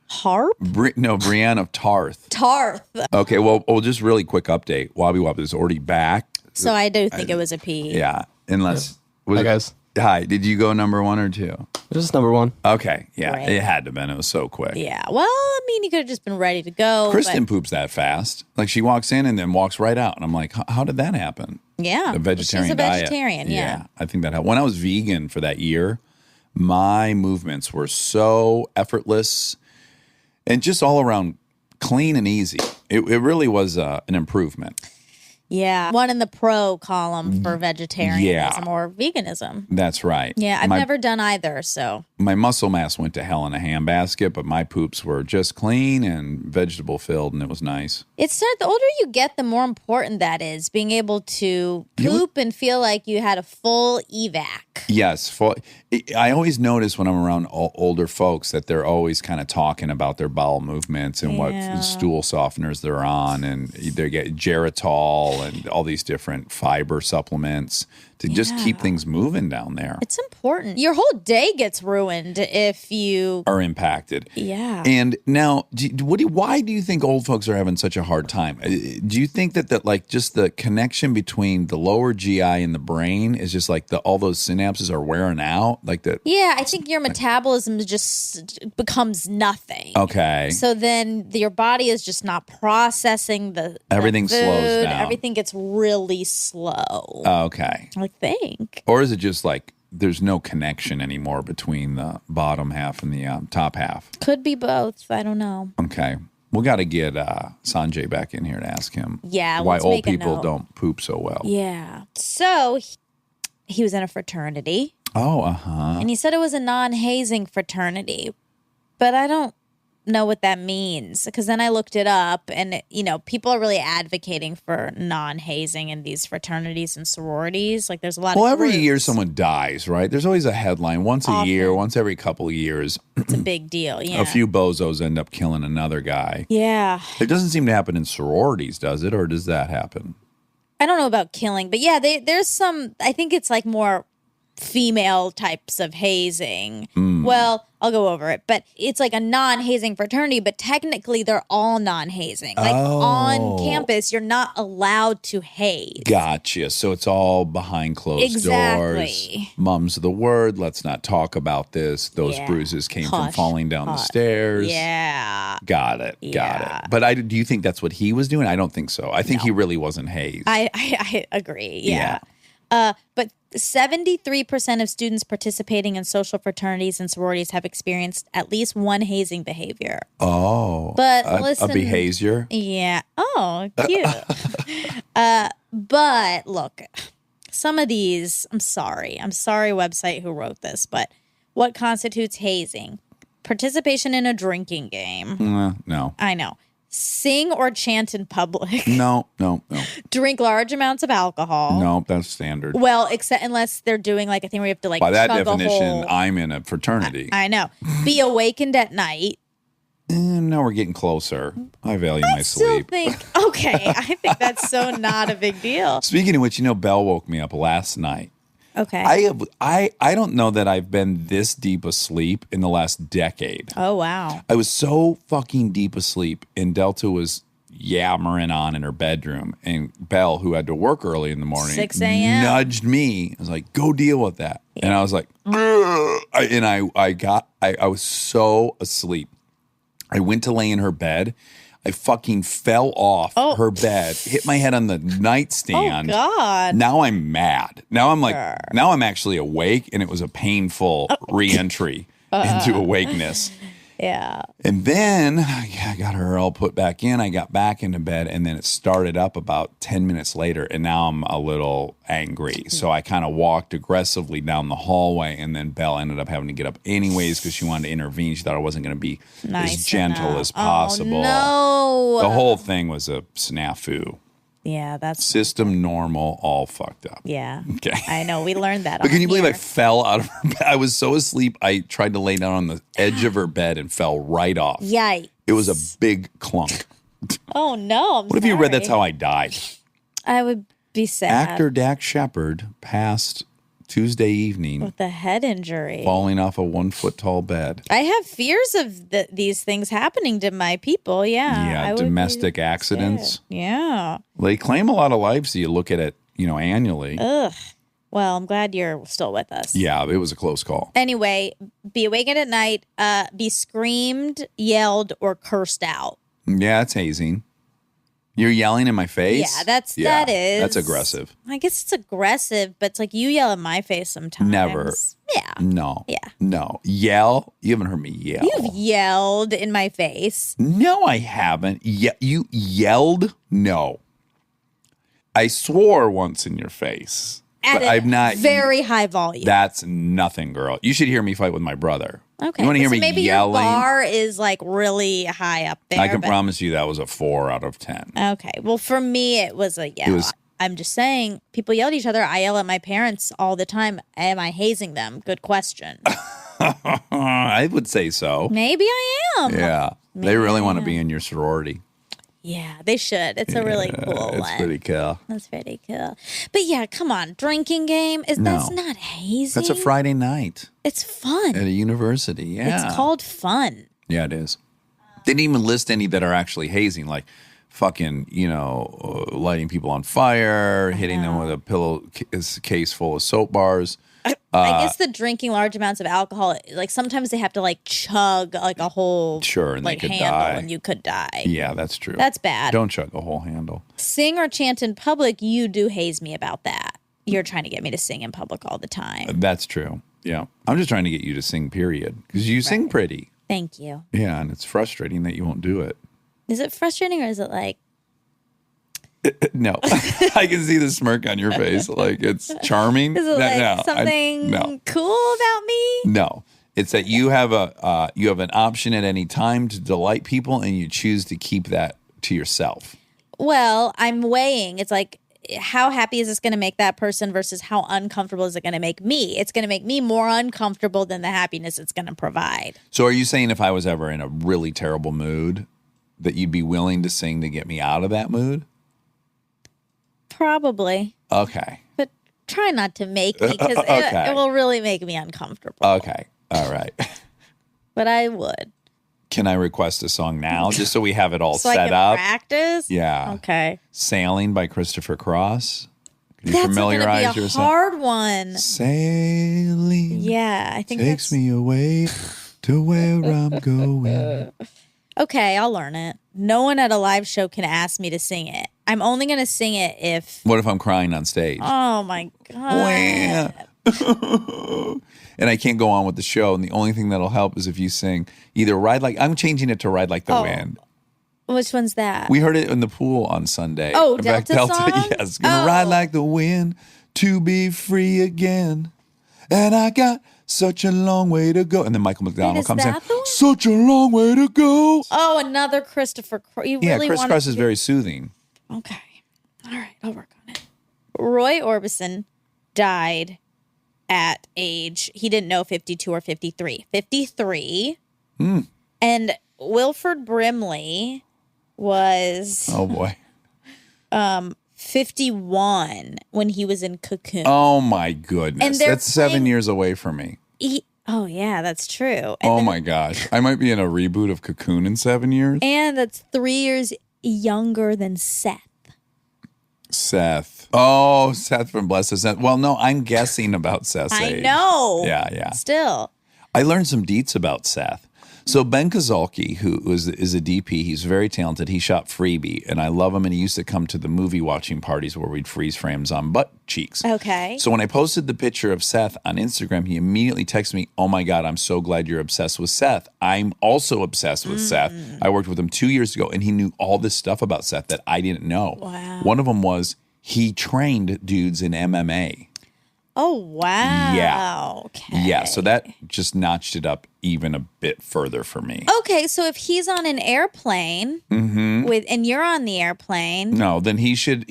Harp? Brienne of Tarth. Tarth. Okay, well, just really quick update. Wobby Wob is already back. So I do think it was a P. Yeah, unless... Was Hi, it- guys. Hi, did you go number 1 or 2? This is number 1. Okay, yeah, Right. it had to have been. It was so quick. Yeah. Well, I mean, he could have just been ready to go. Kristen but poops that fast. Like she walks in and then walks right out. And I'm like, how did that happen? yeah. A vegetarian She's a diet. vegetarian, yeah. I think that helped. When I was vegan for that year, my movements were so effortless and just all around clean and easy. It really was an improvement. Yeah. One in the pro column for vegetarianism or veganism. That's right. Yeah, I've my, never done either, so. My muscle mass went to hell in a handbasket, but my poops were just clean and vegetable filled, and it was nice. It's the older you get, the more important that is, being able to poop and feel like you had a full evac. Yes. I always notice when I'm around older folks that they're always kind of talking about their bowel movements and what stool softeners they're on, and they get Geritol and all these different fiber supplements to just keep things moving down there. It's important. Your whole day gets ruined if you Are impacted. Yeah. And now, why do you think old folks are having such a hard time? Do you think that like just the connection between the lower GI and the brain is just like all those synapses are wearing out? Like that? Yeah, I think your metabolism just becomes nothing. Okay. So then your body is just not processing the Everything food. slows down. Everything gets really slow. Okay. I think. Or is it just like there's no connection anymore between the bottom half and the top half? Could be both. I don't know. Okay. We got to get Sanjay back in here to ask him Yeah, why let's old make a people note. don't poop so well. Yeah. So he was in a fraternity, Oh, uh-huh. and he said it was a non-hazing fraternity, but I don't know what that means because then I looked it up, and people are really advocating for non-hazing in these fraternities and sororities. Like there's a lot Well, of every groups. year someone dies, right? There's always a headline once a year, Often. once every couple of years. It's a big deal. Yeah. A few bozos end up killing another guy. Yeah. It doesn't seem to happen in sororities, does it? Or does that happen? I don't know about killing, but yeah, there's some. I think it's like more female types of hazing. Mm. Well, I'll go over it, but it's like a non-hazing fraternity, but technically they're all non-hazing. Like on campus, you're not allowed to haze. Gotcha. So it's all behind closed doors. Exactly. Mum's the word. Let's not talk about this. Those Yeah. bruises came from Hush, falling down the hush. stairs. Yeah. Got it. Got Yeah. it. But do you think that's what he was doing? I don't think so. I think he really wasn't hazed. I agree. Yeah. But 73% of students participating in social fraternities and sororities have experienced at least one hazing behavior. Oh. But listen, a behavior? Yeah. Oh, cute. But look, some of these, I'm sorry, website who wrote this, but what constitutes hazing? Participation in a drinking game. No. I know. Sing or chant in public. No. Drink large amounts of alcohol. No, that's standard. Well, except unless they're doing like a thing where you have to like By that chug a definition, whole. I'm in a fraternity. I know. Be awakened at night. No, we're getting closer. I value my Still sleep. think okay. I think that's so not a big deal. Speaking of which, Belle woke me up last night. Okay. I don't know that I've been this deep asleep in the last decade. Oh wow. I was so fucking deep asleep, and Delta was yammering on in her bedroom, and Belle, who had to work early in the morning, 6 a.m. nudged me. I was like, "Go deal with that," and I was like, I was so asleep. I went to lay in her bed. I fucking fell off her bed, hit my head on the nightstand. Oh God. Now I'm mad. Now I'm actually awake, and it was a painful re-entry into awakeness. Yeah. And then I got her all put back in. I got back into bed, and then it started up about 10 minutes later, and now I'm a little angry. So I kind of walked aggressively down the hallway, and then Belle ended up having to get up anyways because she wanted to intervene. She thought I wasn't going to be as gentle as possible. Oh, no. The whole thing was a snafu. Yeah, that's System normal, all fucked up. yeah. Okay. I know. We learned that. But can you believe I here. fell out of her bed? I was so asleep, I tried to lay down on the edge of her bed and fell right off. Yikes. It was a big clunk. Oh no. What if you read that's how I died? I would be sad. Actor Dax Shepard passed Tuesday evening with a head injury. falling off a 1-foot-tall bed. I have fears of these things happening to my people. Yeah. Yeah, I would be domestic accidents. scared. Yeah. They claim a lot of lives, so you look at it, annually. Ugh. Well, I'm glad you're still with us. Yeah, it was a close call. Anyway, be awakened at night, be screamed, yelled, or cursed out. Yeah, it's hazing. You're yelling in my face? Yeah, that is. That's aggressive. I guess it's aggressive, but it's like you yell in my face sometimes. Never. Yeah. No. Yeah. No. Yell? You haven't heard me yell. You've yelled in my face. No, I haven't. You yelled? No. I swore once in your face. At but a I've not. very high volume. That's nothing, girl. You should hear me fight with my brother. Okay. You want to hear so me maybe yelling? your bar is like really high up there. I can but- promise you that was a 4 out of 10. Okay. Well, for me, it was a yell. I'm just saying, people yell at each other. I yell at my parents all the time. Am I hazing them? Good question. I would say so. Maybe I am. Yeah. They Maybe really I want to am. be in your sorority. Yeah, they should. It's a really cool It's one. pretty cool. That's pretty cool. But yeah, come on. Drinking game that's not hazing. That's a Friday night It's fun. at a university. Yeah. It's called fun. Yeah, it is. They didn't even list any that are actually hazing, like fucking, lighting people on fire, hitting them with a pillowcase full of soap bars. I guess the drinking large amounts of alcohol, like sometimes they have to like chug like a whole Sure, and like they could handle die. and you could die. Yeah, that's true. That's bad. Don't chug a whole handle. Sing or chant in public, you do haze me about that. You're trying to get me to sing in public all the time. That's true. Yeah. I'm just trying to get you to sing, period. Because you sing pretty. Thank you. Yeah, and it's frustrating that you won't do it. Is it frustrating or is it like No. I can see the smirk on your face. Like it's charming. is it like No, something no. cool about me? No. It's that you have an option at any time to delight people and you choose to keep that to yourself. Well, I'm weighing. It's like, how happy is this going to make that person versus how uncomfortable is it going to make me? It's going to make me more uncomfortable than the happiness it's going to provide. So are you saying if I was ever in a really terrible mood that you'd be willing to sing to get me out of that mood? Probably. Okay. But Try not to make me because Okay. it will really make me uncomfortable. Okay. All right. But I would. Can I request a song now just so we have it all So I set can up? practice? Yeah. Okay. Sailing by Christopher Cross. Could you That's going familiarize to be a yourself? hard one. Sailing Yeah, I think takes that's... me away to where I'm going. Okay, I'll learn it. No one at a live show can ask me to sing it. I'm only going to sing it if... What if I'm crying on stage? Oh, my Wah. God. And I can't go on with the show. And the only thing that'll help is if you sing either Ride Like... I'm changing it to Ride Like the Wind. Which one's that? We heard it in the pool on Sunday. Oh, In fact, Delta song? Yes. Gonna ride like the wind to be free again. And I got such a long way to go. And then Michael McDonald is comes in. that the one? Such a long way to go. Oh, another Christopher Cross. You Yeah, really Chris want Cross is very soothing. Okay. All right, I'll work on it. Roy Orbison died at age, he didn't know 52 or 53. 53. And Wilford Brimley was Oh, boy. 51 when he was in Cocoon. Oh, my goodness. And they're That's 7 playing- years away from me. Oh, yeah, that's true. And Oh, then- my gosh. I might be in a reboot of Cocoon in 7 years. And that's 3 years younger than Seth. Seth. Oh, Seth from Blessed Seth. Well, no, I'm guessing about Seth's I age. know. Yeah. Still. I learned some deets about Seth. So Ben Kozolke, who is a DP, he's very talented. He shot Freebie, and I love him. And he used to come to the movie watching parties where we'd freeze frames on butt cheeks. Okay. So when I posted the picture of Seth on Instagram, he immediately texted me, "Oh my God, I'm so glad you're obsessed with Seth. I'm also obsessed with Seth. I worked with him 2 years ago, and he knew all this stuff about Seth that I didn't know. Wow. One of them was he trained dudes in MMA. Oh, wow. Yeah. Okay. Yeah, so that just notched it up even a bit further for me. Okay, so if he's on an airplane with and you're on the airplane, No, then he should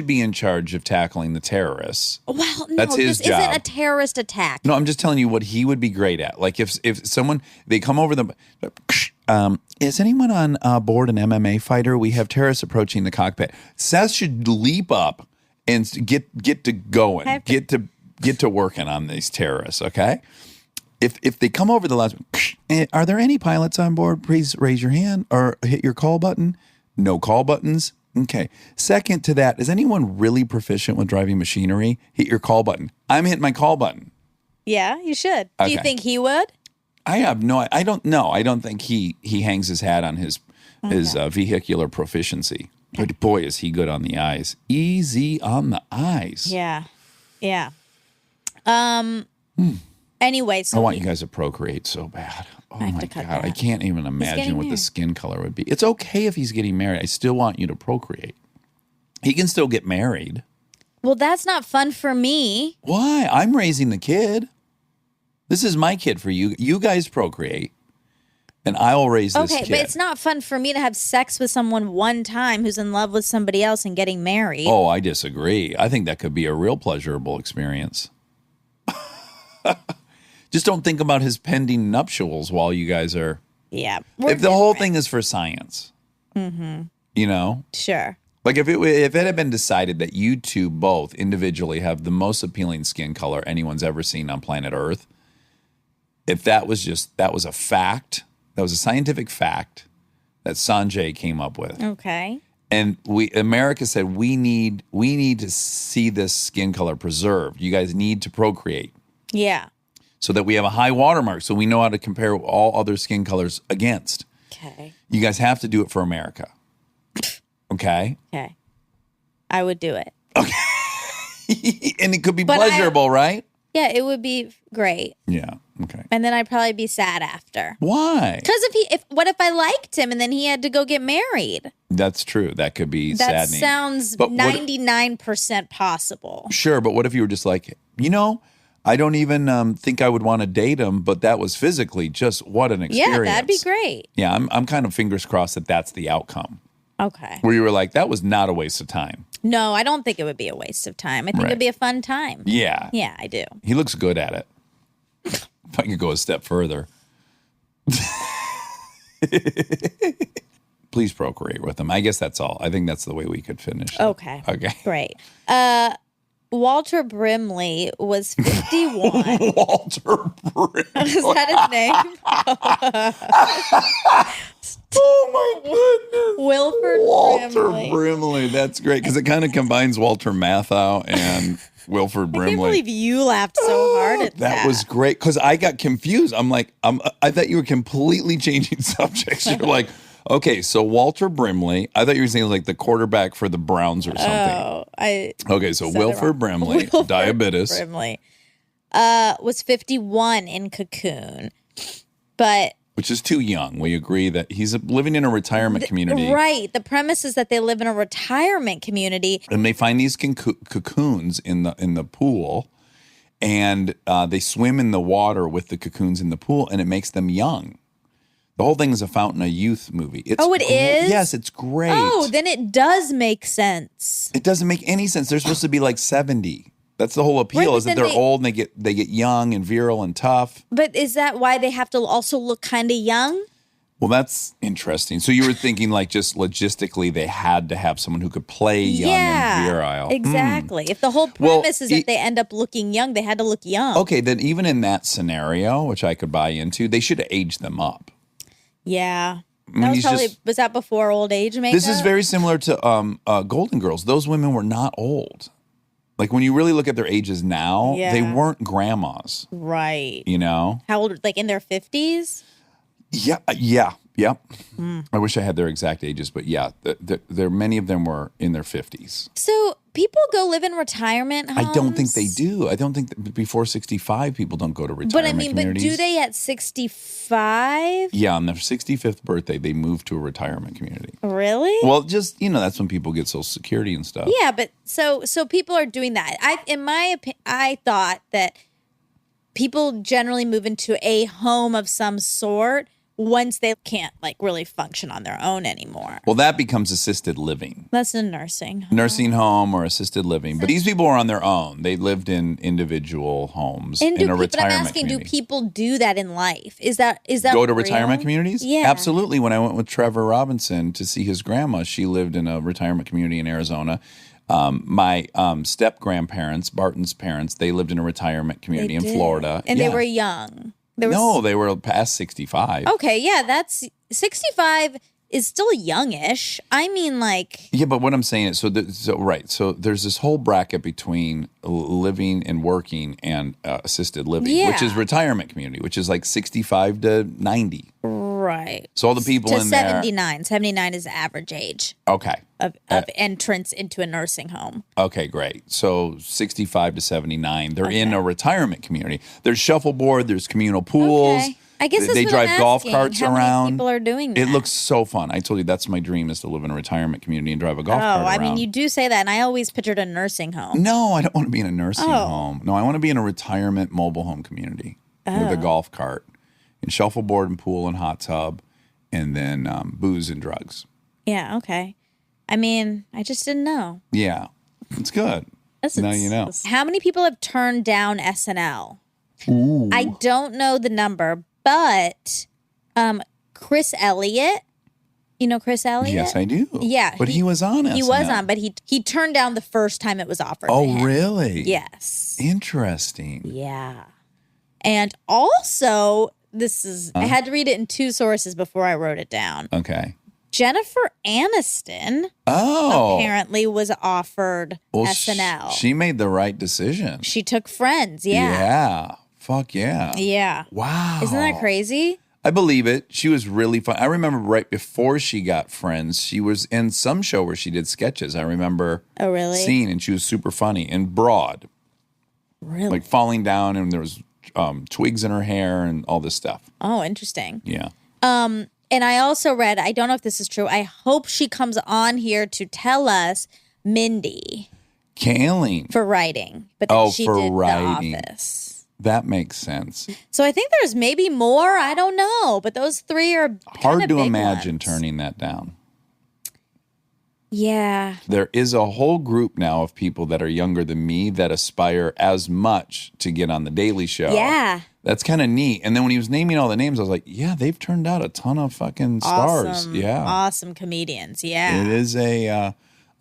be in charge of tackling the terrorists. well, no, That's his this isn't job. a terrorist attack. No, I'm just telling you what he would be great at. Like if someone they come over the, is anyone on board an MMA fighter? We have terrorists approaching the cockpit. Seth should leap up and get to going, get to working on these terrorists. Okay, if they come over the last, are there any pilots on board? Please raise your hand or hit your call button. No call buttons. Okay. Second to that, is anyone really proficient with driving machinery? Hit your call button. I'm hitting my call button. Yeah, you should. Do you Okay. think he would? I have no. I don't know. I don't think he hangs his hat on his vehicular proficiency. But boy, is he good on the eyes. Easy on the eyes. Yeah. Yeah. Anyway, so I want you guys to procreate so bad. Oh have my to cut God. I that. can't even imagine getting what the married. skin color would be. It's okay if he's getting married. I still want you to procreate. He can still get married. well, that's not fun for me. Why? I'm raising the kid. This is my kid for you. You guys procreate, and I will raise this Okay, kid. but it's not fun for me to have sex with someone one time who's in love with somebody else and getting married. Oh, I disagree. I think that could be a real pleasurable experience. Just don't think about his pending nuptials while you guys are. Yeah. If the whole thing is for science, you know, Sure. like if it had been decided that you two both individually have the most appealing skin color anyone's ever seen on planet Earth, if that was a fact, that was a scientific fact that Sanjay came up with. Okay. And America said we need to see this skin color preserved. You guys need to procreate Yeah. so that we have a high watermark, so we know how to compare all other skin colors against. Okay. You guys have to do it for America. Okay? Okay. I would do it. And it could be But pleasurable, right? Yeah, it would be great. Yeah. Okay. And then I'd probably be sad after. Why? Because what if I liked him and then he had to go get married? That's true. That could be That saddening. sounds But what- 99% possible. Sure, but what if you were just like, I don't even think I would want to date him, but that was physically just what an experience. Yeah, that'd be great. Yeah, I'm kind of fingers crossed that that's the outcome. Okay. Where you were like, that was not a waste of time. No, I don't think it would be a waste of time. I think Right. it'd be a fun time. Yeah. Yeah, I do. He looks good at it. If I could go a step further. Please procreate with him. I guess that's all. I think that's the way we could finish. Okay. Okay. Great. Walter Brimley was 51. Walter Brimley. Is that his name? Oh my goodness. Wilford Walter Brimley. Brimley. That's great because it kind of combines Walter Matthau and Wilford I Brimley. can't believe you laughed so hard at that. That was great because I got confused. I'm like, I thought you were completely changing subjects. You're like, okay, so Walter Brimley. I thought you were saying like the quarterback for the Browns or something. Oh, Okay, so said it Wilford wrong. Brimley, Wilford diabetes. Brimley was 51 in Cocoon, but Which is too young. We agree that he's living in a retirement community. right. The premise is that they live in a retirement community. And they find these cocoons in the pool, and they swim in the water with the cocoons in the pool, and it makes them young. The whole thing is a Fountain of Youth movie. It's Oh, it is? Yes, it's great. Oh, then it does make sense. It doesn't make any sense. They're supposed to be like 70. That's the whole appeal, Right, but is that then they're they- old and they get young and virile and tough. But is that why they have to also look kind of young? Well, that's interesting. So you were thinking like just logistically they had to have someone who could play young and virile. Exactly. If the whole Well, premise is that they end up looking young, they had to look young. Okay, then even in that scenario, which I could buy into, they should have aged them up. Yeah. mean, That was he's probably, just- was that before old age makeup? This is very similar to Golden Girls. Those women were not old. Like when you really look at their ages now, they Yeah. weren't grandmas, right. you know? How old? Like in their 50s? Yeah. Hmm. I wish I had their exact ages, but yeah, there many of them were in their 50s. So people go live in retirement homes? I don't think they do. I don't think that before 65 people don't go to retirement But I mean, communities. but do they at 65? Yeah, on their 65th birthday, they move to a retirement community. Really? Well, just, that's when people get Social Security and stuff. Yeah, but so people are doing that. In my opinion, I thought that people generally move into a home of some sort once they can't like really function on their own anymore. Well, that becomes assisted living. That's a nursing. Nursing home or assisted living. But these people are on their own. They lived in individual homes in a retirement But I'm asking, community. do people do that in life? Is that Go to real? retirement communities? Yeah. Absolutely. When I went with Trevor Robinson to see his grandma, she lived in a retirement community in Arizona. My step-grandparents, Barton's parents, they lived in a retirement community in Did. Florida. And Yeah. they were young. No, they were past 65. Okay, yeah, that's 65 is still youngish. I mean, like, Yeah, but what I'm saying is, so there's this whole bracket between living and working and assisted living, which is Yeah. retirement community, which is like 65 to 90. right. So all the people To in there. 79. 79 is the average age Okay. of entrance into a nursing home. Okay, great. So 65 to 79, they're in a retirement community. There's shuffleboard, there's communal pools. Okay. I guess that's they what drive I'm golf asking. carts How many around. people are doing It that? looks so fun. I told you that's my dream, is to live in a retirement community and drive a golf cart Oh, around. I mean, you do say that, and I always pictured a nursing home. No, I don't want to be in a nursing Oh. home. No, I want to be in a retirement mobile home community with a golf cart and shuffleboard and pool and hot tub and then booze and drugs. Yeah, okay. I mean, I just didn't know. Yeah, it's good. Now you know. How many people have turned down SNL? I don't know the number, but Chris Elliott, you know Chris Elliott? Yes, I do. Yeah, But he was on SNL. He was on, but he turned down the first time it was offered. Oh, to him. really? Yes. Interesting. Yeah. And also, I had to read it in two sources before I wrote it down. Okay. Jennifer Aniston apparently was offered Well, SNL. She made the right decision. She took Friends. Yeah. Yeah. Fuck yeah. Yeah. Wow. Isn't that crazy? I believe it. She was really fun. I remember right before she got Friends, she was in some show where she did sketches. I remember Oh, really? seeing, and she was super funny and broad, Really? like falling down, and there was twigs in her hair and all this stuff. Oh, interesting. Yeah. And I also read, I don't know if this is true. I hope she comes on here to tell us Mindy Kaylin. for writing, but Oh, she for did writing. The Office. That makes sense. So I think there's maybe more. I don't know, but those three are Hard kinda to big imagine ones. turning that down. Yeah. There is a whole group now of people that are younger than me that aspire as much to get on the Daily Show. Yeah. That's kind of neat. And then when he was naming all the names, I was like, yeah, they've turned out a ton of fucking stars. Awesome, Yeah. Awesome comedians. Yeah. It is a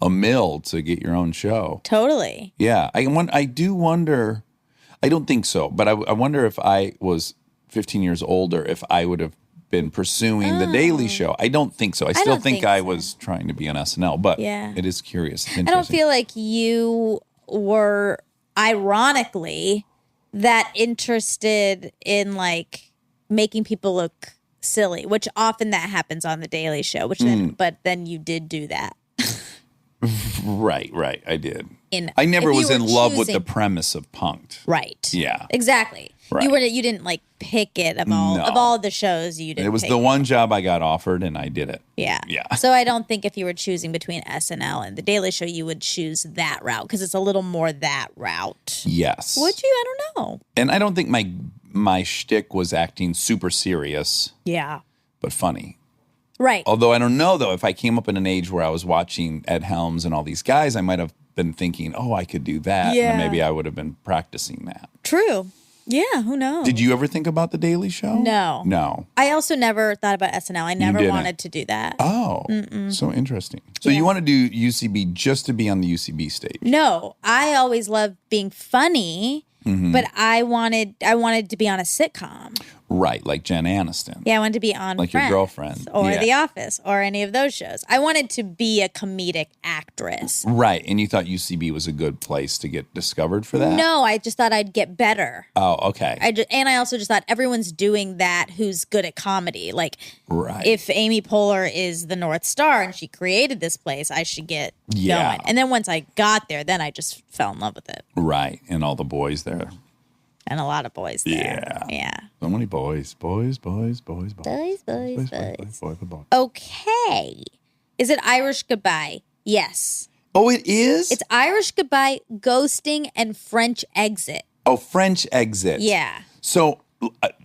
a mill to get your own show. Totally. Yeah. I do wonder, I don't think so, but I wonder if I was 15 years older, if I would have been pursuing The Daily Show. I don't think so. I still don't think think I so. was trying to be on SNL, but it is curious. It's I don't interesting. feel like you were, ironically, that interested in like making people look silly, which often that happens on The Daily Show, but then you did do that. Right. I did. If I never you was were in love with the choosing- premise of Punk'd. Right. Yeah. Exactly. Right. You didn't like pick it of all the shows you didn't. It was pick the one job I got offered, and I did it. Yeah. Yeah. So I don't think if you were choosing between SNL and The Daily Show, you would choose that route because it's a little more that route. Yes. Would you? I don't know. And I don't think my shtick was acting super serious, Yeah. but funny. Right. Although I don't know, though, if I came up in an age where I was watching Ed Helms and all these guys, I might have been thinking, oh, I could do that. Yeah. And maybe I would have been practicing that. True. Yeah. Who knows? Did you ever think about The Daily Show? No. No. I also never thought about SNL. I never didn't? wanted to do that. Oh, so interesting. So you want to do UCB just to be on the UCB stage? No, I always loved being funny, Mm-hmm. but I wanted to be on a sitcom. Right, like Jen Aniston. Yeah, I wanted to be on Like your Friends girlfriend. or Yeah. The Office or any of those shows. I wanted to be a comedic actress. Right, and you thought UCB was a good place to get discovered for that? No, I just thought I'd get better. Oh, okay. I also just thought everyone's doing that who's good at comedy. Like, Right. if Amy Poehler is the North Star and she created this place, I should get Yeah. going. And then once I got there, then I just fell in love with it. Right, and all the boys there. And a lot of boys there. Yeah. So many boys. Boys. Boys. Boys. Okay. Is it Irish Goodbye? Yes. Oh, it is? It's Irish Goodbye, Ghosting, and French Exit. Oh, French Exit. Yeah. So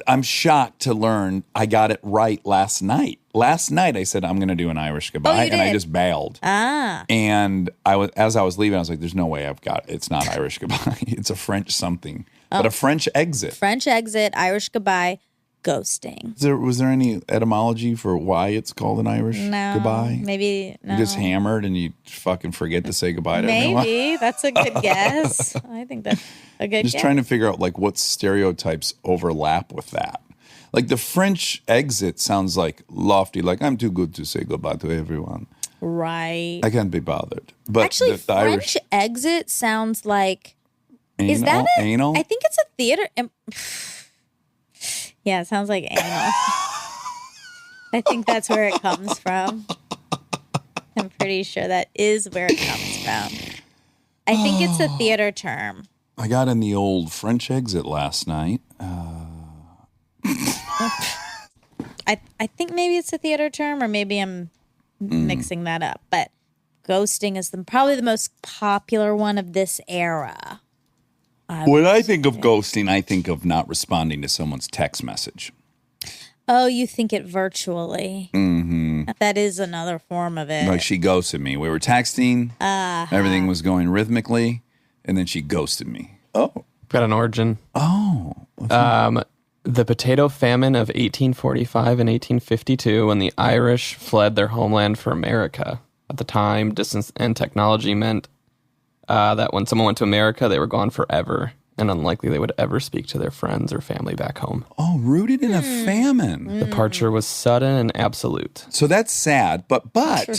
I'm shocked to learn I got it right last night. Last night I said I'm going to do an Irish Goodbye, you and I did? just bailed. Ah. And as I was leaving, I was like, "There's no way I've got it. It's not Irish Goodbye. It's a French something, but a French Exit." French Exit, Irish Goodbye, Ghosting. Was there any etymology for why it's called an Irish No. Goodbye? Maybe. No. You just hammered and you fucking forget to say goodbye to everyone. Maybe. That's a good guess. I think that's a good Just guess. trying to figure out like what stereotypes overlap with that. Like the French Exit sounds like lofty, like I'm too good to say goodbye to everyone. Right. I can't be bothered. But Actually, the French Irish Exit sounds like. anal, Is that it? anal? I think it's a theater. Yeah, it sounds like anal. I think that's where it comes from. I'm pretty sure that is where it comes from. I think it's a theater term. I got in the old French Exit last night. I think maybe it's a theater term, or maybe I'm mixing that up. But ghosting is probably the most popular one of this era. When I think of ghosting, I think of not responding to someone's text message. Oh, you think it virtually. Mm-hmm. That is another form of it. Like she ghosted me. We were texting. Everything was going rhythmically. And then she ghosted me. Oh. Got an origin. Oh. The potato famine of 1845 and 1852, when the Irish fled their homeland for America. At the time, distance and technology meant that when someone went to America, they were gone forever and unlikely they would ever speak to their friends or family back home. Oh, rooted in a famine. Departure was sudden and absolute. So that's sad. But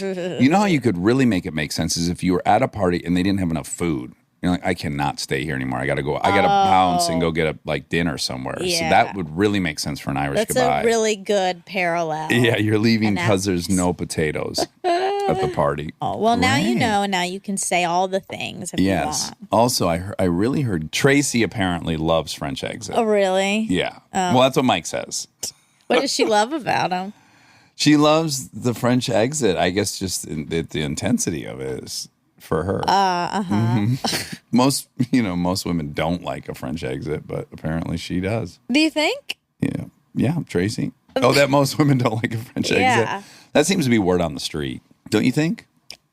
you know how you could really make it make sense is if you were at a party and they didn't have enough food. You're like, I cannot stay here anymore. I got to go. I got to bounce and go get a dinner somewhere. So Yeah. that would really make sense for an Irish That's Goodbye. a really good parallel. Yeah, you're leaving And because there's no potatoes at the party. Oh, well, now you Right. know, and now you can say all the things if Yes. you want. Also, I really heard Tracy apparently loves French Exit. Oh, really? Yeah. Well, that's what Mike says. What does she love about him? She loves the French Exit. I guess just the intensity of it is for her. Most women don't like a French Exit, but apparently she does. Do you think? Yeah, Tracy. Oh, that most women don't like a French Yeah. Exit. That seems to be word on the street, don't you think?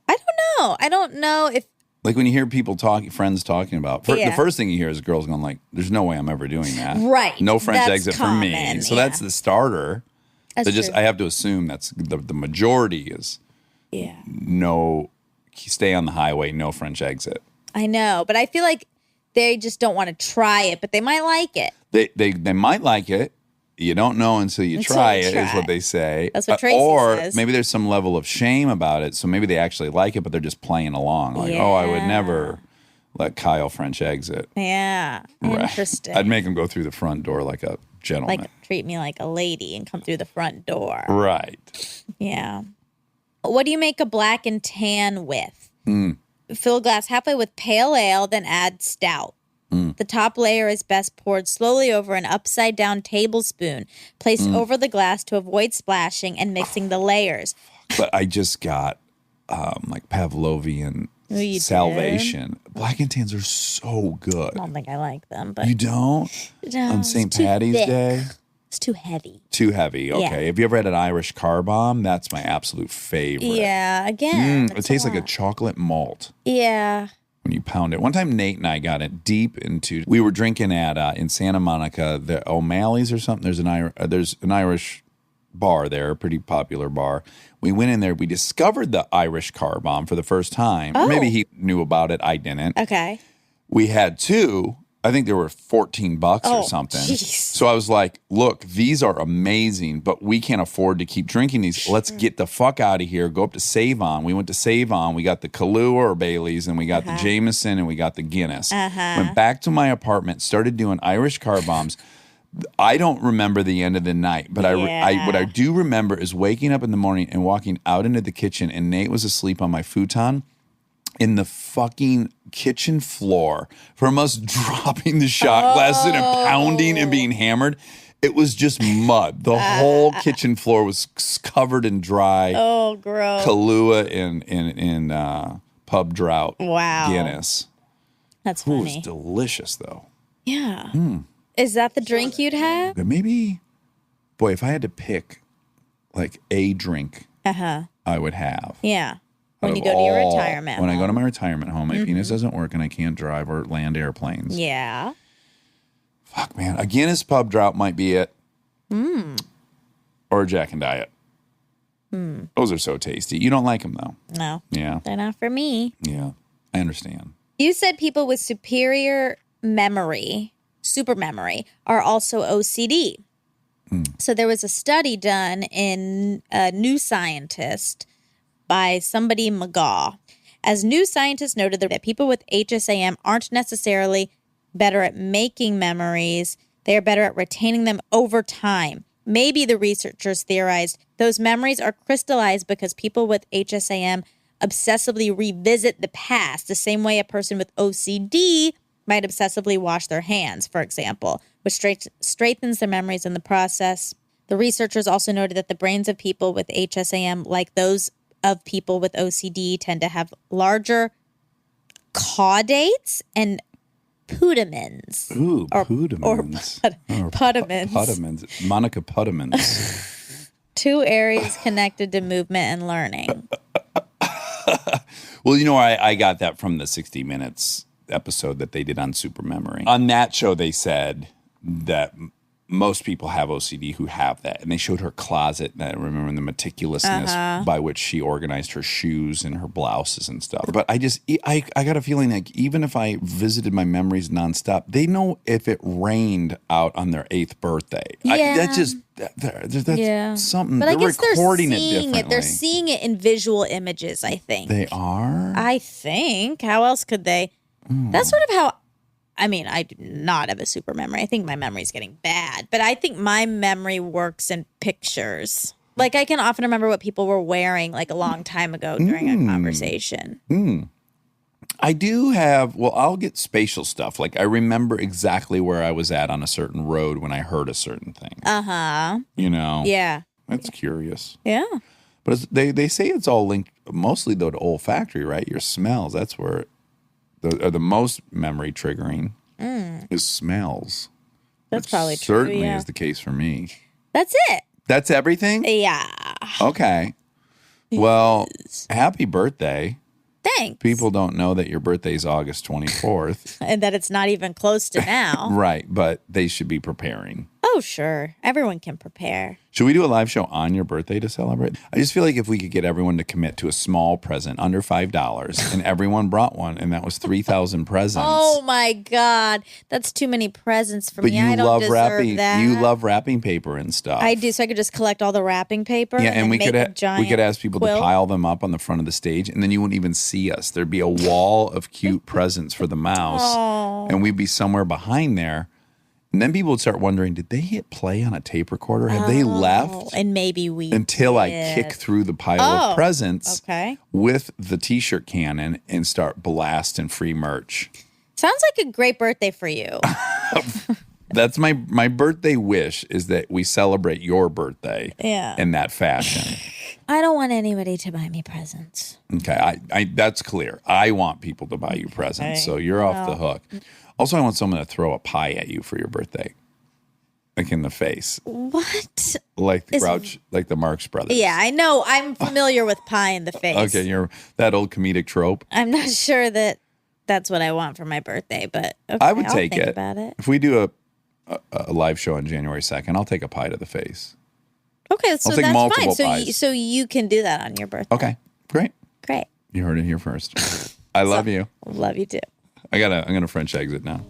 I don't know. I don't know if. Like when you hear people friends talking about, the Yeah. first thing you hear is girls going like, "There's no way I'm ever doing that." Right. No French That's Exit for me. common, So yeah. that's the starter. That's So true. I have to assume that's the majority is Yeah. no stay on the highway, no French exit. I know, but I feel like they just don't want to try it, but they might like it. They might like it. You don't know until you try it, is what they say. That's what Tracy says. Or maybe there's some level of shame about it, so maybe they actually like it, but they're just playing along. Like, oh, I would never let Kyle French exit. Yeah, interesting. I'd make him go through the front door like a gentleman. Like, treat me like a lady and come through the front door. Right. Yeah. What do you make a black and tan with? Fill glass halfway with pale ale, then add stout. The top layer is best poured slowly over an upside-down tablespoon, placed over the glass to avoid splashing and mixing the layers. But I just got like Pavlovian salvation. Black and tans are so good. I don't think I like them, but You don't? On St. Patty's Day? It's too heavy. Too heavy. Okay. Yeah. Have you ever had an Irish car bomb? That's my absolute favorite. Yeah, again. It tastes like a chocolate malt Yeah. when you pound it. One time, Nate and I got it deep into. We were drinking at in Santa Monica, the O'Malley's or something. There's an Irish bar there, a pretty popular bar. We went in there. We discovered the Irish car bomb for the first time. Oh. Maybe he knew about it. I didn't. Okay. We had two. I think they were $14 or something. Geez. So I was like, look, these are amazing, but we can't afford to keep drinking these. Let's get the fuck out of here. Go up to Save On. We went to Save On. We got the Kahlua or Bailey's, and we got the Jameson, and we got the Guinness. Went back to my apartment, started doing Irish car bombs. I don't remember the end of the night, but what I do remember is waking up in the morning and walking out into the kitchen, and Nate was asleep on my futon in the fucking kitchen floor from us dropping the shot glasses and pounding and being hammered. It was just mud. The whole kitchen floor was covered in dry Gross. Kahlua and pub drought Guinness. That's Ooh, it funny. was delicious, though. Yeah. Is that the drink you'd have? But maybe, boy, if I had to pick like a drink I would have. Yeah. When you go to your retirement When I home. go to my retirement home, my penis doesn't work and I can't drive or land airplanes. Yeah. Fuck, man. A Guinness pub drought might be it. Or a Jack and Diet. Those are so tasty. You don't like them, though. No. Yeah. They're not for me. Yeah. I understand. You said people with superior memory, super memory, are also OCD. So there was a study done in New Scientist by somebody McGaw. As New Scientist noted that people with HSAM aren't necessarily better at making memories. They are better at retaining them over time. Maybe, the researchers theorized, those memories are crystallized because people with HSAM obsessively revisit the past, the same way a person with OCD might obsessively wash their hands, for example, which strengthens their memories in the process. The researchers also noted that the brains of people with HSAM, like those of people with OCD, tend to have larger caudates and pudamins. Ooh, Or pudamins. pudamins. Pudamins. Monica Pudamins. Two areas connected to movement and learning. Well, you know, I got that from the 60 Minutes episode that they did on supermemory. On that show, they said that most people have OCD who have that. And they showed her closet, and I remember the meticulousness by which she organized her shoes and her blouses and stuff. But I got a feeling like even if I visited my memories nonstop, they know if it rained out on their 8th birthday. Yeah. That's something. But I They're guess they're recording it seeing differently. it. They're seeing it in visual images, I think. They are? I think. How else could they? That's sort of how, I mean, I do not have a super memory. I think my memory's getting bad, but I think my memory works in pictures. Like, I can often remember what people were wearing like a long time ago during a conversation. I do have, well, I'll get spatial stuff. Like, I remember exactly where I was at on a certain road when I heard a certain thing. You know? Yeah. That's curious. Yeah. But they say it's all linked mostly, though, to olfactory, right? Your smells. That's where are the most memory triggering is smells. That's which probably true. certainly Yeah. is the case for me. That's it. That's everything? Yeah. Okay. Well, happy birthday. Thanks. People don't know that your birthday is August 24th. And that it's not even close to now. Right, but they should be preparing. Oh, Oh, sure. Everyone can prepare. Should we do a live show on your birthday to celebrate? I just feel like if we could get everyone to commit to a small present under $5 and everyone brought one and that was 3,000 presents. Oh my God. That's too many presents for But me. you I don't love deserve wrapping. that. You love wrapping paper and stuff. I do. So I could just collect all the wrapping paper. Yeah, and we make could a giant we could ask people quilt. to pile them up on the front of the stage, and then you wouldn't even see us. There'd be a wall of cute presents for the mouse, and we'd be somewhere behind there. And then people would start wondering, did they hit play on a tape recorder? Have they left? And maybe we Until I did. kick through the pile of presents Okay. with the T-shirt cannon and start blasting free merch. Sounds like a great birthday for you. That's my birthday wish, is that we celebrate your birthday in that fashion. I don't want anybody to buy me presents. Okay, I that's clear. I want people to buy you presents, so you're off the hook. Also, I want someone to throw a pie at you for your birthday, like in the face, What? like the Grouch, like the Marx Brothers. Yeah, I know. I'm familiar with pie in the face. Okay, you're that old comedic trope. I'm not sure that that's what I want for my birthday, but okay, I would I'll take think it. about it. If we do a live show on January 2nd, I'll take a pie to the face. Okay, so take that's multiple fine. pies. So you can do that on your birthday. Okay, great. Great. You heard it here first. I love you. Love you too. I'm gonna French exit now.